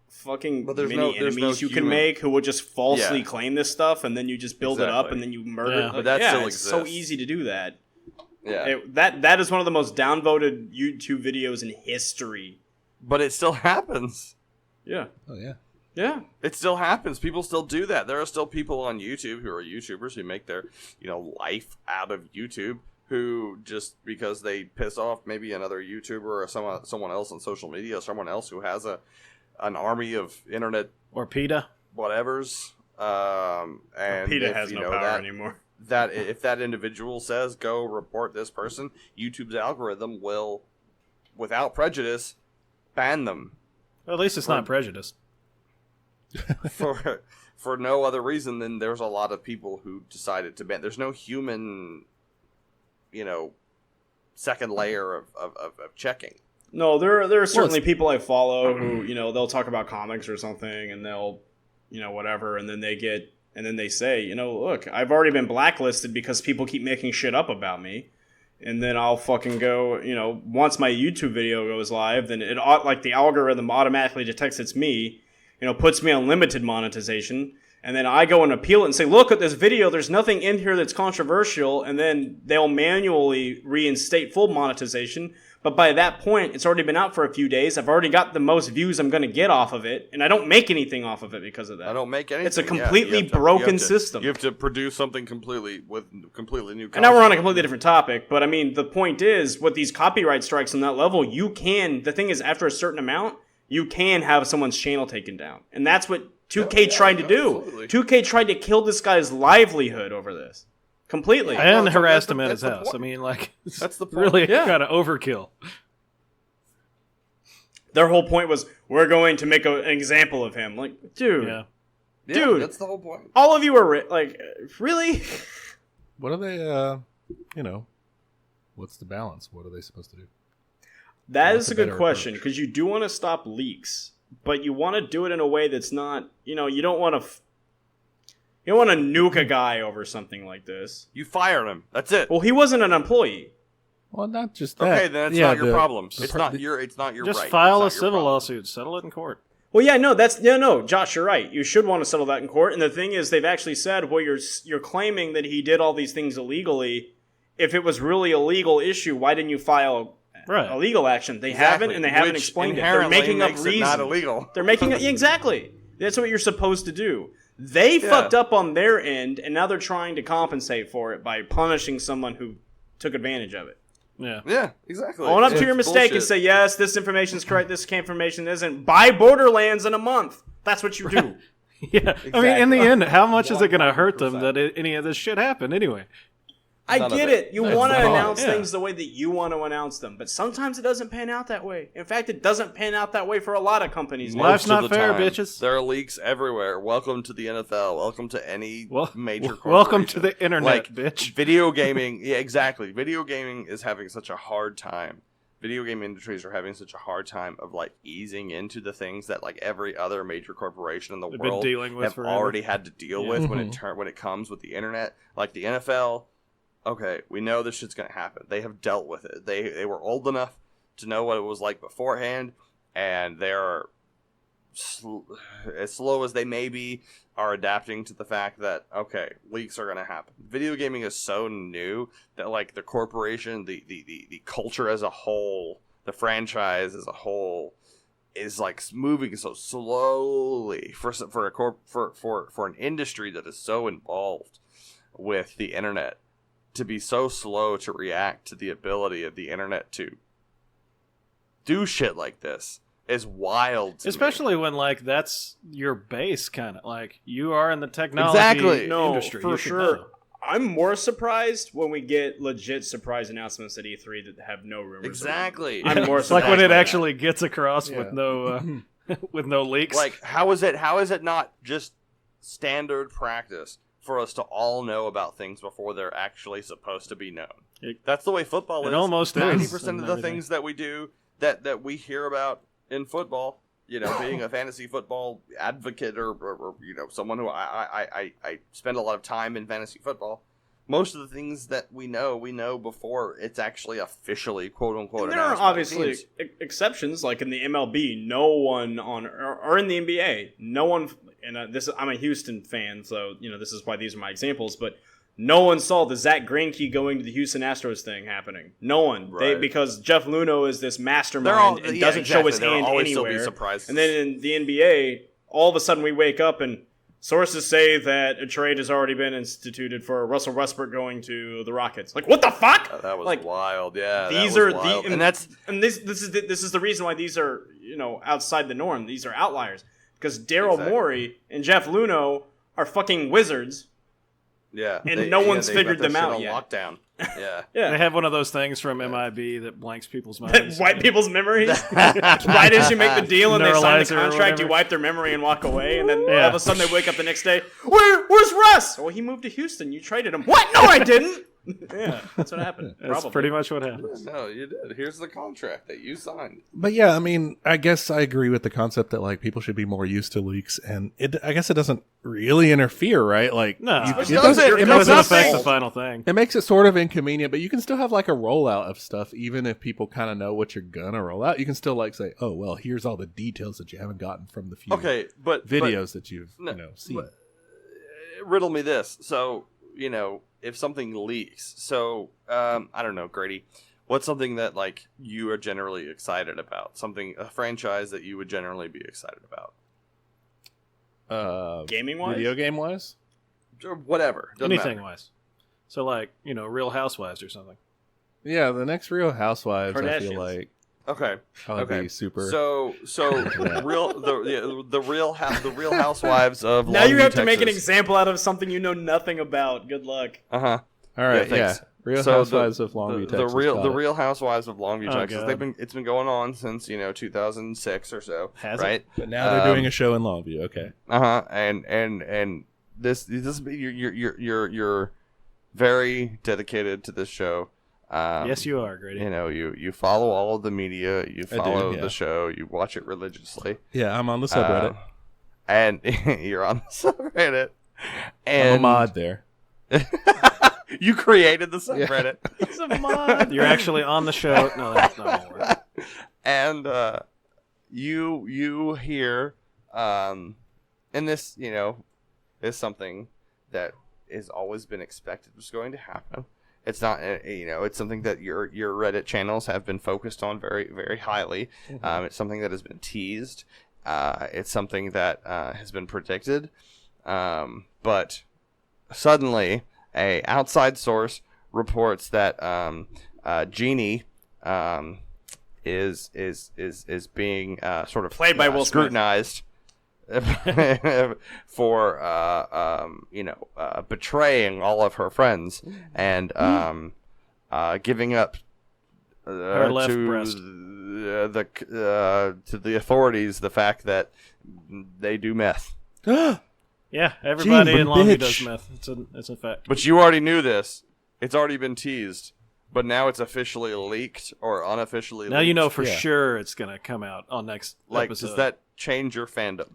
fucking many enemies you can make who will just falsely claim this stuff, and then you just build it up, and then you murder?
Yeah.
But that still
it's
exists.
so easy to do that.
Yeah.
That is one of the most downvoted YouTube videos in history.
But it still happens.
Yeah.
Oh yeah.
Yeah.
It still happens. People still do that. There are still people on YouTube who are YouTubers who make their, life out of YouTube, who just because they piss off maybe another YouTuber or someone else on social media, or someone else who has an army of internet
Or PETA.
whatevers. And
PETA has no power anymore.
That if that individual says go report this person, YouTube's algorithm will, without prejudice, ban them.
Well, at least it's not prejudice.
for no other reason than there's a lot of people who decided to ban. There's no human, second layer of checking.
No, there are certainly people I follow who, they'll talk about comics or something, and they'll, whatever, and then they say, look, I've already been blacklisted because people keep making shit up about me. And then I'll fucking go, once my YouTube video goes live, then the algorithm automatically detects it's me, puts me on limited monetization. And then I go and appeal it and say, look at this video, there's nothing in here that's controversial. And then they'll manually reinstate full monetization. But by that point, it's already been out for a few days. I've already got the most views I'm going to get off of it. And I don't make anything off of it because of that.
I don't make anything.
It's a completely broken system.
You have to produce something completely new content.
And now we're on a completely different topic. But I mean, the point is, with these copyright strikes on that level, the thing is, after a certain amount, you can have someone's channel taken down. And that's what 2K tried to do.
Absolutely.
2K tried to kill this guy's livelihood over this. Completely.
And harassed him at
that's
his
the
house.
point.
I mean,
That's the point.
really
Yeah.
kind of overkill.
Their whole point was, we're going to make an example of him. Like, dude,
Yeah.
Dude.
that's the whole point.
all of you are really?
What are they? What's the balance? What are they supposed to do?
That
What's
is a
a
good
better
question,
approach?
because you do want to stop leaks, but you want to do it in a way that's not, you don't want to... You don't want to nuke a guy over something like this.
You fired him. That's it.
Well, he wasn't an employee.
Well, not just that.
Okay, then it's not your problem. It's not your
Just
right.
file a
It's not your
civil
problem.
lawsuit. Settle it in court.
Well, yeah, no, Josh, you're right. You should want to settle that in court. And the thing is, they've actually said, well, you're claiming that he did all these things illegally. If it was really a legal issue, why didn't you file a legal action? They haven't, and they haven't
Which
explained it. They're
inherently
making up
makes it
reasons.
not illegal.
They're making it exactly. That's what you're supposed to do. They fucked up on their end, and now they're trying to compensate for it by punishing someone who took advantage of it.
Yeah.
Yeah, exactly.
Own up to your
It's
mistake and
bullshit.
say, yes, this information is correct, this information isn't. Buy Borderlands in a month. That's what you do.
Yeah. I mean, in the end, how much is it going to hurt them
100%.
that any of this shit happened anyway?
I
None of
get
it.
it. You
That's
want to
the point.
announce
Yeah.
things the way that you want to announce them, but sometimes it doesn't pan out that way. In fact, it doesn't pan out that way for a lot of companies. now.
Life's
Most of
not
the
fair,
time.
bitches.
There are leaks everywhere. Welcome to the NFL. Welcome to any major corporation.
Welcome to the internet,
Like,
bitch.
Video gaming, yeah, exactly. Video gaming is having such a hard time. Video game industries are having such a hard time of easing into the things that every other major corporation in the
They've been
world
dealing with
have
forever.
already had to deal with when it comes with the internet. Like the NFL, okay, we know this shit's gonna happen. They have dealt with it. They were old enough to know what it was like beforehand, and they're as slow as they may be, are adapting to the fact that, okay, leaks are going to happen. Video gaming is so new that, the corporation, the culture as a whole, the franchise as a whole, is, moving so slowly for an industry that is so involved with the internet to be so slow to react to the ability of the internet to do shit like this. Is wild to me.
Especially when that's your base, kind of you are in the technology industry.
For
You should
sure.
know.
I'm more surprised when we get legit surprise announcements at E3 that have no rumors.
Exactly.
I'm more
It's like
surprised
when it
by that.
actually gets across with no with no leaks.
How is it not just standard practice for us to all know about things before they're actually supposed to be known? That's the way football is.
It almost is.
90% of
and
the
everything.
things that we do that we hear about in football being a fantasy football advocate or someone who I spend a lot of time in fantasy football. Most of the things that we know before it's actually officially quote unquote.
And there are obviously exceptions, like in the MLB. No one or in the NBA, no one. And I'm a Houston fan, so this is why these are my examples. But no one saw the Zach Greinke going to the Houston Astros thing happening. No one,
right.
Because Jeff Luhnow is this mastermind and doesn't show his hand anywhere. And then in the NBA, all of a sudden we wake up and sources say that a trade has already been instituted for Russell Westbrook going to the Rockets. Like, what the fuck?
Oh, that was wild. Yeah,
these are wild. This is the reason why these are outside the norm. These are outliers because Daryl Morey and Jeff Luhnow are fucking wizards.
Yeah,
and no one's figured them out yet.
Lockdown. Yeah,
yeah. They have one of those things from MIB that blanks people's minds.
Wipe people's memories. Right as you make the deal and they sign the contract, you wipe their memory and walk away, and then all of a sudden they wake up the next day. Where's Russ? Well, he moved to Houston. You traded him. What? No, I didn't. Yeah, that's what happened.
That's pretty much what happened.
No, you did. Here's the contract that you signed.
But yeah, I mean, I guess I agree with the concept that like people should be more used to leaks, and I guess it doesn't really interfere, right? Like,
no,
it
doesn't affect the final thing.
It makes it sort of inconvenient, but you can still have like a rollout of stuff, even if people kind of know what you're gonna roll out. You can still like say, "Oh, well, here's all the details that you haven't gotten from the few videos that you've seen."
Riddle me this, so if something leaks. So, I don't know, Grady, what's something that, like, you are generally excited about? A franchise that you would generally be excited about?
Gaming-wise?
Video game-wise?
Or whatever.
Anything-wise. So, like, Real Housewives or something.
Yeah, the next Real Housewives, I feel like.
Okay.
Be super.
So the Real Housewives of Longview,
now you have to
Texas.
make an example out of something you know nothing about. Good luck.
Uh-huh.
All right, Real Housewives of Longview, Texas.
The Real Housewives of Longview, Texas. It's been going on since 2006 or so.
Has
right?
it?
But now they're doing a show in Longview. Okay.
And this you're very dedicated to this show.
Yes, you are, Grady.
You follow all of the media. You follow the show. You watch it religiously.
Yeah, I'm on the subreddit.
And you're on the subreddit. And
I'm a mod there.
You created the subreddit.
Yeah. It's a mod.
You're actually on the show. No, that's not what works.
And you hear, and this is something that has always been expected was going to happen. It's not, it's something that your Reddit channels have been focused on very, very highly. Mm-hmm. It's something that has been teased. It's something that has been predicted. But suddenly, a outside source reports that Genie is being sort of
played by Will
scrutinized. For betraying all of her friends and giving up
her left breast
to the authorities the fact that they do meth.
Yeah, everybody in Longview does meth. It's a fact.
But you already knew this. It's already been teased. But now it's officially leaked or unofficially leaked.
Now you know for sure it's going to come out on next episode.
Does that change your fandom?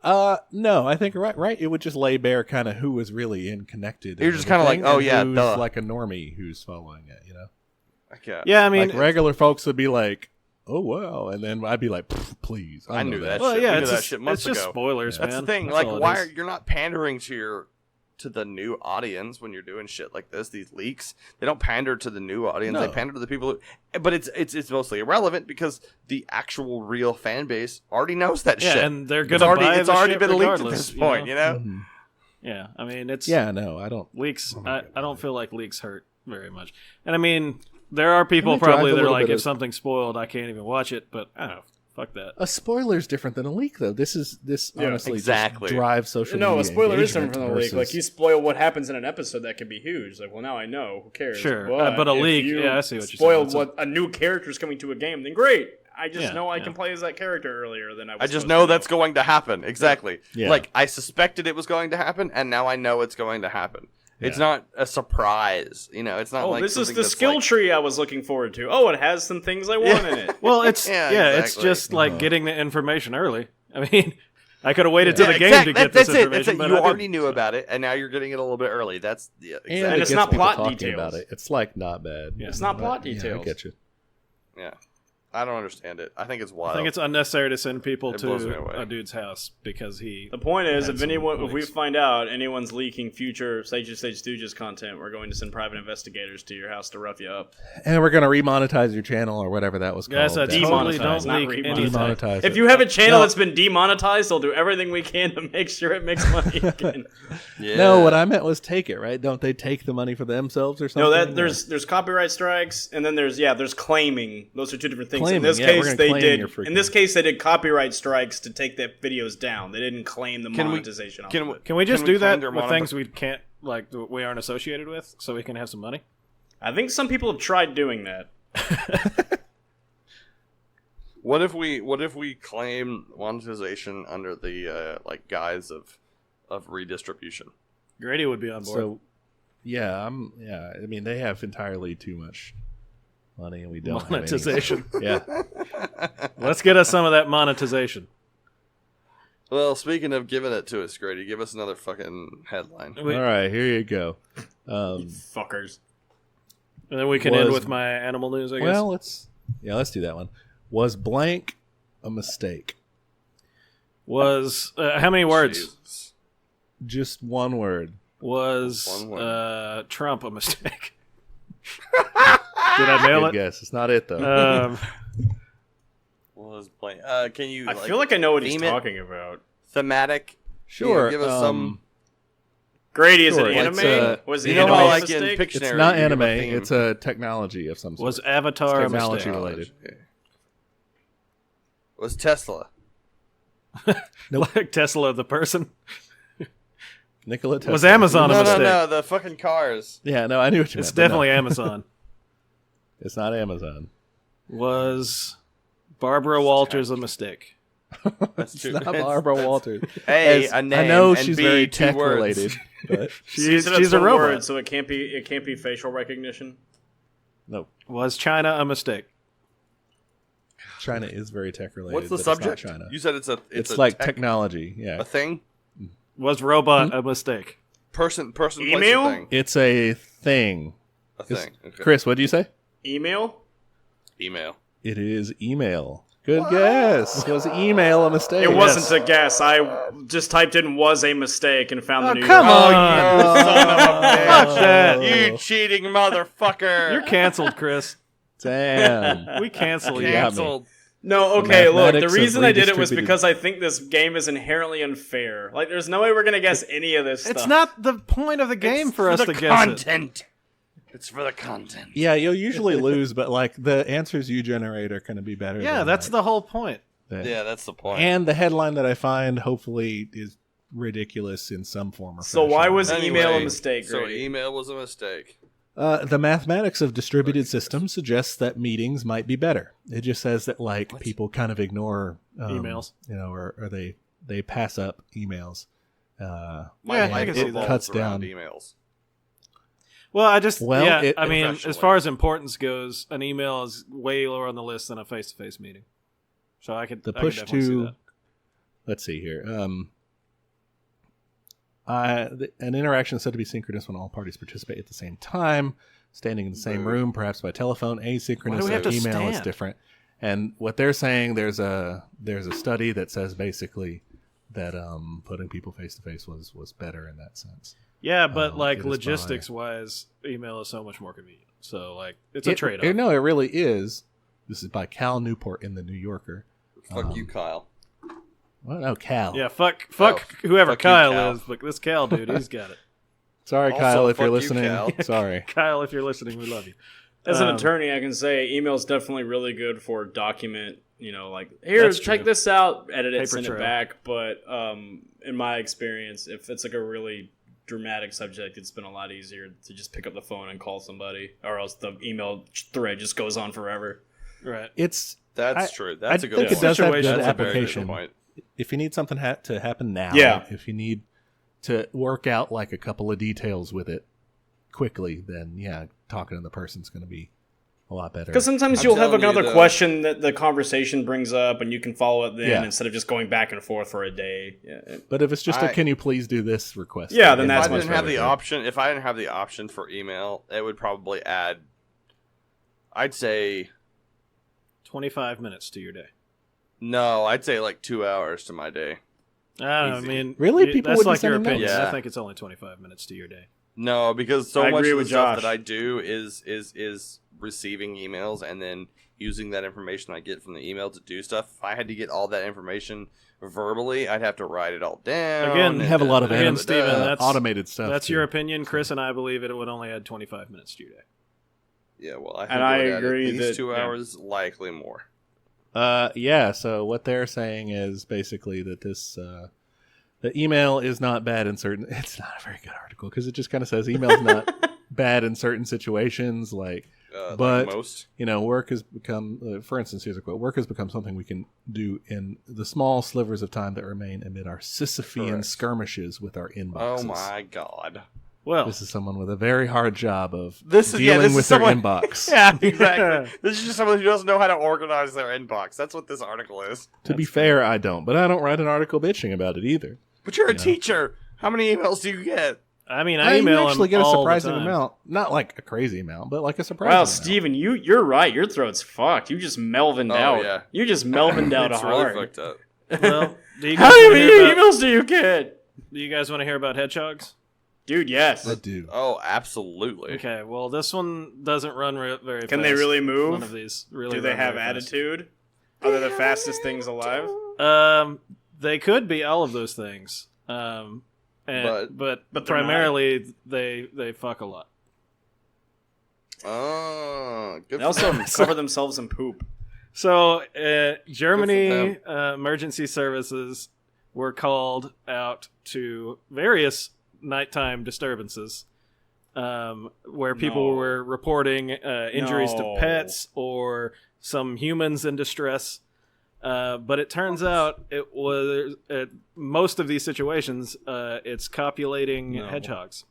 No, I think right. It would just lay bare kind of who was in connected.
You're just kind of like, oh yeah,
who's
duh.
Like a normie who's following it,
Okay.
Yeah, I mean,
like regular folks would be like, oh wow, and then I'd be like, please,
I knew that.
Well,
shit.
yeah,
We knew that shit months
it's just
ago.
spoilers, man.
That's the thing.
That's
like, you're not pandering to the new audience when you're doing shit like this? These leaks, they don't pander to the new audience.
No.
They pander to the people but it's mostly irrelevant because the actual real fan base already knows that shit.
And they're gonna buy
it's already
shit
been leaked at
regardless,
this point,
Mm-hmm.
Yeah, I mean, it's
no, I don't
leaks. I don't feel like leaks hurt very much. And I mean, there are people
And they drive
probably
a
that are
little
like,
bit
if
of-
something's spoiled, I can't even watch it. But I don't know. Fuck that.
A spoiler is different than a leak, though. This honestly
exactly.
just drives social
No,
media
a spoiler is
engagement
different from a leak. Like, you spoil what happens in an episode, that could be huge. Like, well, now I know. Who cares?
Sure, but a
if
leak,
you
I see what you're saying.
spoil what a new character is coming to a game, then great. I just know I can play as that character earlier than I was.
I just know that's going to happen. Exactly.
Yeah.
Like, I suspected it was going to happen, and now I know it's going to happen. It's not a surprise. It's not like
this is
something
the
that's
skill
like,
tree I was looking forward to. Oh, it has some things I want in it.
Well, it's
Yeah,
it's
exactly.
just like getting the information early. I mean, I could have waited till the game to get
that's
this
it.
information, but
You
I
already
didn't.
knew about it, and now you're getting it a little bit early. That's exactly.
And
it
it's
gets
not
people
plot
talking
details.
about it. It's like not bad.
Yeah.
It's not plot
Yeah,
details.
I get you.
Yeah. I don't understand it. I think it's wild.
I think it's unnecessary to send people
It blows me
to
away.
a dude's house because he.
The point is,
had
if
some
we
leaks.
find out anyone's leaking future Sagely Stage Stooges content, we're going to send private investigators to your house to rough you up.
And we're gonna remonetize your channel or whatever that was called.
Guys, I
That's-
totally
Demonetize,
don't
not
leak
remonetize.
anything.
Demonetize
If
it.
you have a channel
No.
that's been demonetized, they'll do everything we can to make sure it makes money again.
Yeah.
No, what I meant was take it, right? Don't they take the money for themselves or something?
No, that there's copyright strikes, and then there's claiming. Those are two different things. In
Claiming,
this
yeah, we're
case,
gonna
they
claim
did.
your freaking-
In this case, they did copyright strikes to take the videos down. They didn't claim the monetization. off of it.
Can we just do that
claim
with
their
things we can't we aren't associated with, so we can have some money?
I think some people have tried doing that.
What if we claim monetization under the guise of redistribution?
Grady would be on board.
So, yeah, I mean, they have entirely too much money, and we don't have any.
Monetization.
Yeah,
Let's get us some of that monetization.
Well, speaking of giving it to us, Grady, give us another fucking headline.
We-
all right, here you go.
Fuckers.
And then we can end with my animal news, I guess.
Well, let's do that one. Was blank a mistake?
Was how many words?
Jesus.
Just one word.
Was
One word.
Trump a mistake? Did I nail
Good
it?
guess. It's not it though.
Was blank. Can you?
I feel like I know what he's
theme it?
talking about.
Thematic.
Sure.
Give us some.
Grady, is
Sure,
it
it's,
anime? Was it
You know
anime
how
a
like in
mistake?
Pictionary,
It's not
you give
anime.
a theme.
It's a technology of some sort.
Was Avatar a
technology
mistake?
related?
Was Tesla?
Like Tesla, the person?
Nikola Tesla.
Was Amazon a
No,
mistake?
no, the fucking cars.
Yeah, no, I knew what you
It's
meant. but no.
definitely Amazon.
It's not Amazon.
Was Barbara Walters a mistake?
That's
It's
true.
not Barbara Walters.
A,
As-
a name.
I know
and
she's
B,
very
2
tech
words.
related, but
She's
It's
a
one
robot.
word, so it can't be facial recognition.
no.
Was China a mistake?
China is very tech related.
What's the
but it's not
subject?
China.
You said it's
It's
a
like
tech-
technology. Yeah,
a thing.
Was robot a mistake?
Person, place, or
Email?
thing.
it's a thing.
A thing. Okay.
Chris, what do you say?
Email?
Email.
It is email. Good guess. Was email a mistake?
It wasn't a guess. I just typed in "was a mistake" and found the New
come
York.
on.
You son of a bitch.
Fuck that.
You cheating motherfucker.
You're canceled, Chris.
Damn.
We cancel you.
got me.
canceled.
No, okay, look. The
mathematics of
reason I did it was
redistributed-
because I think this game is inherently unfair. Like, there's no way we're gonna guess any of this
It's
stuff.
not the point of the game
It's
for us
the
to guess it.
content. It's for the content.
Yeah, you'll usually lose, but like the answers you generate are going to be better.
Yeah,
than,
that's
like,
the whole point.
Yeah, that's the point.
And the headline that I find hopefully is ridiculous in some form or
So
fashion.
why was
Anyway,
email a mistake,
So
Grady?
email was a mistake.
The mathematics of distributed systems suggests that meetings might be better. It just says that like people kind of ignore
Emails.
or they pass up emails.
Yeah, I can see
it
that.
cuts
around
down.
emails.
Well, I just
Well,
I mean, as
professionally.
far as importance goes, an email is way lower on the list than a face-to-face meeting. So I could
The
I could
push
definitely see
to
that.
let's see here. An interaction is said to be synchronous when all parties participate at the same time, standing in the same room, perhaps by telephone. Asynchronous
Why do we have to
email is
stand?
different. And what they're saying, there's a study that says basically that putting people face to face was better in that sense.
Yeah, but like
it is by-
logistics-wise, email is so much more convenient. So like, it's a trade-off.
No, it really is. This is by Cal Newport in the New Yorker.
Fuck you, Kyle.
Well, no, Cal.
Yeah, fuck whoever
fuck you,
Kyle
Cal.
is, but this Cal dude, he's got it.
Sorry,
Also,
Kyle, if
fuck
you're
you,
listening.
Cal.
Sorry.
Kyle, if you're listening, we love you.
As an attorney, I can say email is definitely really good for document. Like here,
That's
check
true.
this out, edit it,
Paper
send
trail.
it back. But in my experience, if it's like a really dramatic subject, it's been a lot easier to just pick up the phone and call somebody, or else the email thread just goes on forever.
Right.
It's
That's
I-
true. That's
I
a good
think
point.
it does have
Situation.
good
That's a very good
application.
point.
If you need something to happen now,
Yeah.
if you need to work out like a couple of details with it, quickly, then yeah, talking to the person's going to be a lot better.
Because sometimes
I'm
you'll have
telling you,
another
though.
question that the conversation brings up, and you can follow it then
Yeah.
instead of just going back and forth for a day. Yeah.
But if it's just
I-
can you please do this request?
Yeah, then
If
that's
I
much
didn't have
better.
the option, if I didn't have the option for email, it would probably add. I'd say
25 minutes to your day.
no. I'd say like 2 hours to my day.
I don't know, I
Easy.
mean,
Really?
you-
People
that's
wouldn't
like your
send them
opinion.
notes?
I
Yeah.
think it's only 25 minutes to your day.
No, because so
I
much
agree
of the
with
stuff
Josh.
that I do is receiving emails and then using that information I get from the email to do stuff. If I had to get all that information verbally, I'd have to write it all down.
Again,
You
and
have a lot of
Again, Steven, that's-
automated stuff.
That's
too.
your opinion, Chris, and I believe it would only add 25 minutes to your day.
yeah. Well, I think
And
it
I
would add
agree
at least
that-
2
yeah.
hours, likely more.
Yeah, so what they're saying is basically that this the email is not bad in certain it's not a very good article because it just kind of says email's not bad in certain situations but
Like most.
work has become for instance, here's a quote: work has become something we can do in the small slivers of time that remain amid our Sisyphean
Correct.
skirmishes with our inboxes.
Oh my god.
Well,
This is someone with a very hard job of
This is
dealing with their
someone-
inbox.
Yeah, exactly. This is just someone who doesn't know how to organize their inbox. That's what this article is.
To be fair, I don't, but I don't write an article bitching about it either.
But you're a teacher. How many emails do you get?
I mean,
I
I email
actually
him
get a
all the
surprising
time.
amount, not like a crazy amount, but like a surprising
Wow,
amount.
Steven, you're right. Your throat's fucked. You just Melvined
Oh,
out.
yeah.
You just Melvined out
It's
hard.
really fucked up.
Well, do you
How
guys wanna
many
hear about,
emails do you get?
do you guys want to hear about hedgehogs?
Dude, yes.
I do.
Oh, absolutely.
Okay, well, this one doesn't run very fast.
Can they really move?
None of these really
Do they
run
have
very fast.
attitude? Are they the fastest things alive?
They could be all of those things. But
they're
primarily they fuck a lot.
Oh, good
They also cover themselves in poop.
So Germany
Good
emergency services were called out to various nighttime disturbances where people
No.
were reporting injuries
No.
to pets or some humans in distress. But it turns out it was most of these situations it's copulating
No.
hedgehogs.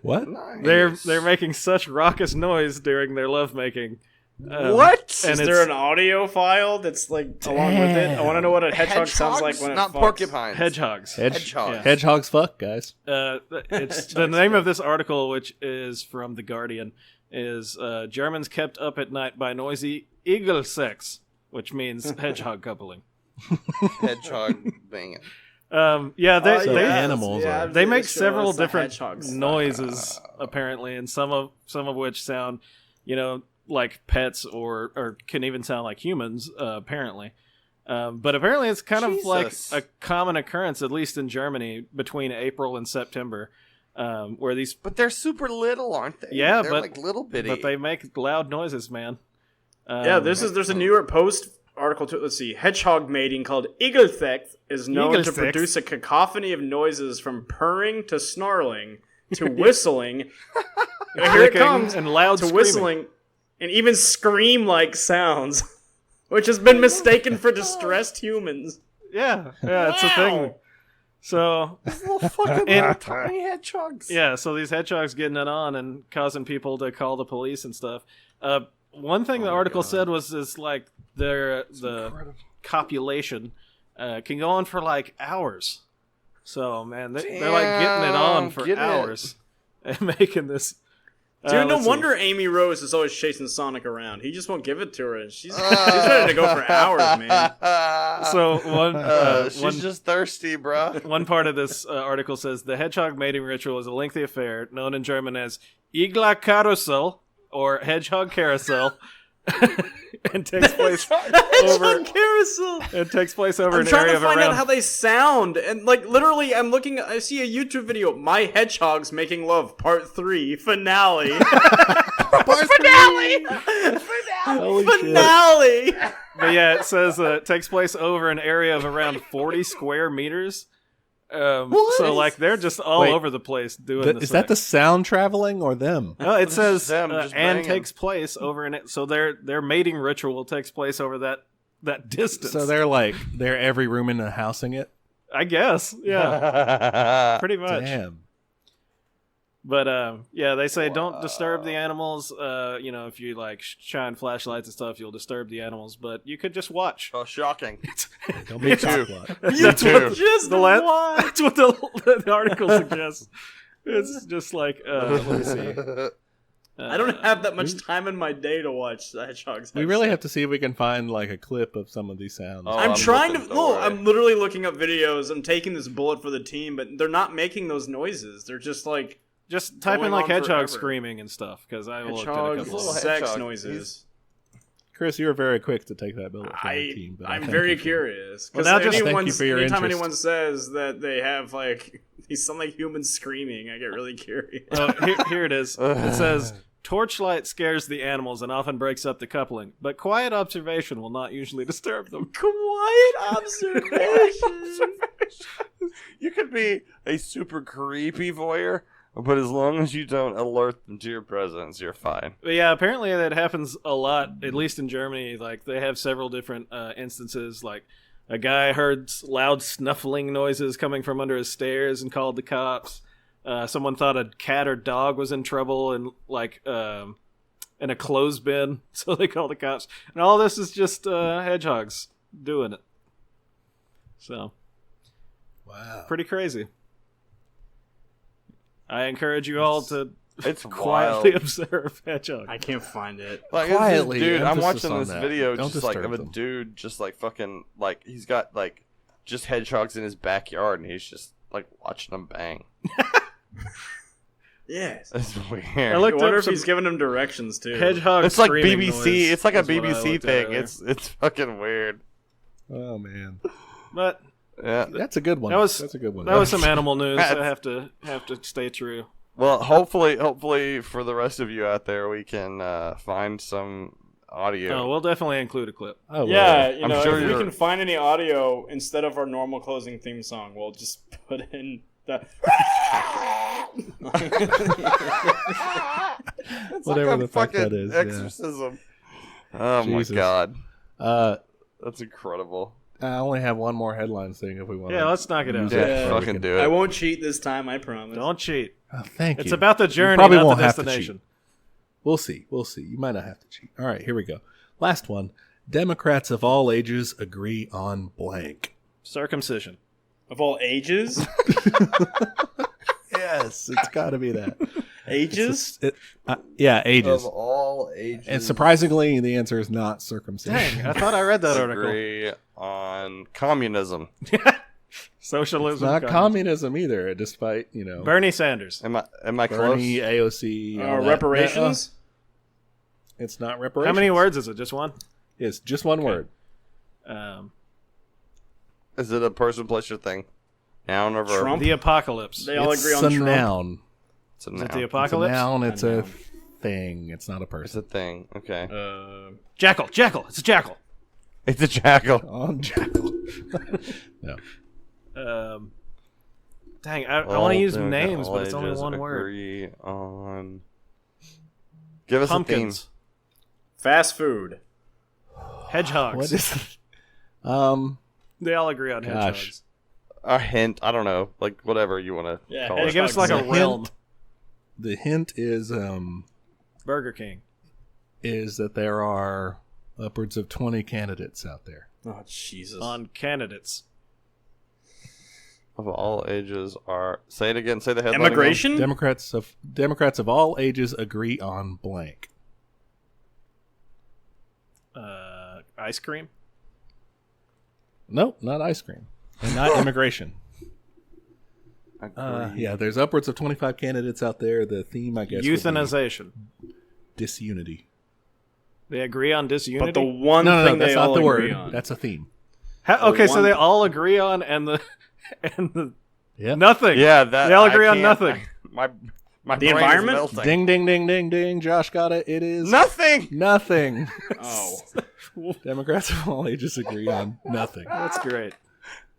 What?
Nice.
They're making such raucous noise during their lovemaking.
What?
And
Is
it's
there an audio file that's like along with it? I want to know what a hedgehog sounds like when it
not
fucks.
porcupines.
hedgehogs?
Hedgehogs.
Yeah.
Hedgehogs fuck, guys.
It's the name of this article, which is from The Guardian, is Germans kept up at night by noisy eagle sex, which means hedgehog coupling.
Hedgehog banging.
Yeah, they
So
they,
animals are-
they make
Sure,
several
it's the
different
hedgehogs.
noises apparently, and some of which sound, like pets or can even sound like humans. Apparently. But apparently it's kind of like
Jesus.
a common occurrence, at least in Germany, between April and September, where these.
But they're super little, aren't they?
Yeah,
they're
but-
like little bitty.
But they make loud noises, man.
Yeah, there's a New York Post article too. Let's see. Hedgehog mating called eaglesex is known to
Eaglesex.
produce a cacophony of noises from purring to snarling to whistling. Here it
clicking
comes
and loud
to
screaming.
whistling and even scream-like sounds, which has been mistaken for distressed humans.
Yeah, it's a thing. So
little fucking
And-
tiny hedgehogs.
yeah, so these hedgehogs getting it on and causing people to call the police and stuff. One thing the article said is like the copulation can go on for like hours. So man, they're like getting it on for
Getting it.
hours and making this.
Dude, no
let's see.
wonder Amy Rose is always chasing Sonic around. He just won't give it to her. And she's ready to go for hours, man.
So
she's
one
just thirsty, bruh.
one part of this article says the hedgehog mating ritual is a lengthy affair known in German as Igla Karussell or hedgehog carousel, and takes place over.
Carousel.
It takes place over
I'm
an
trying
area
to
of
find
around.
out how they sound, and like literally, I see a YouTube video. My hedgehogs making love, part 3 finale. Finale.
Holy shit.
Finale.
But yeah, it says it takes place over an area of around 40 square meters. So like they're just all
Wait,
over the place doing this.
Is that the sound traveling or them?
No, it says
them just
and
banging.
takes place over in it. So their mating ritual takes place over that distance.
So they're every room in the house in it?
I guess, yeah, pretty much.
Damn.
But yeah, they say don't disturb the animals. If you like shine flashlights and stuff, you'll disturb the animals. But you could just watch.
Oh, shocking.
Don't be a cockblock.
You too.
Just that's what the article suggests. It's just like let me see.
I don't have that much time in my day to watch hedgehogs.
We really have to see if we can find like a clip of some of these sounds.
Oh,
I'm trying to.
looking,
No, I'm literally looking up videos. I'm taking this bullet for the team, but they're not making those noises. They're just like
just type in
going
like
on
hedgehog
forever.
screaming and stuff because I looked at a
hedgehog
couple.
little
sex
hedgehog.
noises.
Chris, you were very quick to take that bullet from the team. But I
I'm
thank
very
you for-
curious
Well,
because
now just
thank you for your
anytime
interest.
anyone says that they have like they sound like humans screaming, I get really curious.
Oh, here it is. It says torchlight scares the animals and often breaks up the coupling, but quiet observation will not usually disturb them.
Quiet observation.
You could be a super creepy voyeur, but as long as you don't alert them to your presence, you're fine.
But yeah, apparently that happens a lot, at least in Germany. Like, they have several different instances. Like, a guy heard loud snuffling noises coming from under his stairs and called the cops. Someone thought a cat or dog was in trouble and, like, in a clothesbin, so they called the cops. And all this is just hedgehogs doing it. So,
Wow.
pretty crazy. I encourage you all to
It's
quietly
wild.
observe hedgehogs.
I can't find it.
Like,
Quietly,
dude, I'm
emphasis
watching
on
this
that.
video
Don't
just like of
disturb
a
them.
dude just like fucking like he's got like just hedgehogs in his backyard and he's just like watching them bang.
Yes.
It's
I
weird.
looked
I wonder
up
if
some
he's giving them directions too.
hedgehog
It's like
screaming
BBC.
noise
It's like a
is what I
BBC
looked at
thing.
earlier.
It's fucking weird.
Oh man,
But
Yeah.
that's a good one.
That's
a good one.
that was some animal news. I
That's-
have to stay true.
Well, hopefully for the rest of you out there, we can find some audio.
Oh, we'll definitely include a clip.
Oh, well.
Yeah,
I'm
if
sure
we
you're-
can find any audio instead of our normal closing theme song, we'll just put in the.
It's
Whatever
like a
the fuck that
fucking
is, yeah.
exorcism. Oh
Jesus.
my god,
Uh,
that's incredible.
I only have one more headline thing if we want.
Yeah, let's knock it out.
Yeah,
Yeah.
fucking do it.
I won't cheat this time, I promise.
Don't cheat.
Oh, thank you.
It's about the journey,
probably
not
won't
the
have to
destination.
We'll see. We'll see. You might not have to cheat. All right, here we go. Last one. Democrats of all ages agree on blank.
Circumcision.
Of all ages?
Yes, it's got to be that.
Ages?
Yeah, ages.
Of all ages,
And surprisingly, the answer is not circumcision.
Dang, I thought I read that article.
agree on communism.
Socialism.
It's not communism either, despite,
Bernie Sanders.
Am I close?
Bernie, AOC. all that.
Reparations?
It's not reparations.
How many words is it? Just one?
It's just one word.
Is it a person, place, or thing? Noun or verb?
Trump?
The apocalypse.
They all
It's
agree on
a
Trump.
noun.
It's a
Is
noun.
it the
It's a
apocalypse?
noun. It's
A
a
noun.
thing. It's not a
It's
person.
a thing. Okay.
Jackal. Jackal. It's a jackal.
It's a jackal.
On jackal. No.
Dang, I want to use
All
names, but it's only
ages
one word.
agree on. Give us
Pumpkins.
Fast food.
Hedgehogs.
What is?
They all agree on
Gosh.
hedgehogs.
a hint. I don't know. Like whatever you want to
Yeah,
call
Hey,
it.
give us like a
The
realm.
hint- The hint is
Burger King.
that there are upwards of 20 candidates out there.
Oh, Jesus.
On candidates.
Of all ages are. Say it again. Say the headline.
Immigration?
Democrats of all ages agree on blank.
Ice cream.
Nope, not ice cream, and not immigration.
Again.
Yeah, there's upwards of 25 candidates out there. The theme, I guess, would be
Euthanization.
disunity.
They agree on disunity.
But the one
No,
thing
that's
they
not
all
the
agree
word.
on.
That's a theme.
Okay, so
one-
they all agree on and the
Yeah.
nothing.
Yeah, that
They all
I
agree on
can't-
nothing.
My
The
brain is
environment?
melting.
Ding, ding, ding, ding, ding. Josh got it. It is
Nothing.
nothing.
Oh.
Democrats of all ages agree on nothing.
That's great.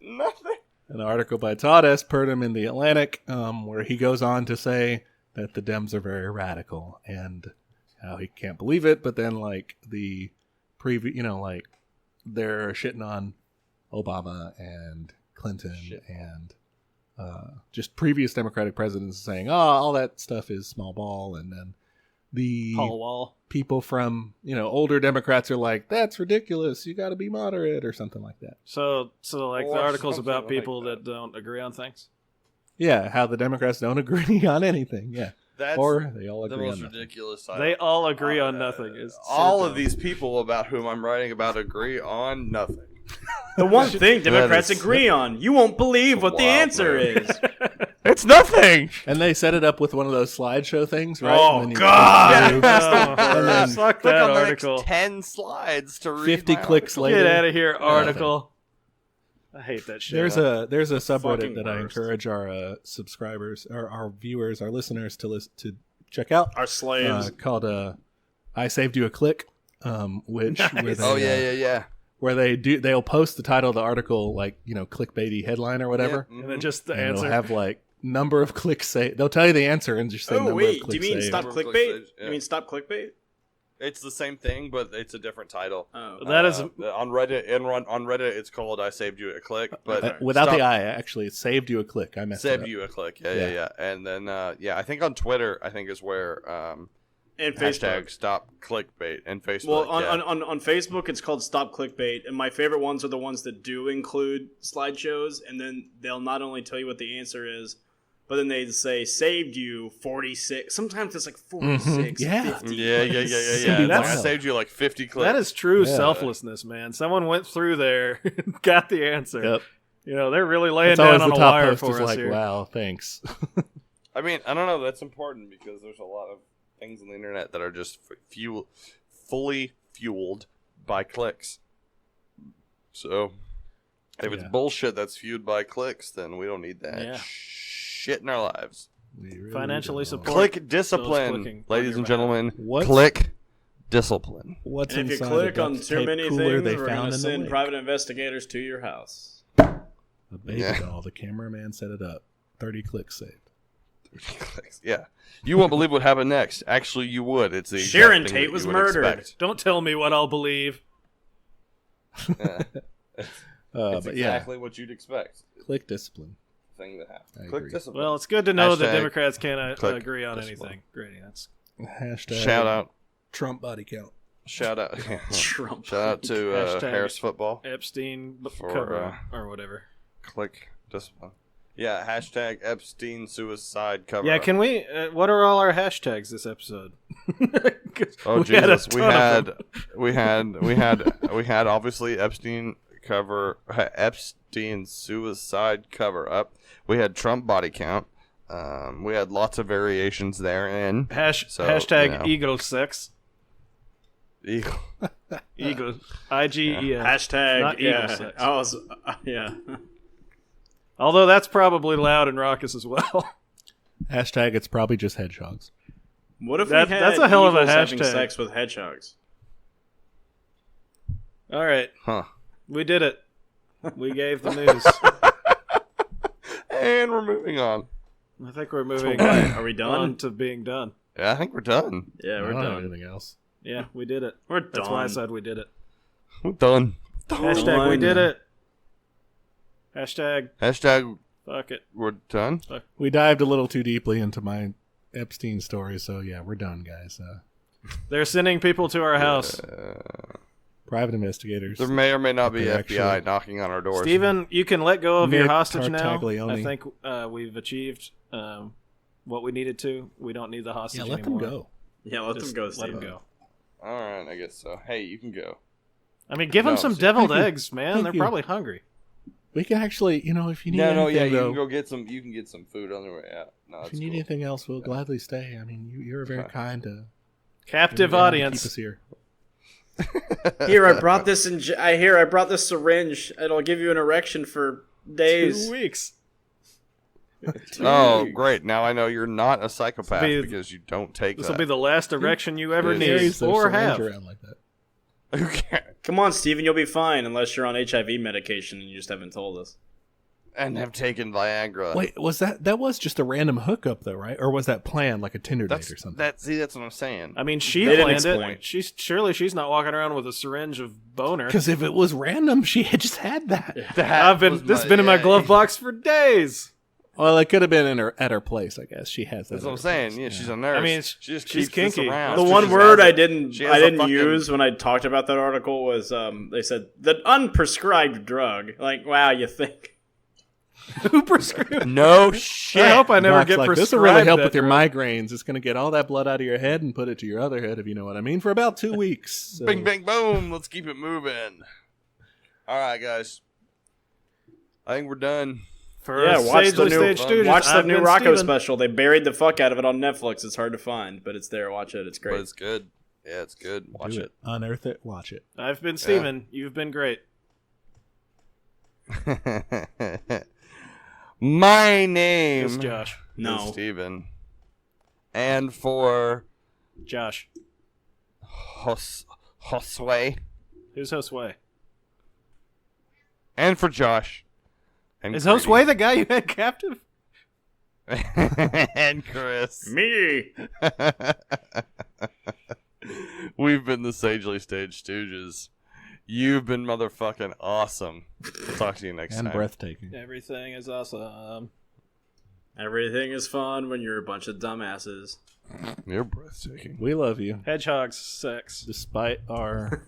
Nothing.
An article by Todd S. Purdom in The Atlantic, where he goes on to say that the Dems are very radical and how he can't believe it, but then, like, the previous, like, they're shitting on Obama and Clinton and just previous Democratic presidents saying, "Oh, all that stuff is small ball," and then the
Paul Wall.
people from older Democrats are like, "That's ridiculous. You got to be moderate," or something like that.
So like
Or
the articles
something
about
like
people
that.
that don't agree on things.
Yeah, how the Democrats don't agree on anything. Yeah,
That's
or they all
the
agree on
most
nothing.
ridiculous.
They all agree on nothing.
All of these people about whom I'm writing about agree on nothing.
The one thing Democrats
is-
agree on. You won't believe what the
Wild,
answer
man.
is.
It's nothing.
And they set it up with one of those slideshow things, right?
Oh,
And then you
God!
click through,
Oh,
and then
fuck
Click
that
on the
article.
next 10 slides to read
50
my
clicks
article.
later.
Get out of here, article. I hate that shit.
There's a subreddit
Fucking
that I
worst.
encourage our subscribers, or our viewers, our listeners to check out.
Our slaves.
Called "I Saved You a Click," which
Nice.
where they,
Oh, yeah.
where they'll post the title of the article like clickbaity headline or whatever,
and then just the
and
answer.
they'll have like number of clicks saved. They'll tell you the answer and just say
Oh
number of
wait,
clicks
do you mean
saved.
stop
Number of
clickbait?
clicks, yeah.
You mean stop clickbait?
It's the same thing, but it's a different title.
Oh.
That is
on Reddit. On Reddit, it's called "I Saved You a Click," but
Without
stop-
the I, actually, it saved you a click. I messed it
Saved
up.
you a click.
Yeah.
Yeah. And then I think on Twitter, I think is where
And
hashtag
Facebook.
stop clickbait and Facebook.
Well, on,
yeah.
on Facebook, it's called Stop Clickbait, and my favorite ones are the ones that do include slideshows, and then they'll not only tell you what the answer is, but then they say saved you 46. Sometimes it's like 46,
Yeah.
50.
Yeah.
Can be
It's like, I
wild.
saved you like 50 clicks.
that is true
Yeah.
selflessness, man. Someone went through there, got the answer.
Yep.
They're really laying
It's always
down
the
on a
top
wire
post
for
is
us
like,
here.
wow, thanks.
I mean, I don't know. That's important because there's a lot of things on the internet that are just fully fueled by clicks. So, if it's
Yeah.
bullshit that's fueled by clicks, then we don't need that
Yeah.
shit in our lives.
We really
Financially
don't.
support
Click
those
discipline,
clicking on
ladies
your
and
behalf.
gentlemen.
What's-
Click discipline.
What's
And if you
inside
click
the
on
duct
too
tape
many
cooler
things,
they
we're
found
going to
in the
send
lake?
private investigators to your house.
A baby
Yeah.
doll. The cameraman set it up. 30 clicks saved.
Clicks. Yeah, you won't believe what happened next. Actually, you would. It's the exact
Sharon
thing
Tate
that
was
you would
murdered.
expect.
Don't tell me what I'll believe.
Yeah. It's
But yeah,
exactly what you'd expect.
click discipline.
Thing that happened.
I
Click
agree.
discipline.
Well, it's good to know that
Hashtag
Democrats can't
click
agree on
discipline.
anything. Great. That's
Hashtag
Shout out.
Trump body count.
Shout out.
Trump.
Shout out to
Hashtag
Harris Football.
Epstein
For,
cover or whatever.
Click discipline. Yeah, hashtag Epstein suicide cover.
Yeah, can we? What are all our hashtags this episode?
Oh
We had a
Jesus,
ton of
we had obviously Epstein suicide cover up. We had Trump body count. We had lots of variations therein.
Hashtag ego sex.
Eagle.
Ego. IGES.
Hashtag,
Not evil
yeah.
sex.
I was, yeah.
Although that's probably loud and raucous as well.
Hashtag it's probably just hedgehogs.
What if
That-
we had
that's a hell of a
eagles having
hashtag.
sex with hedgehogs?
All right.
Huh.
We did it. We gave the news.
And we're moving on.
I think we're moving
Are we done?
on to being done.
Yeah, I think we're done.
Yeah,
I
we're
don't have
done.
anything else.
Yeah, we did it.
We're
That's why I
done.
said we did it.
We're done.
Hashtag we did it. Hashtag
Hashtag
fuck it.
we're done.
We dived a little too deeply into my Epstein story, so yeah, we're done, guys.
They're sending people to our house.
Private investigators.
There may or may not be
They're
FBI
actually-
knocking on our doors.
Steven, you can let go of your
Nick
hostage now.
Tartaglione.
I think we've achieved what we needed to. We don't need the hostage
Yeah, let
anymore.
them go.
Yeah, let
Just
them go,
let
Steven.
them go.
All right, I guess so. Hey, you can go.
I mean, give them
No,
some
see-
deviled
Thank you.
eggs, man.
Thank
They're
you.
probably hungry.
We can actually, if you need
No,
anything,
yeah, you
though,
can go get some. You can get some food on the way out. No,
if
that's
you need
cool.
anything else, we'll gladly stay. I mean, you're very
Okay.
kind to
Captive
keep us
audience.
here.
Here, I brought this I brought this syringe. It'll give you an erection for days.
2 weeks.
Oh, great! Now I know you're not a psychopath
This will be-
because you don't take
This
that.
will be the last erection you ever
It
need
Carries their
or
syringe
have.
around like that.
Okay.
Come on, Steven, you'll be fine unless you're on HIV medication and you just haven't told us.
And have taken Viagra.
Wait, was that was just a random hookup though, right? Or was that planned like a Tinder
that's
date or something?
that's what I'm saying.
I mean, she
They didn't
planned
explain.
it. She's not walking around with a syringe of boner.
Because if it was random, she had just had that.
That
I've been
was
this has been in my
yeah,
glove box for days.
Well, it could have been at her place, I guess. She has that.
That's what I'm saying. Yeah, she's a nurse.
I mean,
she just
she's
keeps this
kinky.
around.
The
She
one
just
word
has
I
it.
didn't
She has a fucking-
use when I talked about that article was they said the unprescribed drug. Like, wow, you think?
Who prescribed?
No shit.
I hope I never
Doc's
get
like,
prescribed.
this will really help
that
with your
drug.
migraines. It's going to get all that blood out of your head and put it to your other head, if you know what I mean, for about 2 weeks. So.
Bing, bang, boom. Let's keep it moving. All right, guys. I think we're done.
For
Yeah, watch the
Sagely
new
Stage Stooges,
watch the
I've
new
been
Rocco
Steven.
special. They buried the fuck out of it on Netflix. It's hard to find, but it's there. Watch it. It's
But
great.
it's good. Yeah, it's good. Watch
Do
it.
Unearth it. Watch it.
I've been Steven. You've been great.
My name
It's Josh.
No.
is Steven. And for
Josh.
Josue.
Who's Josue?
And for Josh. And
Is
Grady.
Josue the guy you had captive?
And Chris.
Me.
We've been the Sagely Stage Stooges. You've been motherfucking awesome. We'll talk to you next
And
time.
breathtaking.
Everything is awesome.
Everything is fun when you're a bunch of dumbasses.
You're breathtaking.
We love you,
Hedgehogs sex.
despite our...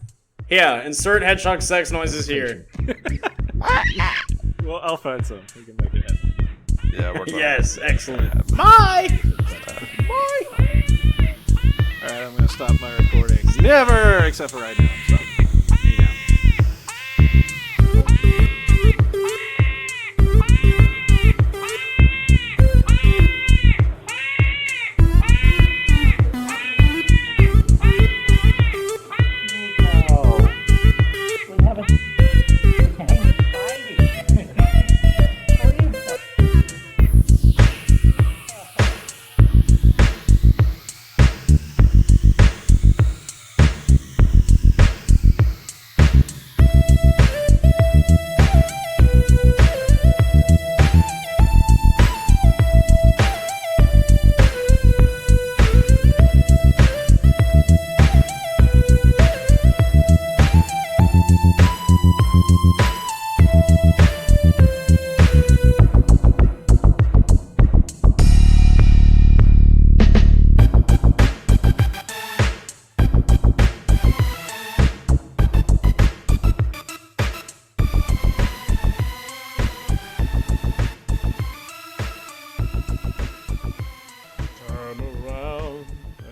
Yeah, insert hedgehog sex noises here.
Well, I'll find some. We can make it happen.
Yeah, we're
Yes, excellent.
Bye! Bye! Alright, I'm going to stop my recording. Never! Except for right now. I'm stopping.
We haven't
Turn around.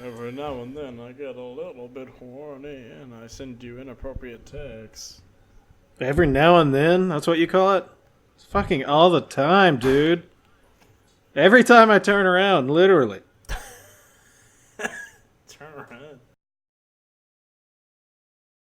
Every now and then I get a little bit horny and I send you inappropriate texts.
Every now and then? That's what you call it? It's fucking all the time, dude. Every time I turn around, literally.